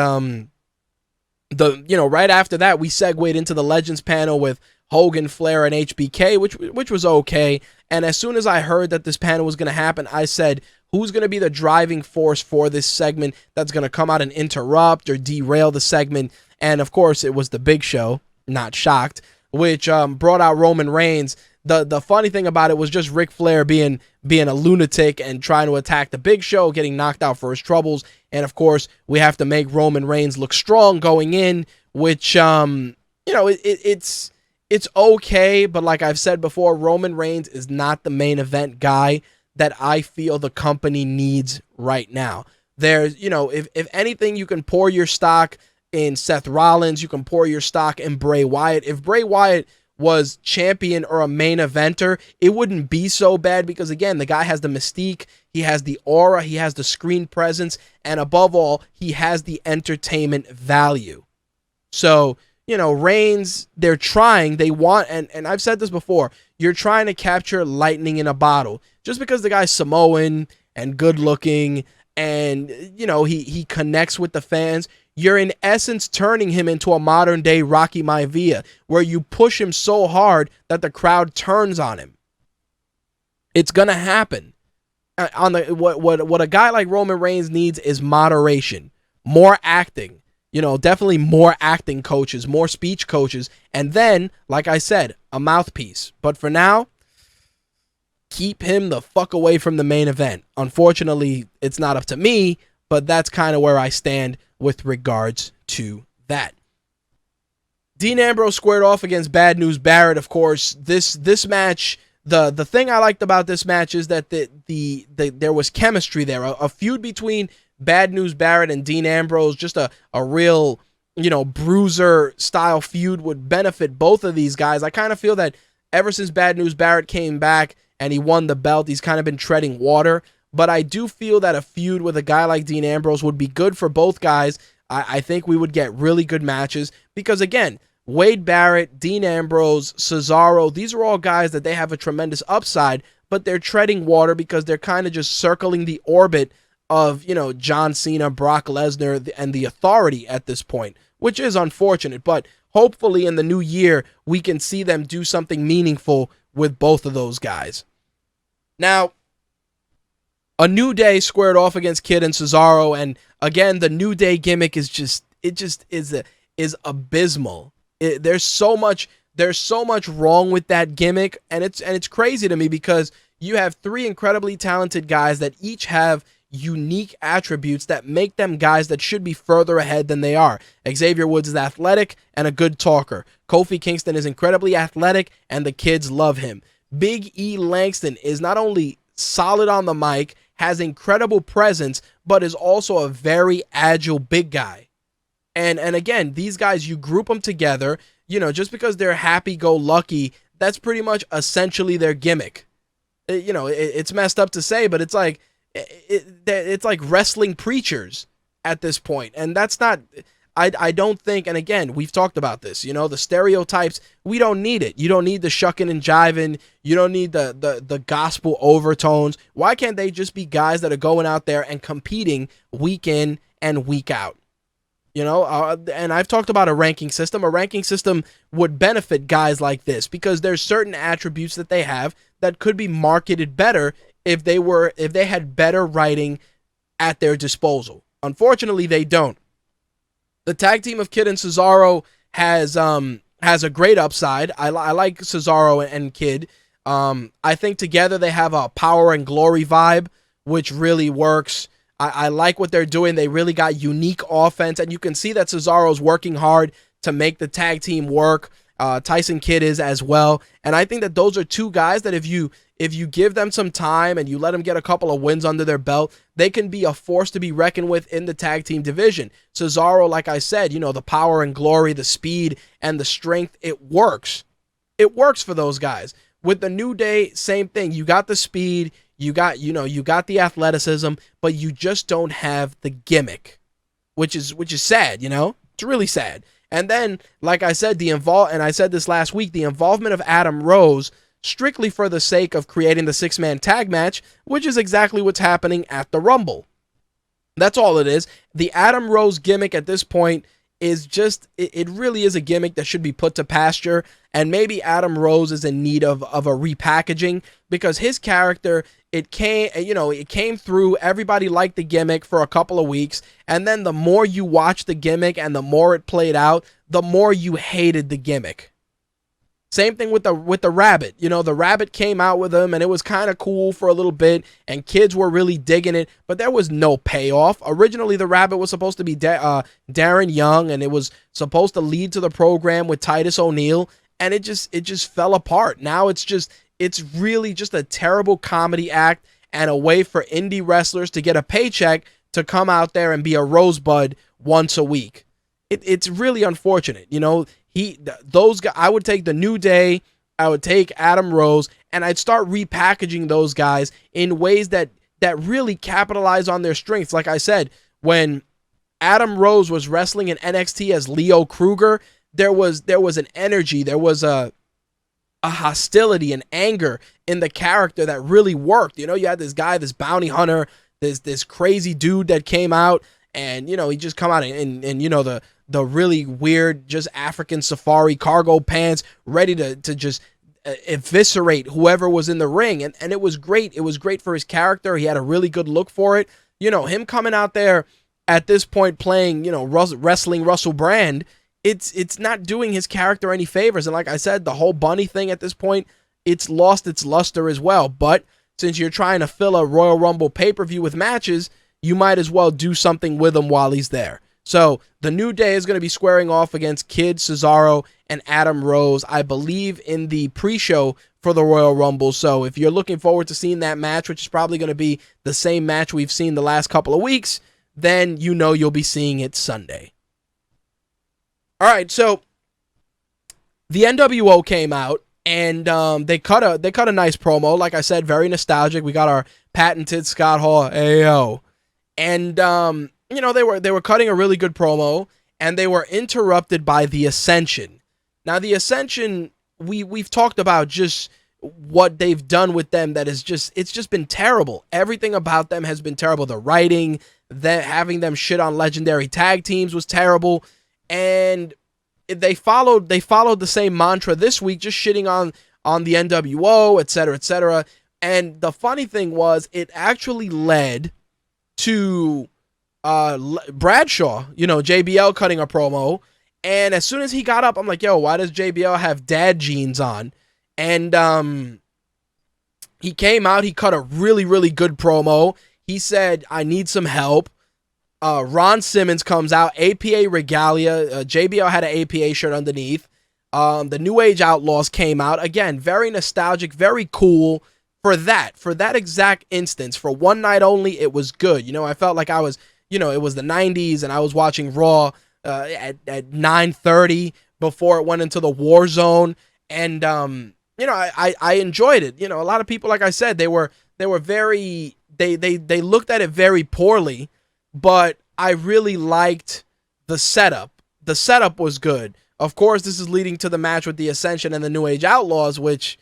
right after that, we segued into the Legends panel with Hogan, Flair, and HBK, which was okay. And as soon as I heard that this panel was going to happen, I said, who's going to be the driving force for this segment that's going to come out and interrupt or derail the segment? And of course, it was the Big Show, not shocked, which brought out Roman Reigns. The funny thing about it was just Ric Flair being a lunatic and trying to attack the Big Show, getting knocked out for his troubles. And of course, we have to make Roman Reigns look strong going in, which it's okay, but like I've said before, Roman Reigns is not the main event guy that I feel the company needs right now. There's, if anything, you can pour your stock in Seth Rollins, you can pour your stock in Bray Wyatt. If Bray Wyatt was champion or a main eventer, it wouldn't be so bad because, again, the guy has the mystique, he has the aura, he has the screen presence, and above all, he has the entertainment value. So, Reigns, they're trying, they want, and I've said this before, you're trying to capture lightning in a bottle. Just because the guy's Samoan and good looking and, he connects with the fans, you're in essence turning him into a modern day Rocky Maivia, where you push him so hard that the crowd turns on him. It's gonna happen. What a guy like Roman Reigns needs is moderation, more acting. Definitely more acting coaches, more speech coaches, and then, like I said, a mouthpiece. But for now, keep him the fuck away from the main event. Unfortunately, it's not up to me, but that's kind of where I stand with regards to that. Dean Ambrose squared off against Bad News Barrett. Of course, this match, the thing I liked about this match is that there was chemistry there, a feud between Bad News Barrett and Dean Ambrose, just a real, bruiser style feud would benefit both of these guys. I kind of feel that ever since Bad News Barrett came back and he won the belt, he's kind of been treading water. But I do feel that a feud with a guy like Dean Ambrose would be good for both guys. I think we would get really good matches because, again, Wade Barrett, Dean Ambrose, Cesaro, these are all guys that they have a tremendous upside, but they're treading water because they're kind of just circling the orbit of, John Cena, Brock Lesnar, and the Authority at this point, which is unfortunate. But hopefully in the new year, we can see them do something meaningful with both of those guys. Now, a New Day squared off against Kid and Cesaro, and again, the New Day gimmick is abysmal. There's so much wrong with that gimmick, and it's crazy to me because you have three incredibly talented guys that each have unique attributes that make them guys that should be further ahead than they are. Xavier Woods is athletic and a good talker. Kofi Kingston is incredibly athletic, and the kids love him. Big E Langston is not only solid on the mic, has incredible presence, but is also a very agile big guy. And again, these guys, you group them together, just because they're happy-go-lucky, that's pretty much essentially their gimmick. It's messed up to say, but it's like wrestling preachers at this point. And that's not, I don't think, and again, we've talked about this, the stereotypes, we don't need it. You don't need the shucking and jiving. You don't need the gospel overtones. Why can't they just be guys that are going out there and competing week in and week out? And I've talked about a ranking system. A ranking system would benefit guys like this because there's certain attributes that they have that could be marketed better if they had better writing at their disposal. Unfortunately, they don't. The tag team of Kid and Cesaro has a great upside. I like Cesaro and Kid. I think together they have a power and glory vibe, which really works. I like what they're doing. They really got unique offense, and you can see that Cesaro's working hard to make the tag team work. Tyson Kidd is as well, and I think that those are two guys that if you give them some time and you let them get a couple of wins under their belt, they can be a force to be reckoned with in the tag team division. Cesaro, like I said, the power and glory, the speed and the strength, it works. It works for those guys. With the New Day, same thing. You got the speed, you got the athleticism, but you just don't have the gimmick, which is sad, It's really sad. And then, like I said, and I said this last week, the involvement of Adam Rose strictly for the sake of creating the six-man tag match, which is exactly what's happening at the Rumble. That's all it is. The Adam Rose gimmick at this point is just, it really is a gimmick that should be put to pasture, and maybe Adam Rose is in need of a repackaging, because his character, it came through. Everybody liked the gimmick for a couple of weeks, and then the more you watch the gimmick and the more it played out, the more you hated the gimmick. Same thing with the rabbit. The rabbit came out with him, and it was kind of cool for a little bit, and kids were really digging it, but there was no payoff. Originally, the rabbit was supposed to be Darren Young, and it was supposed to lead to the program with Titus O'Neil, and it just fell apart. Now it's really just a terrible comedy act and a way for indie wrestlers to get a paycheck to come out there and be a rosebud once a week. It's really unfortunate. Those guys, I would take the New Day, I would take Adam Rose, and I'd start repackaging those guys in ways that really capitalize on their strengths. Like I said, when Adam Rose was wrestling in NXT as Leo Kruger, there was an energy, there was a hostility and anger in the character that really worked. You had this guy, this bounty hunter, this crazy dude that came out, and he just come out and the really weird, just African safari cargo pants, ready to just eviscerate whoever was in the ring. And it was great. It was great for his character. He had a really good look for it. Him coming out there at this point playing, wrestling Russell Brand, it's not doing his character any favors. And like I said, the whole bunny thing at this point, it's lost its luster as well. But since you're trying to fill a Royal Rumble pay-per-view with matches, you might as well do something with him while he's there. So the New Day is going to be squaring off against Kid, Cesaro, and Adam Rose, I believe, in the pre-show for the Royal Rumble. So if you're looking forward to seeing that match, which is probably going to be the same match we've seen the last couple of weeks, then you'll be seeing it Sunday. All right, so the NWO came out, and they cut a nice promo. Like I said, very nostalgic. We got our patented Scott Hall, Ayo. And they were cutting a really good promo, and they were interrupted by the Ascension. Now, the Ascension, we've talked about just what they've done with them. It's just been terrible. Everything about them has been terrible. The writing, having them shit on legendary tag teams was terrible, and they followed the same mantra this week, just shitting on the NWO, etc., etc. And the funny thing was, it actually led to Bradshaw, JBL cutting a promo, and as soon as he got up, I'm like, yo, why does JBL have dad jeans on? And he came out, he cut a really, really good promo. He said, I need some help. Ron Simmons comes out, APA regalia. JBL had an APA shirt underneath. The New Age Outlaws came out. Again, very nostalgic, very cool. For that exact instance, for one night only, it was good. I felt like I was, it was the 90s, and I was watching Raw at 9:30 before it went into the war zone. And, I enjoyed it. A lot of people, like I said, they looked at it very poorly, but I really liked the setup. The setup was good. Of course, this is leading to the match with the Ascension and the New Age Outlaws, which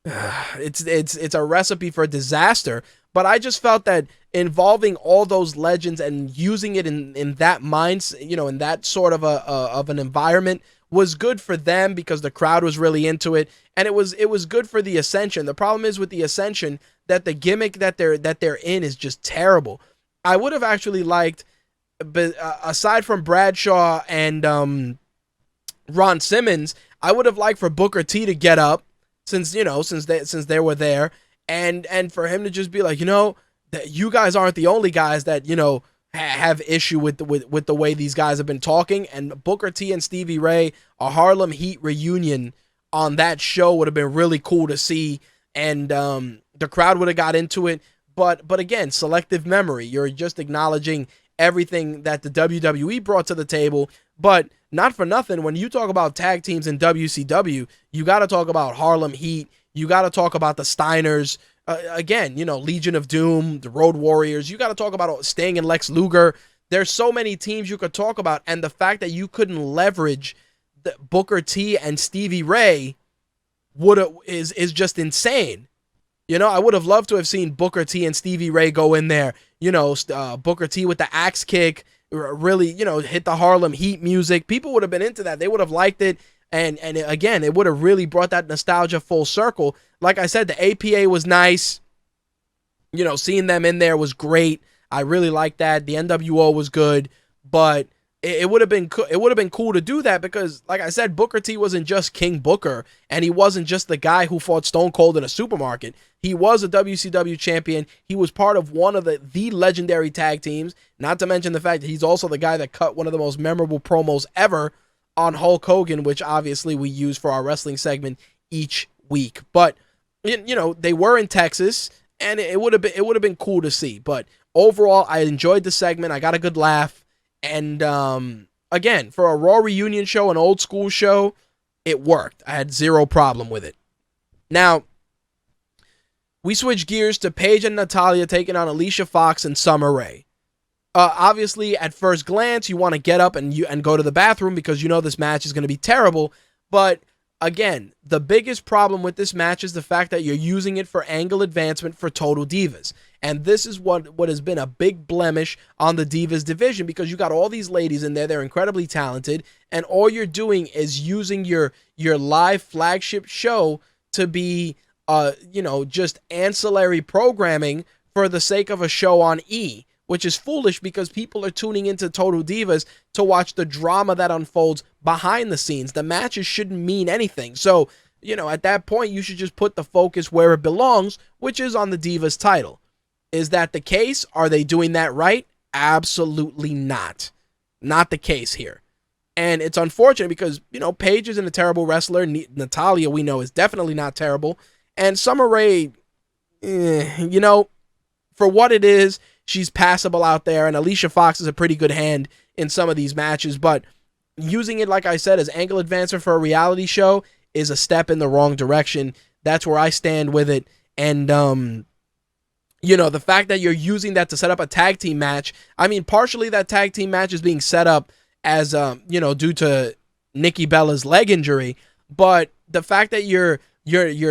it's a recipe for disaster. But I just felt that involving all those legends and using it in that mindset, in that sort of an environment, was good for them because the crowd was really into it, and it was good for the Ascension. The problem is with the Ascension that the gimmick that they're in is just terrible. I would have actually liked, aside from Bradshaw and Ron Simmons, I would have liked for Booker T to get up, since they were there, and for him to just be like, that you guys aren't the only guys that have issue with the way these guys have been talking. And Booker T and Stevie Ray, a Harlem Heat reunion on that show would have been really cool to see, and the crowd would have got into it. But again, selective memory. You're just acknowledging everything that the WWE brought to the table. But not for nothing, when you talk about tag teams in WCW, you got to talk about Harlem Heat. You got to talk about the Steiners. Again, Legion of Doom, the Road Warriors. You got to talk about Sting and Lex Luger. There's so many teams you could talk about, and the fact that you couldn't leverage the Booker T and Stevie Ray is just insane. I would have loved to have seen Booker T and Stevie Ray go in there. Booker T with the axe kick, really, hit the Harlem Heat music. People would have been into that. They would have liked it. And again, it would have really brought that nostalgia full circle. Like I said, the APA was nice. You know, seeing them in there was great. I really liked that. The NWO was good, but it would have been cool to do that because, like I said, Booker T wasn't just King Booker, and he wasn't just the guy who fought Stone Cold in a supermarket. He was a WCW champion. He was part of one of the legendary tag teams, not to mention the fact that he's also the guy that cut one of the most memorable promos ever on Hulk Hogan, which obviously we use for our wrestling segment each week. But, you know, they were in Texas, and it would have been cool to see. But overall, I enjoyed the segment. I got a good laugh. And again, for a Raw reunion show, an old school show, it worked. I had zero problem with it. Now, we switch gears to Paige and Natalya taking on Alicia Fox and Summer Rae. Obviously, at first glance, you want to get up and go to the bathroom because you know this match is going to be terrible. But again, the biggest problem with this match is the fact that you're using it for angle advancement for Total Divas. And this is what has been a big blemish on the Divas division because you got all these ladies in there. They're incredibly talented. And all you're doing is using your live flagship show to be, just ancillary programming for the sake of a show on E, which is foolish because people are tuning into Total Divas to watch the drama that unfolds behind the scenes. The matches shouldn't mean anything. So, at that point, you should just put the focus where it belongs, which is on the Divas title. Is that the case? Are they doing that right? Absolutely not. Not the case here. And it's unfortunate because, Paige isn't a terrible wrestler. Natalya, we know, is definitely not terrible. And Summer Rae, for what it is, she's passable out there. And Alicia Fox is a pretty good hand in some of these matches. But using it, like I said, as angle advancer for a reality show is a step in the wrong direction. That's where I stand with it. And, the fact that you're using that to set up a tag team match, I mean, partially that tag team match is being set up as, due to Nikki Bella's leg injury, but the fact that your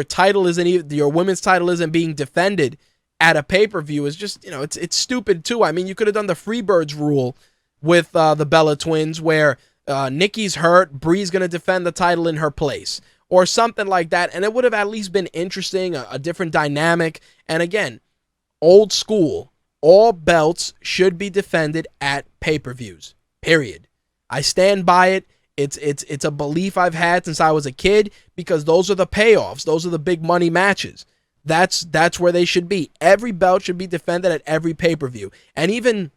title isn't even, your women's title isn't being defended at a pay-per-view is just, it's stupid too. I mean, you could have done the Freebirds rule with the Bella twins where Nikki's hurt, Brie's going to defend the title in her place or something like that, and it would have at least been interesting, a different dynamic. And again, old school, all belts should be defended at pay-per-views, period. I stand by it. It's a belief I've had since I was a kid because those are the payoffs. Those are the big money matches. That's where they should be. Every belt should be defended at every pay-per-view. And even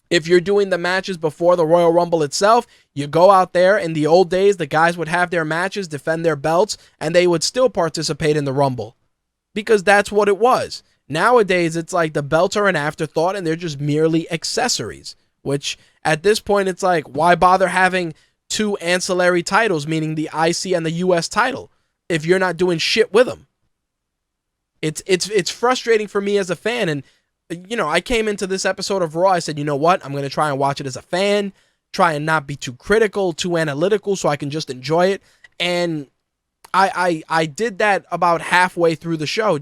if you're doing the matches before the Royal Rumble itself, you go out there. In the old days, the guys would have their matches, defend their belts, and they would still participate in the Rumble because that's what it was. Nowadays, it's like the belts are an afterthought and they're just merely accessories, which at this point, it's like, why bother having two ancillary titles, meaning the IC and the US title, if you're not doing shit with them? It's frustrating for me as a fan. And, I came into this episode of Raw. I said, you know what? I'm going to try and watch it as a fan, try and not be too critical, too analytical, so I can just enjoy it. And I did that about halfway through the show.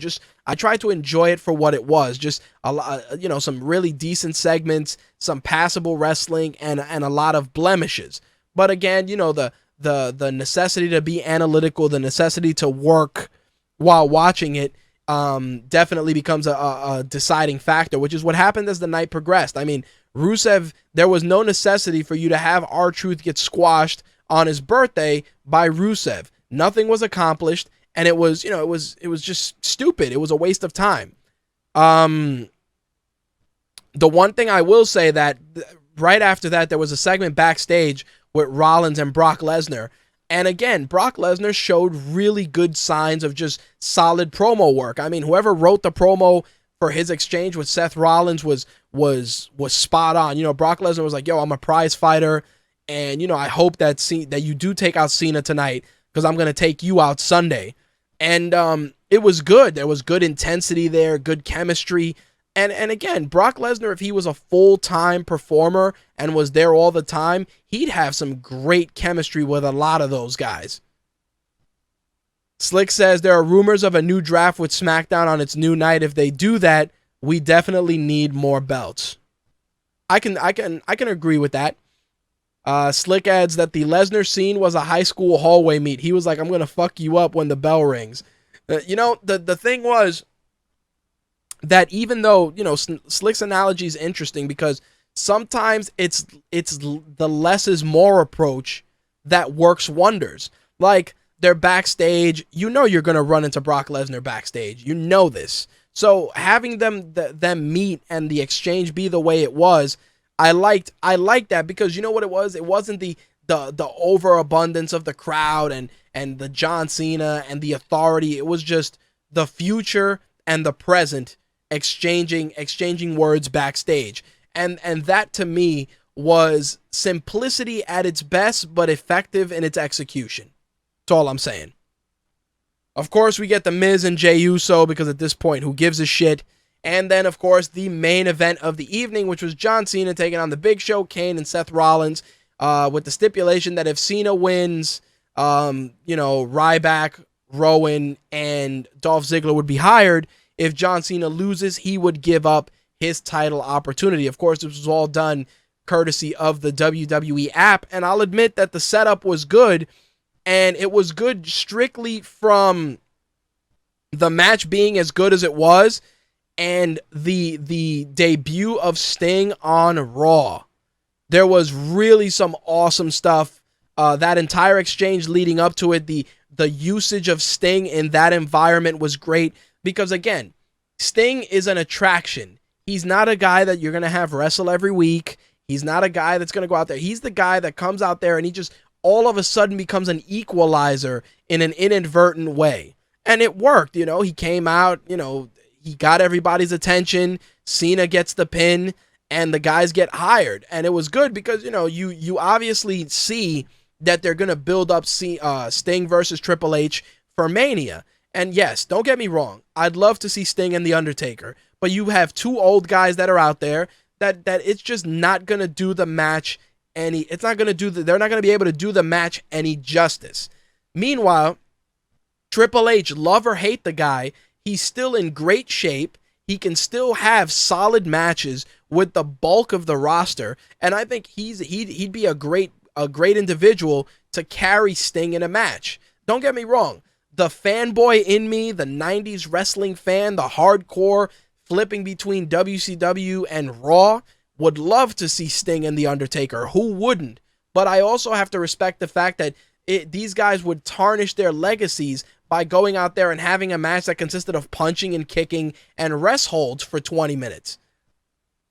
I tried to enjoy it for what it was. Just a lot, some really decent segments, some passable wrestling, and a lot of blemishes. But again, the necessity to be analytical, the necessity to work while watching it, definitely becomes a deciding factor, which is what happened as the night progressed. I mean, Rusev, there was no necessity for you to have R-Truth get squashed on his birthday by Rusev. Nothing was accomplished, and it was just stupid. It was a waste of time. The one thing I will say that right after that, there was a segment backstage with Rollins and Brock Lesnar. And again, Brock Lesnar showed really good signs of just solid promo work. I mean, whoever wrote the promo for his exchange with Seth Rollins was spot on. Brock Lesnar was like, yo, I'm a prize fighter, and, I hope that you do take out Cena tonight, because I'm going to take you out Sunday. And it was good. There was good intensity there, good chemistry. And again, Brock Lesnar, if he was a full-time performer and was there all the time, he'd have some great chemistry with a lot of those guys. Slick says there are rumors of a new draft with SmackDown on its new night. If they do that, we definitely need more belts. I can agree with that. Slick adds that the Lesnar scene was a high school hallway meet. He was like, I'm going to fuck you up when the bell rings. The thing was that even though, Slick's analogy is interesting because sometimes it's the less is more approach that works wonders. Like, they're backstage. You know you're going to run into Brock Lesnar backstage. You know this. So having them meet and the exchange be the way it was, I liked that because you know what it was? It wasn't the overabundance of the crowd and the John Cena and the authority. It was just the future and the present exchanging words backstage. And that to me was simplicity at its best, but effective in its execution. That's all I'm saying. Of course, we get the Miz and Jey Uso because at this point, who gives a shit? And then, of course, the main event of the evening, which was John Cena taking on the Big Show, Kane, and Seth Rollins, with the stipulation that if Cena wins, Ryback, Rowan, and Dolph Ziggler would be hired. If John Cena loses, he would give up his title opportunity. Of course, this was all done courtesy of the WWE app, and I'll admit that the setup was good, and it was good strictly from the match being as good as it was, and the debut of Sting on Raw. There was really some awesome stuff. That entire exchange leading up to it, the usage of Sting in that environment was great because, again, Sting is an attraction. He's not a guy that you're going to have wrestle every week. He's not a guy that's going to go out there. He's the guy that comes out there and he just all of a sudden becomes an equalizer in an inadvertent way. And it worked, he came out, he got everybody's attention. Cena gets the pin and the guys get hired. And it was good because, you obviously see that they're going to build up Sting versus Triple H for Mania. And yes, don't get me wrong. I'd love to see Sting and The Undertaker. But you have two old guys that are out there that it's just not going to do the match they're not going to be able to do the match any justice. Meanwhile, Triple H, love or hate the guy, he's still in great shape. He can still have solid matches with the bulk of the roster, and I think he'd be a great individual to carry Sting in a match. Don't get me wrong. The fanboy in me, the 90s wrestling fan, the hardcore flipping between WCW and Raw, would love to see Sting and The Undertaker. Who wouldn't? But I also have to respect the fact that these guys would tarnish their legacies by going out there and having a match that consisted of punching and kicking and rest holds for 20 minutes.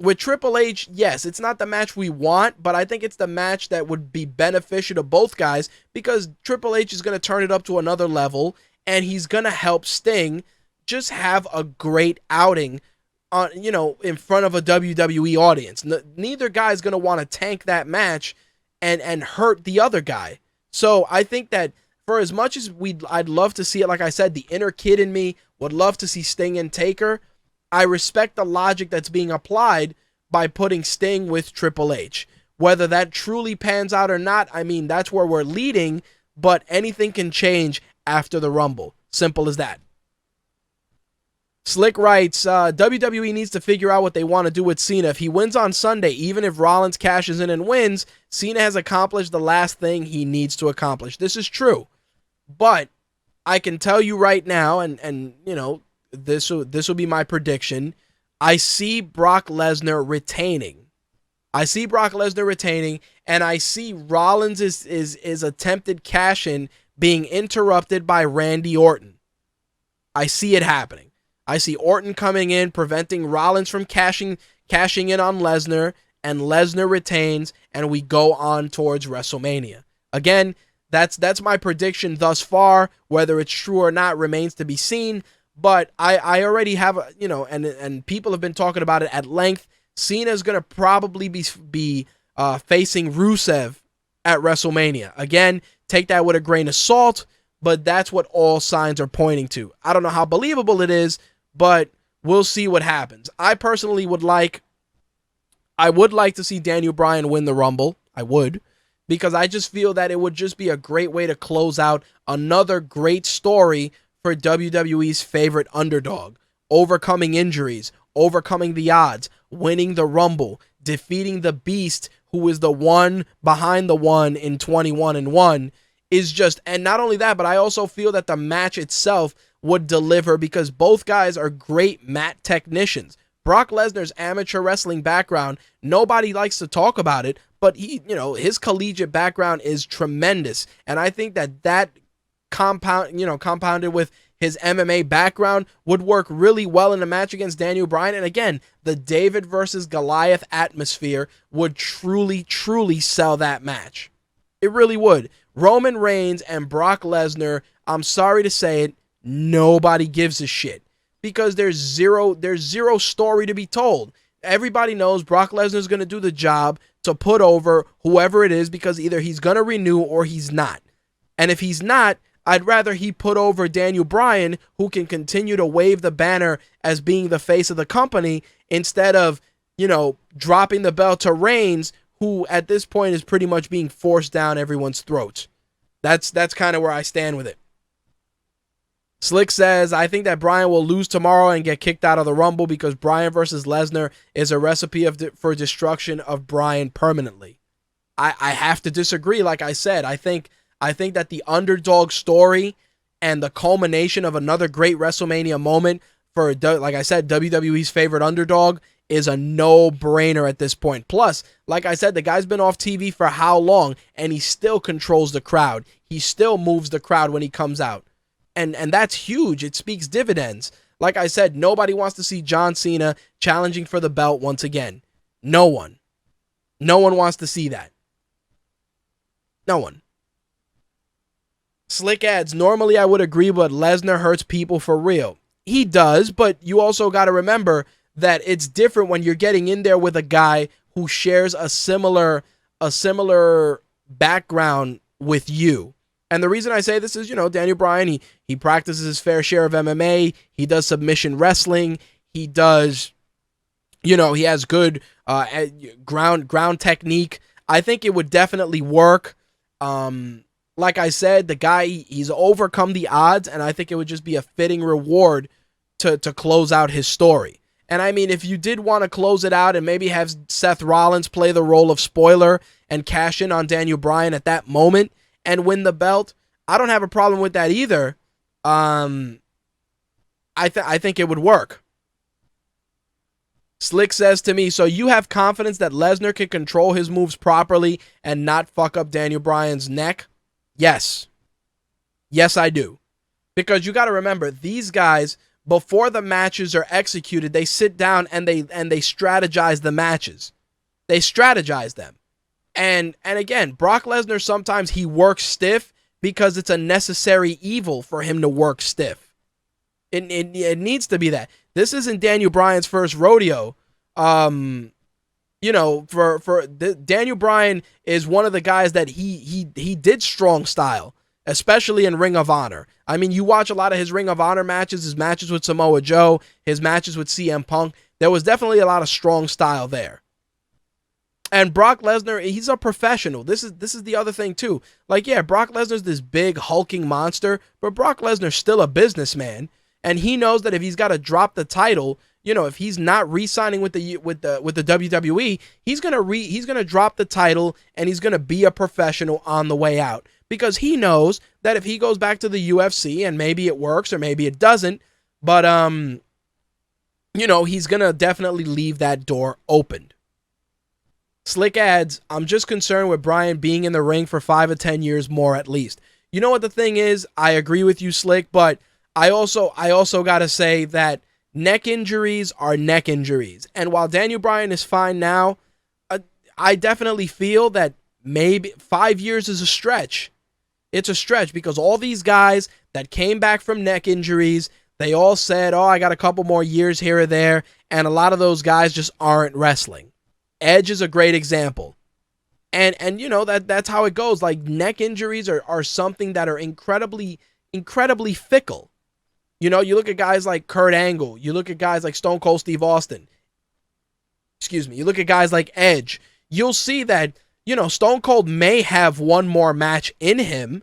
With Triple H, yes, it's not the match we want, but I think it's the match that would be beneficial to both guys because Triple H is going to turn it up to another level and he's going to help Sting just have a great outing in front of a WWE audience. Neither guy is going to want to tank that match and hurt the other guy. So I think that for as much as I'd love to see it, like I said, the inner kid in me would love to see Sting and Taker. I respect the logic that's being applied by putting Sting with Triple H. Whether that truly pans out or not, I mean, that's where we're leading, but anything can change after the Rumble. Simple as that. Slick writes, WWE needs to figure out what they want to do with Cena. If he wins on Sunday, even if Rollins cashes in and wins, Cena has accomplished the last thing he needs to accomplish. This is true. But I can tell you right now, and this will be my prediction. I see Brock Lesnar retaining. And I see Rollins' attempted cash-in being interrupted by Randy Orton. I see it happening. I see Orton coming in, preventing Rollins from cashing in on Lesnar, and Lesnar retains, and we go on towards WrestleMania. Again, that's my prediction thus far. Whether it's true or not remains to be seen, but I already have, and people have been talking about it at length. Cena's going to probably be facing Rusev at WrestleMania. Again, take that with a grain of salt, but that's what all signs are pointing to. I don't know how believable it is, but we'll see what happens. I personally would like to see Daniel Bryan win the Rumble. I would, because I just feel that it would just be a great way to close out another great story for WWE's favorite underdog, overcoming injuries, overcoming the odds, winning the Rumble, defeating the beast who is the one behind the one in 21-1 is just, and not only that, but I also feel that the match itself would deliver because both guys are great mat technicians. Brock Lesnar's amateur wrestling background, nobody likes to talk about it, but his collegiate background is tremendous. And I think that compounded with his MMA background would work really well in a match against Daniel Bryan. And again, the David versus Goliath atmosphere would truly, truly sell that match. It really would. Roman Reigns and Brock Lesnar, I'm sorry to say it, nobody gives a shit because there's zero story to be told. Everybody knows Brock Lesnar's going to do the job to put over whoever it is because either he's going to renew or he's not. And if he's not, I'd rather he put over Daniel Bryan, who can continue to wave the banner as being the face of the company, instead of, dropping the belt to Reigns, who at this point is pretty much being forced down everyone's throats. That's kind of where I stand with it. Slick says, I think that Bryan will lose tomorrow and get kicked out of the Rumble because Bryan versus Lesnar is a recipe for destruction of Bryan permanently. I have to disagree. Like I said, I think that the underdog story and the culmination of another great WrestleMania moment for, like I said, WWE's favorite underdog is a no-brainer at this point. Plus, like I said, the guy's been off TV for how long, and he still controls the crowd. He still moves the crowd when he comes out. And that's huge. It speaks dividends. Like I said, nobody wants to see John Cena challenging for the belt once again. No one. No one wants to see that. No one. Slick adds, normally I would agree, but Lesnar hurts people for real. He does, but you also got to remember that it's different when you're getting in there with a guy who shares a similar background with you. And the reason I say this is, Daniel Bryan, he practices his fair share of MMA. He does submission wrestling. He does, he has good ground technique. I think it would definitely work. Like I said, the guy, he's overcome the odds, and I think it would just be a fitting reward to close out his story. And I mean, if you did want to close it out and maybe have Seth Rollins play the role of spoiler and cash in on Daniel Bryan at that moment and win the belt, I don't have a problem with that either. I think it would work. Slick says to me, so you have confidence that Lesnar can control his moves properly and not fuck up Daniel Bryan's neck? Yes. Yes, I do. Because you got to remember, these guys, before the matches are executed, they sit down and they strategize the matches. They strategize them. And again, Brock Lesnar, sometimes he works stiff because it's a necessary evil for him to work stiff. It needs to be that. This isn't Daniel Bryan's first rodeo. Daniel Bryan is one of the guys that he did strong style, especially in Ring of Honor. I mean, you watch a lot of his Ring of Honor matches, his matches with Samoa Joe, his matches with CM Punk. There was definitely a lot of strong style there. And Brock Lesnar, he's a professional. This is the other thing too. Like, yeah, Brock Lesnar's this big hulking monster, but Brock Lesnar's still a businessman, and he knows that if he's got to drop the title, if he's not re-signing with the WWE, he's gonna drop the title and he's gonna be a professional on the way out, because he knows that if he goes back to the UFC, and maybe it works or maybe it doesn't, but he's gonna definitely leave that door opened. Slick adds, I'm just concerned with Bryan being in the ring for 5 or 10 years more at least. You know what the thing is? I agree with you, Slick, but I also got to say that neck injuries are neck injuries. And while Daniel Bryan is fine now, I definitely feel that maybe 5 years is a stretch. It's a stretch because all these guys that came back from neck injuries, they all said, I got a couple more years here or there, and a lot of those guys just aren't wrestling. Edge is a great example. And that's how it goes. Like, neck injuries are something that are incredibly, incredibly fickle. You look at guys like Kurt Angle. You look at guys like Stone Cold Steve Austin. You look at guys like Edge. You'll see that, Stone Cold may have one more match in him,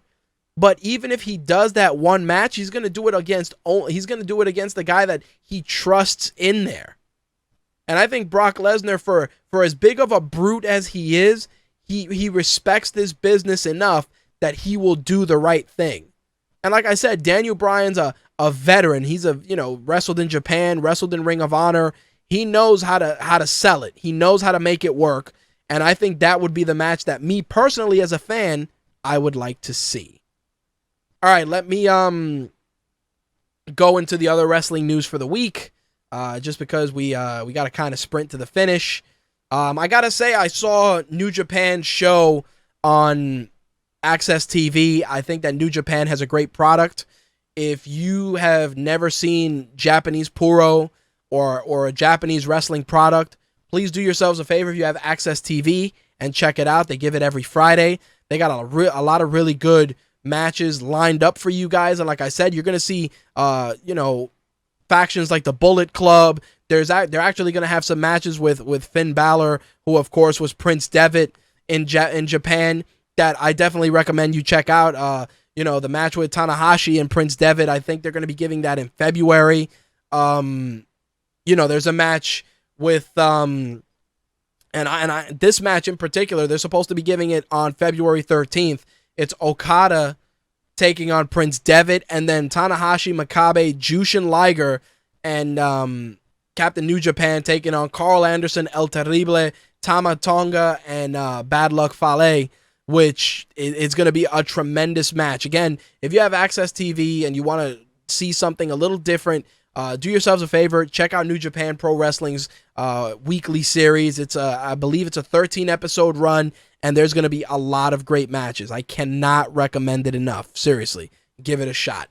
but even if he does that one match, he's going to do it against the guy that he trusts in there. And I think Brock Lesnar, for as big of a brute as he is, he respects this business enough that he will do the right thing. And like I said, Daniel Bryan's a veteran. He's wrestled in Japan, wrestled in Ring of Honor. He knows how to sell it. He knows how to make it work. And I think that would be the match that me personally as a fan, I would like to see. All right, let me go into the other wrestling news for the week. Just because we got to kind of sprint to the finish. I got to say, I saw New Japan's show on Access TV. I think that New Japan has a great product. If you have never seen Japanese Puro or a Japanese wrestling product, please do yourselves a favor if you have Access TV and check it out. They give it every Friday. They got a lot of really good matches lined up for you guys. And like I said, you're going to see, factions like the Bullet Club. They're actually going to have some matches with Finn Balor, who of course was Prince Devitt in Japan, that I definitely recommend you check out. The match with Tanahashi and Prince Devitt, I think they're going to be giving that in February. There's a match with this match in particular, they're supposed to be giving it on February 13th. It's Okada taking on Prince Devitt, and then Tanahashi, Makabe, Jushin Liger, and Captain New Japan taking on Carl Anderson, El Terrible, Tama Tonga, and Bad Luck Fale, which is going to be a tremendous match. Again, if you have Access TV and you want to see something a little different, do yourselves a favor, check out New Japan Pro Wrestling's weekly series. I believe it's a 13-episode run, and there's going to be a lot of great matches. I cannot recommend it enough. Seriously, give it a shot.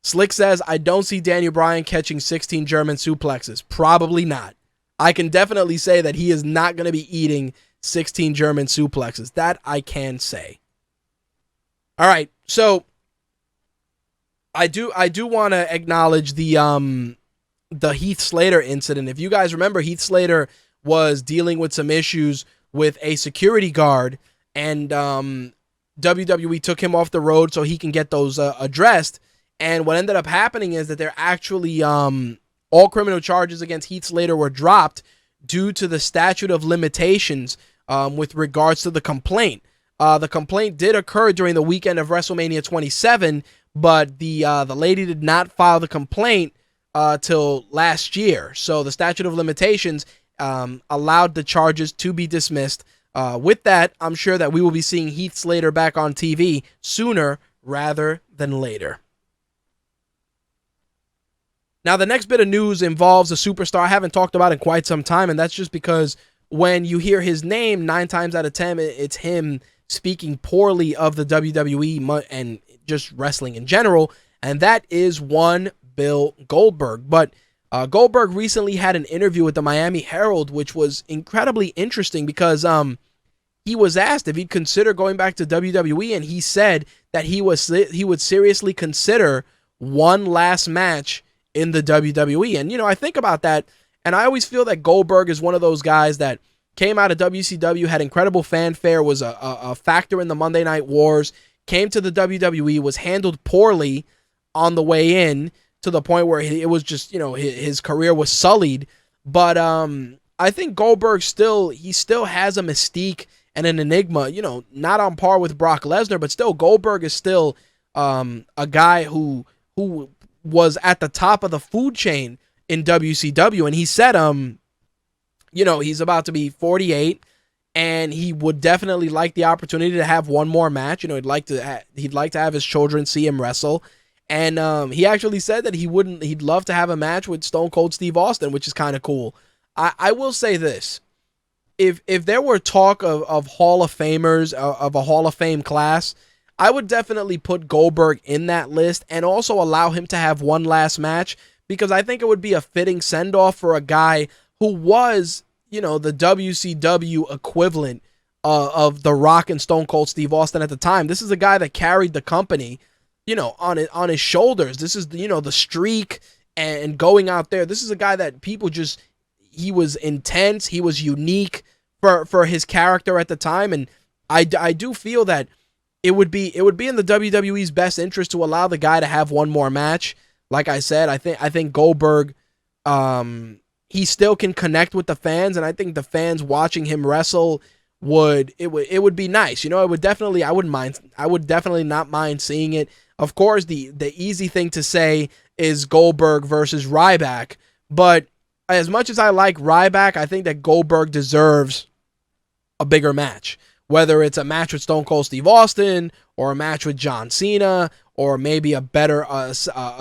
Slick says, I don't see Daniel Bryan catching 16 German suplexes. Probably not. I can definitely say that he is not going to be eating 16 German suplexes. That I can say. All right, so I do want to acknowledge the Heath Slater incident. If you guys remember, Heath Slater was dealing with some issues with a security guard, and WWE took him off the road so he can get those addressed. And what ended up happening is that they're actually all criminal charges against Heath Slater were dropped due to the statute of limitations with regards to the complaint. The complaint did occur during the weekend of WrestleMania 27, but the lady did not file the complaint till last year. So the statute of limitations allowed the charges to be dismissed. With that, I'm sure that we will be seeing Heath Slater back on TV sooner rather than later. Now, the next bit of news involves a superstar I haven't talked about in quite some time, and that's just because when you hear his name, 9 times out of 10, it's him speaking poorly of the WWE and just wrestling in general, and that is one Bill Goldberg. But Goldberg recently had an interview with the Miami Herald, which was incredibly interesting because he was asked if he'd consider going back to WWE, and he said that he would seriously consider one last match in the WWE. And, I think about that, and I always feel that Goldberg is one of those guys that came out of WCW, had incredible fanfare, was a factor in the Monday Night Wars, came to the WWE, was handled poorly on the way in to the point where it was just, his career was sullied. But I think Goldberg still has a mystique and an enigma, not on par with Brock Lesnar, but still Goldberg is still a guy who was at the top of the food chain in WCW. And he said, he's about to be 48 and he would definitely like the opportunity to have one more match. He'd like to have his children see him wrestle. And he actually said that he'd love to have a match with Stone Cold Steve Austin, which is kind of cool. I will say this. If there were talk of Hall of Famers, of a Hall of Fame class, I would definitely put Goldberg in that list and also allow him to have one last match, because I think it would be a fitting send-off for a guy who was, the WCW equivalent of The Rock and Stone Cold Steve Austin at the time. This is a guy that carried the company, on his shoulders. This is, the streak and going out there. This is a guy that people he was intense. He was unique for his character at the time. And I do feel that it would be in the WWE's best interest to allow the guy to have one more match. Like I said, I think Goldberg he still can connect with the fans, and I think the fans watching him wrestle would be nice. I would definitely not mind seeing it. Of course, the easy thing to say is Goldberg versus Ryback, but as much as I like Ryback, I think that Goldberg deserves a bigger match. Whether it's a match with Stone Cold Steve Austin, or a match with John Cena, or maybe a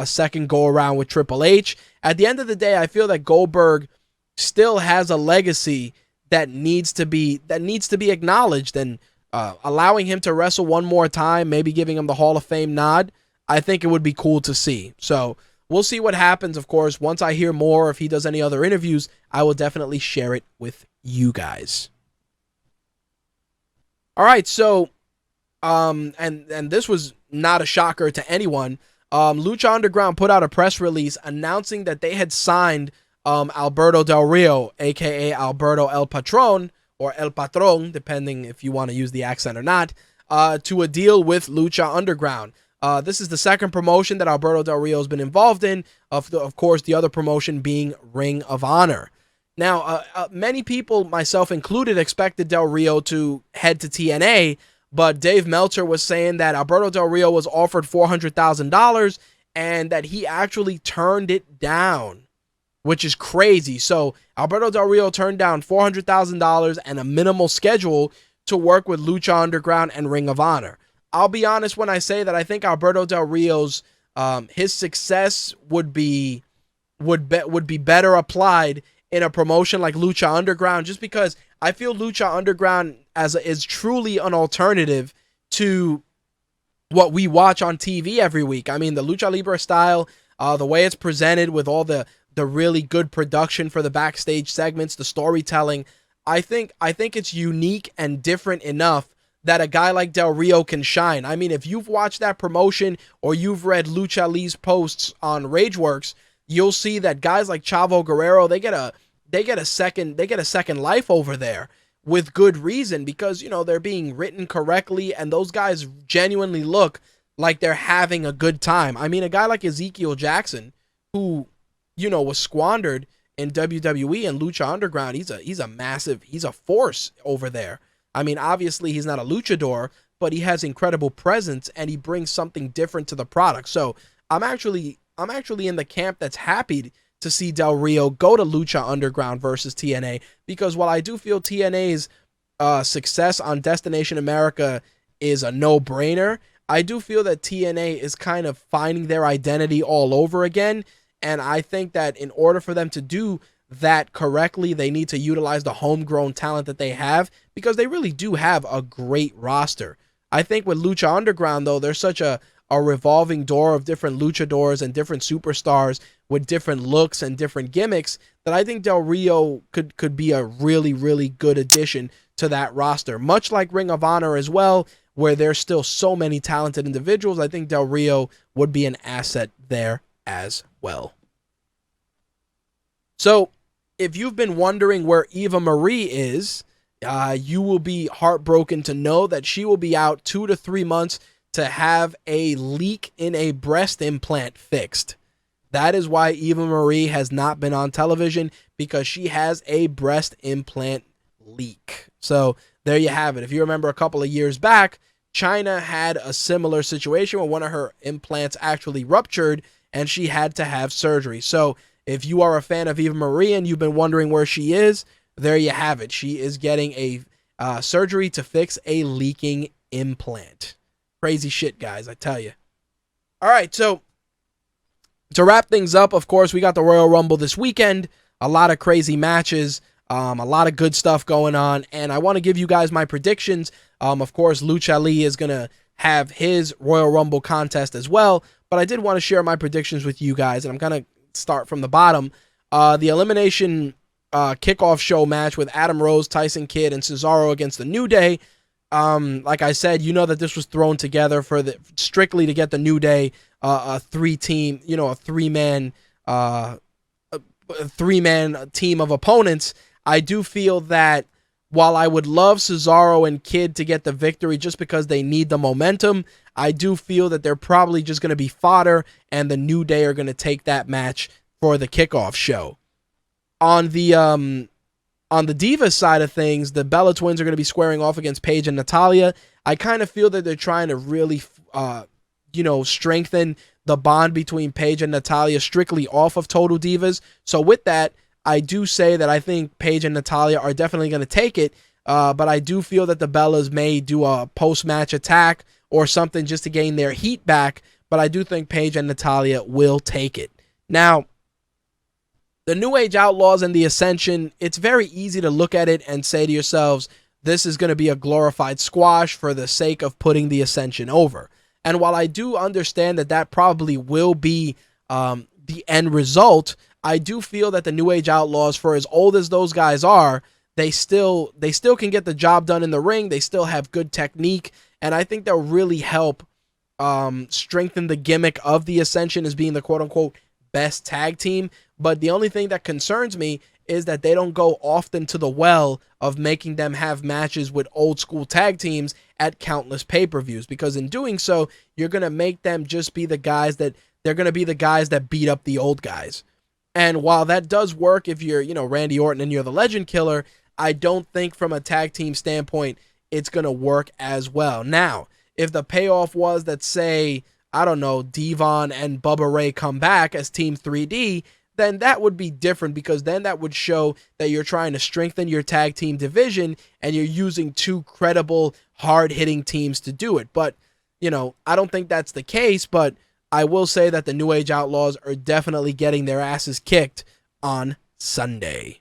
second go around with Triple H. At the end of the day, I feel that Goldberg still has a legacy that needs to be acknowledged, and allowing him to wrestle one more time, maybe giving him the Hall of Fame nod, I think it would be cool to see. So we'll see what happens. Of course, once I hear more, if he does any other interviews, I will definitely share it with you guys. All right, so and this was not a shocker to anyone. Lucha Underground put out a press release announcing that they had signed Alberto Del Rio, aka Alberto El Patron, or El Patron, depending if you want to use the accent or not, to a deal with Lucha Underground. This is the second promotion that Alberto Del Rio has been involved in, of course, the other promotion being Ring of Honor. Now, many people, myself included, expected Del Rio to head to TNA, but Dave Meltzer was saying that Alberto Del Rio was offered $400,000 and that he actually turned it down, which is crazy. So Alberto Del Rio turned down $400,000 and a minimal schedule to work with Lucha Underground and Ring of Honor. I'll be honest when I say that I think Alberto Del Rio's his success would be better applied in a promotion like Lucha Underground, just because I feel Lucha Underground is truly an alternative to what we watch on TV every week. I mean, the Lucha Libre style, the way it's presented with all the really good production for the backstage segments, the storytelling, I think it's unique and different enough that a guy like Del Rio can shine. I mean, if you've watched that promotion or you've read Lucha Lee's posts on Rageworks, you'll see that guys like Chavo Guerrero, they get a second life over there with good reason, because they're being written correctly and those guys genuinely look like they're having a good time. I mean, a guy like Ezekiel Jackson, who was squandered in WWE and Lucha Underground, he's a force over there. I mean, obviously he's not a luchador, but he has incredible presence and he brings something different to the product. So I'm actually in the camp that's happy to see Del Rio go to Lucha Underground versus TNA, because while I do feel TNA's success on Destination America is a no-brainer, I do feel that TNA is kind of finding their identity all over again, and I think that in order for them to do that correctly, they need to utilize the homegrown talent that they have, because they really do have a great roster. I think with Lucha Underground, though, there's such a revolving door of different luchadors and different superstars with different looks and different gimmicks that I think Del Rio could be a really, really good addition to that roster. Much like Ring of Honor as well, where there's still so many talented individuals, I think Del Rio would be an asset there as well. So, if you've been wondering where Eva Marie is, you will be heartbroken to know that she will be out 2 to 3 months to have a leak in a breast implant fixed. That is why Eva Marie has not been on television, because she has a breast implant leak. So there you have it. If you remember a couple of years back, China had a similar situation where one of her implants actually ruptured and she had to have surgery. So if you are a fan of Eva Marie and you've been wondering where she is, there you have it. She is getting a surgery to fix a leaking implant. Crazy shit, guys, I tell you. All right, so to wrap things up, of course, we got the Royal Rumble this weekend. A lot of crazy matches, a lot of good stuff going on, and I want to give you guys my predictions. Of course, Lucha Lee is going to have his Royal Rumble contest as well, but I did want to share my predictions with you guys, and I'm going to start from the bottom. The Elimination kickoff show match with Adam Rose, Tyson Kidd, and Cesaro against the New Day. Like I said, you know that this was thrown together for strictly to get the New Day a three-man team of opponents. I do feel that while I would love Cesaro and Kidd to get the victory just because they need the momentum, I do feel that they're probably just going to be fodder, and the New Day are going to take that match for the kickoff show. On the Divas side of things, the Bella Twins are going to be squaring off against Paige and Natalya. I kind of feel that they're trying to really, strengthen the bond between Paige and Natalya strictly off of Total Divas. So with that, I do say that I think Paige and Natalya are definitely going to take it, but I do feel that the Bellas may do a post-match attack or something just to gain their heat back, but I do think Paige and Natalya will take it. Now, the New Age Outlaws and the Ascension, it's very easy to look at it and say to yourselves, this is going to be a glorified squash for the sake of putting the Ascension over. And while I do understand that that probably will be the end result, I do feel that the New Age Outlaws, for as old as those guys are, they still can get the job done in the ring. They still have good technique, and I think they'll really help strengthen the gimmick of the Ascension as being the quote-unquote best tag team. But the only thing that concerns me is that they don't go often to the well of making them have matches with old school tag teams at countless pay-per-views, because in doing so, you're going to make them just be the guys that beat up the old guys. And while that does work if you're, Randy Orton and you're the Legend Killer, I don't think from a tag team standpoint it's going to work as well. Now, if the payoff was that, say, I don't know, Devon and Bubba Ray come back as Team 3D, then that would be different, because then that would show that you're trying to strengthen your tag team division and you're using two credible, hard-hitting teams to do it. But, I don't think that's the case, but I will say that the New Age Outlaws are definitely getting their asses kicked on Sunday.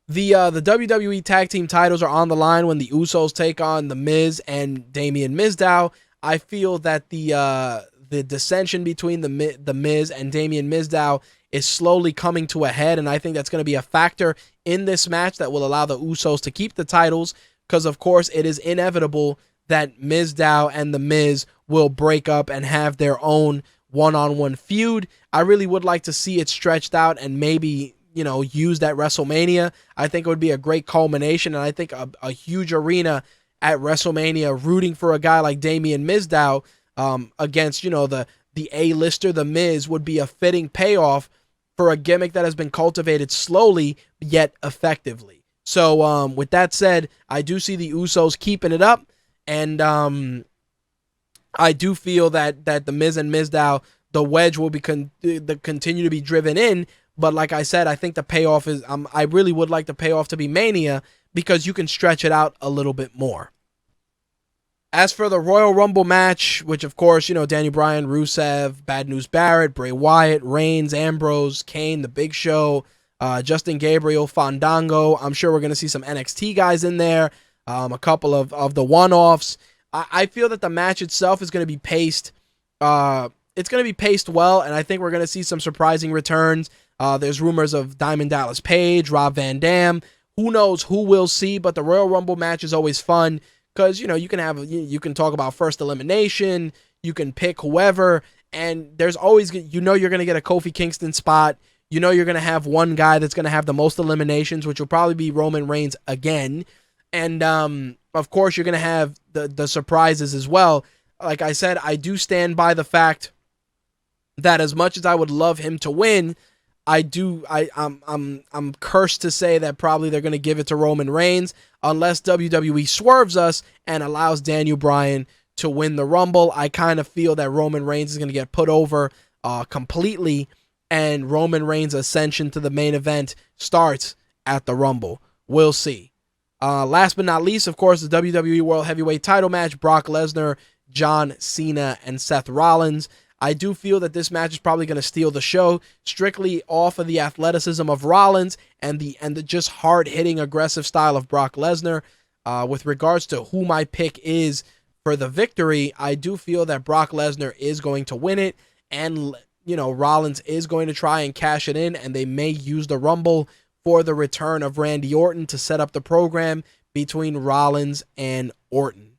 The WWE Tag Team titles are on the line when the Usos take on The Miz and Damien Mizdow. I feel that the dissension between the Miz and Damien Mizdow is slowly coming to a head, and I think that's going to be a factor in this match that will allow the Usos to keep the titles, because, of course, it is inevitable that Mizdow and The Miz will break up and have their own one-on-one feud. I really would like to see it stretched out and maybe, used at WrestleMania. I think it would be a great culmination, and I think a huge arena at WrestleMania rooting for a guy like Damien Mizdow against, the A-lister, The Miz, would be a fitting payoff for a gimmick that has been cultivated slowly yet effectively. So with that said, I do see the Usos keeping it up, and I do feel that The Miz and Mizdow, the wedge will be continue to be driven in. But like I said, I think the payoff is, I really would like the payoff to be Mania, because you can stretch it out a little bit more. As for the Royal Rumble match, which of course, Daniel Bryan, Rusev, Bad News Barrett, Bray Wyatt, Reigns, Ambrose, Kane, The Big Show, Justin Gabriel, Fandango. I'm sure we're going to see some NXT guys in there, a couple of the one-offs. I feel that the match itself is going to be paced. It's going to be paced well, and I think we're going to see some surprising returns. There's rumors of Diamond Dallas Page, Rob Van Dam. Who knows who we'll see, but the Royal Rumble match is always fun, because, you can talk about first elimination, you can pick whoever, and there's always, you're going to get a Kofi Kingston spot. You're going to have one guy that's going to have the most eliminations, which will probably be Roman Reigns again. And, of course, you're going to have the surprises as well. Like I said, I do stand by the fact that as much as I would love him to win, I'm cursed to say that probably they're going to give it to Roman Reigns unless WWE swerves us and allows Daniel Bryan to win the Rumble. I kind of feel that Roman Reigns is going to get put over completely, and Roman Reigns' ascension to the main event starts at the Rumble. We'll see. Last but not least, of course, the WWE World Heavyweight title match, Brock Lesnar, John Cena, and Seth Rollins. I do feel that this match is probably going to steal the show, strictly off of the athleticism of Rollins and the just hard-hitting, aggressive style of Brock Lesnar. With regards to who my pick is for the victory, I do feel that Brock Lesnar is going to win it, and Rollins is going to try and cash it in, and they may use the Rumble for the return of Randy Orton to set up the program between Rollins and Orton.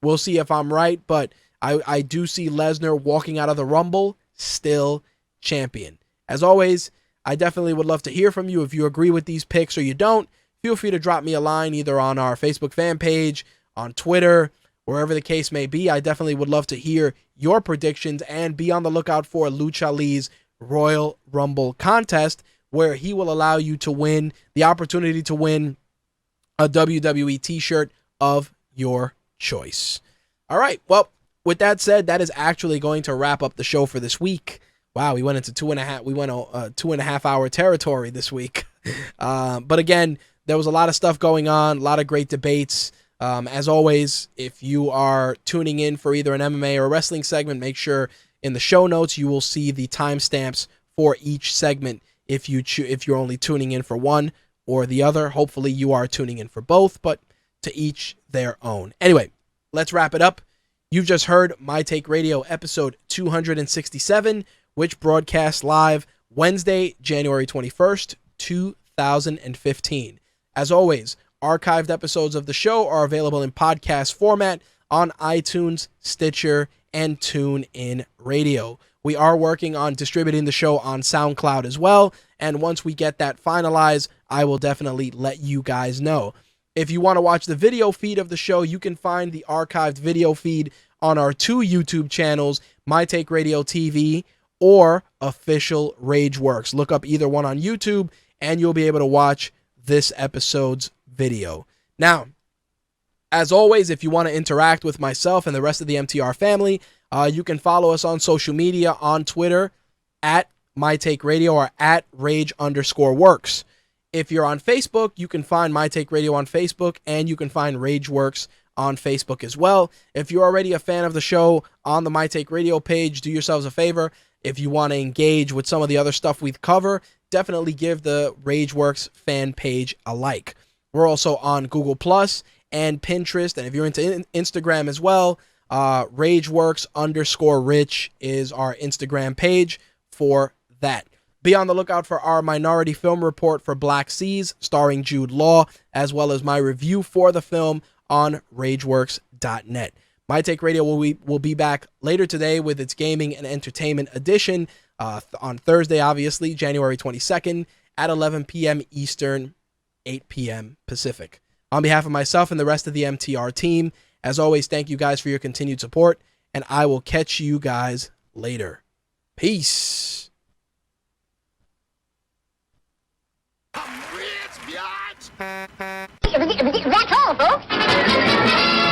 We'll see if I'm right, but I do see Lesnar walking out of the Rumble still champion. As always, I definitely would love to hear from you. If you agree with these picks or you don't, feel free to drop me a line either on our Facebook fan page, on Twitter, wherever the case may be. I definitely would love to hear your predictions, and be on the lookout for Lucha Lee's Royal Rumble contest, where he will allow you to win the opportunity to win a WWE t-shirt of your choice. All right. Well, with that said, that is actually going to wrap up the show for this week. Wow, we went into 2.5 hour territory this week. But again, there was a lot of stuff going on, a lot of great debates. As always, if you are tuning in for either an MMA or a wrestling segment, make sure in the show notes you will see the timestamps for each segment if you're only tuning in for one or the other. Hopefully you are tuning in for both, but to each their own. Anyway, let's wrap it up. You've just heard My Take Radio episode 267, which broadcasts live Wednesday, January 21st, 2015. As always, archived episodes of the show are available in podcast format on iTunes, Stitcher, and TuneIn Radio. We are working on distributing the show on SoundCloud as well, and once we get that finalized, I will definitely let you guys know. If you want to watch the video feed of the show, you can find the archived video feed on our two YouTube channels, My Take Radio TV or Official Rageworks. Look up either one on YouTube, and you'll be able to watch this episode's video. Now, as always, if you want to interact with myself and the rest of the MTR family, you can follow us on social media on Twitter at MyTakeRadio or at Rage_Works. If you're on Facebook, you can find My Take Radio on Facebook, and you can find Rageworks on Facebook as well. If you're already a fan of the show on the My Take Radio page, do yourselves a favor. If you want to engage with some of the other stuff we cover, definitely give the Rageworks fan page a like. We're also on Google Plus and Pinterest, and if you're into Instagram as well, Rageworks_Rich is our Instagram page for that. Be on the lookout for our minority film report for Black Seas, starring Jude Law, as well as my review for the film on Rageworks.net. My Take Radio will be back later today with its gaming and entertainment edition on Thursday, obviously, January 22nd at 11 p.m. Eastern, 8 p.m. Pacific. On behalf of myself and the rest of the MTR team, as always, thank you guys for your continued support, and I will catch you guys later. Peace. That's all, folks.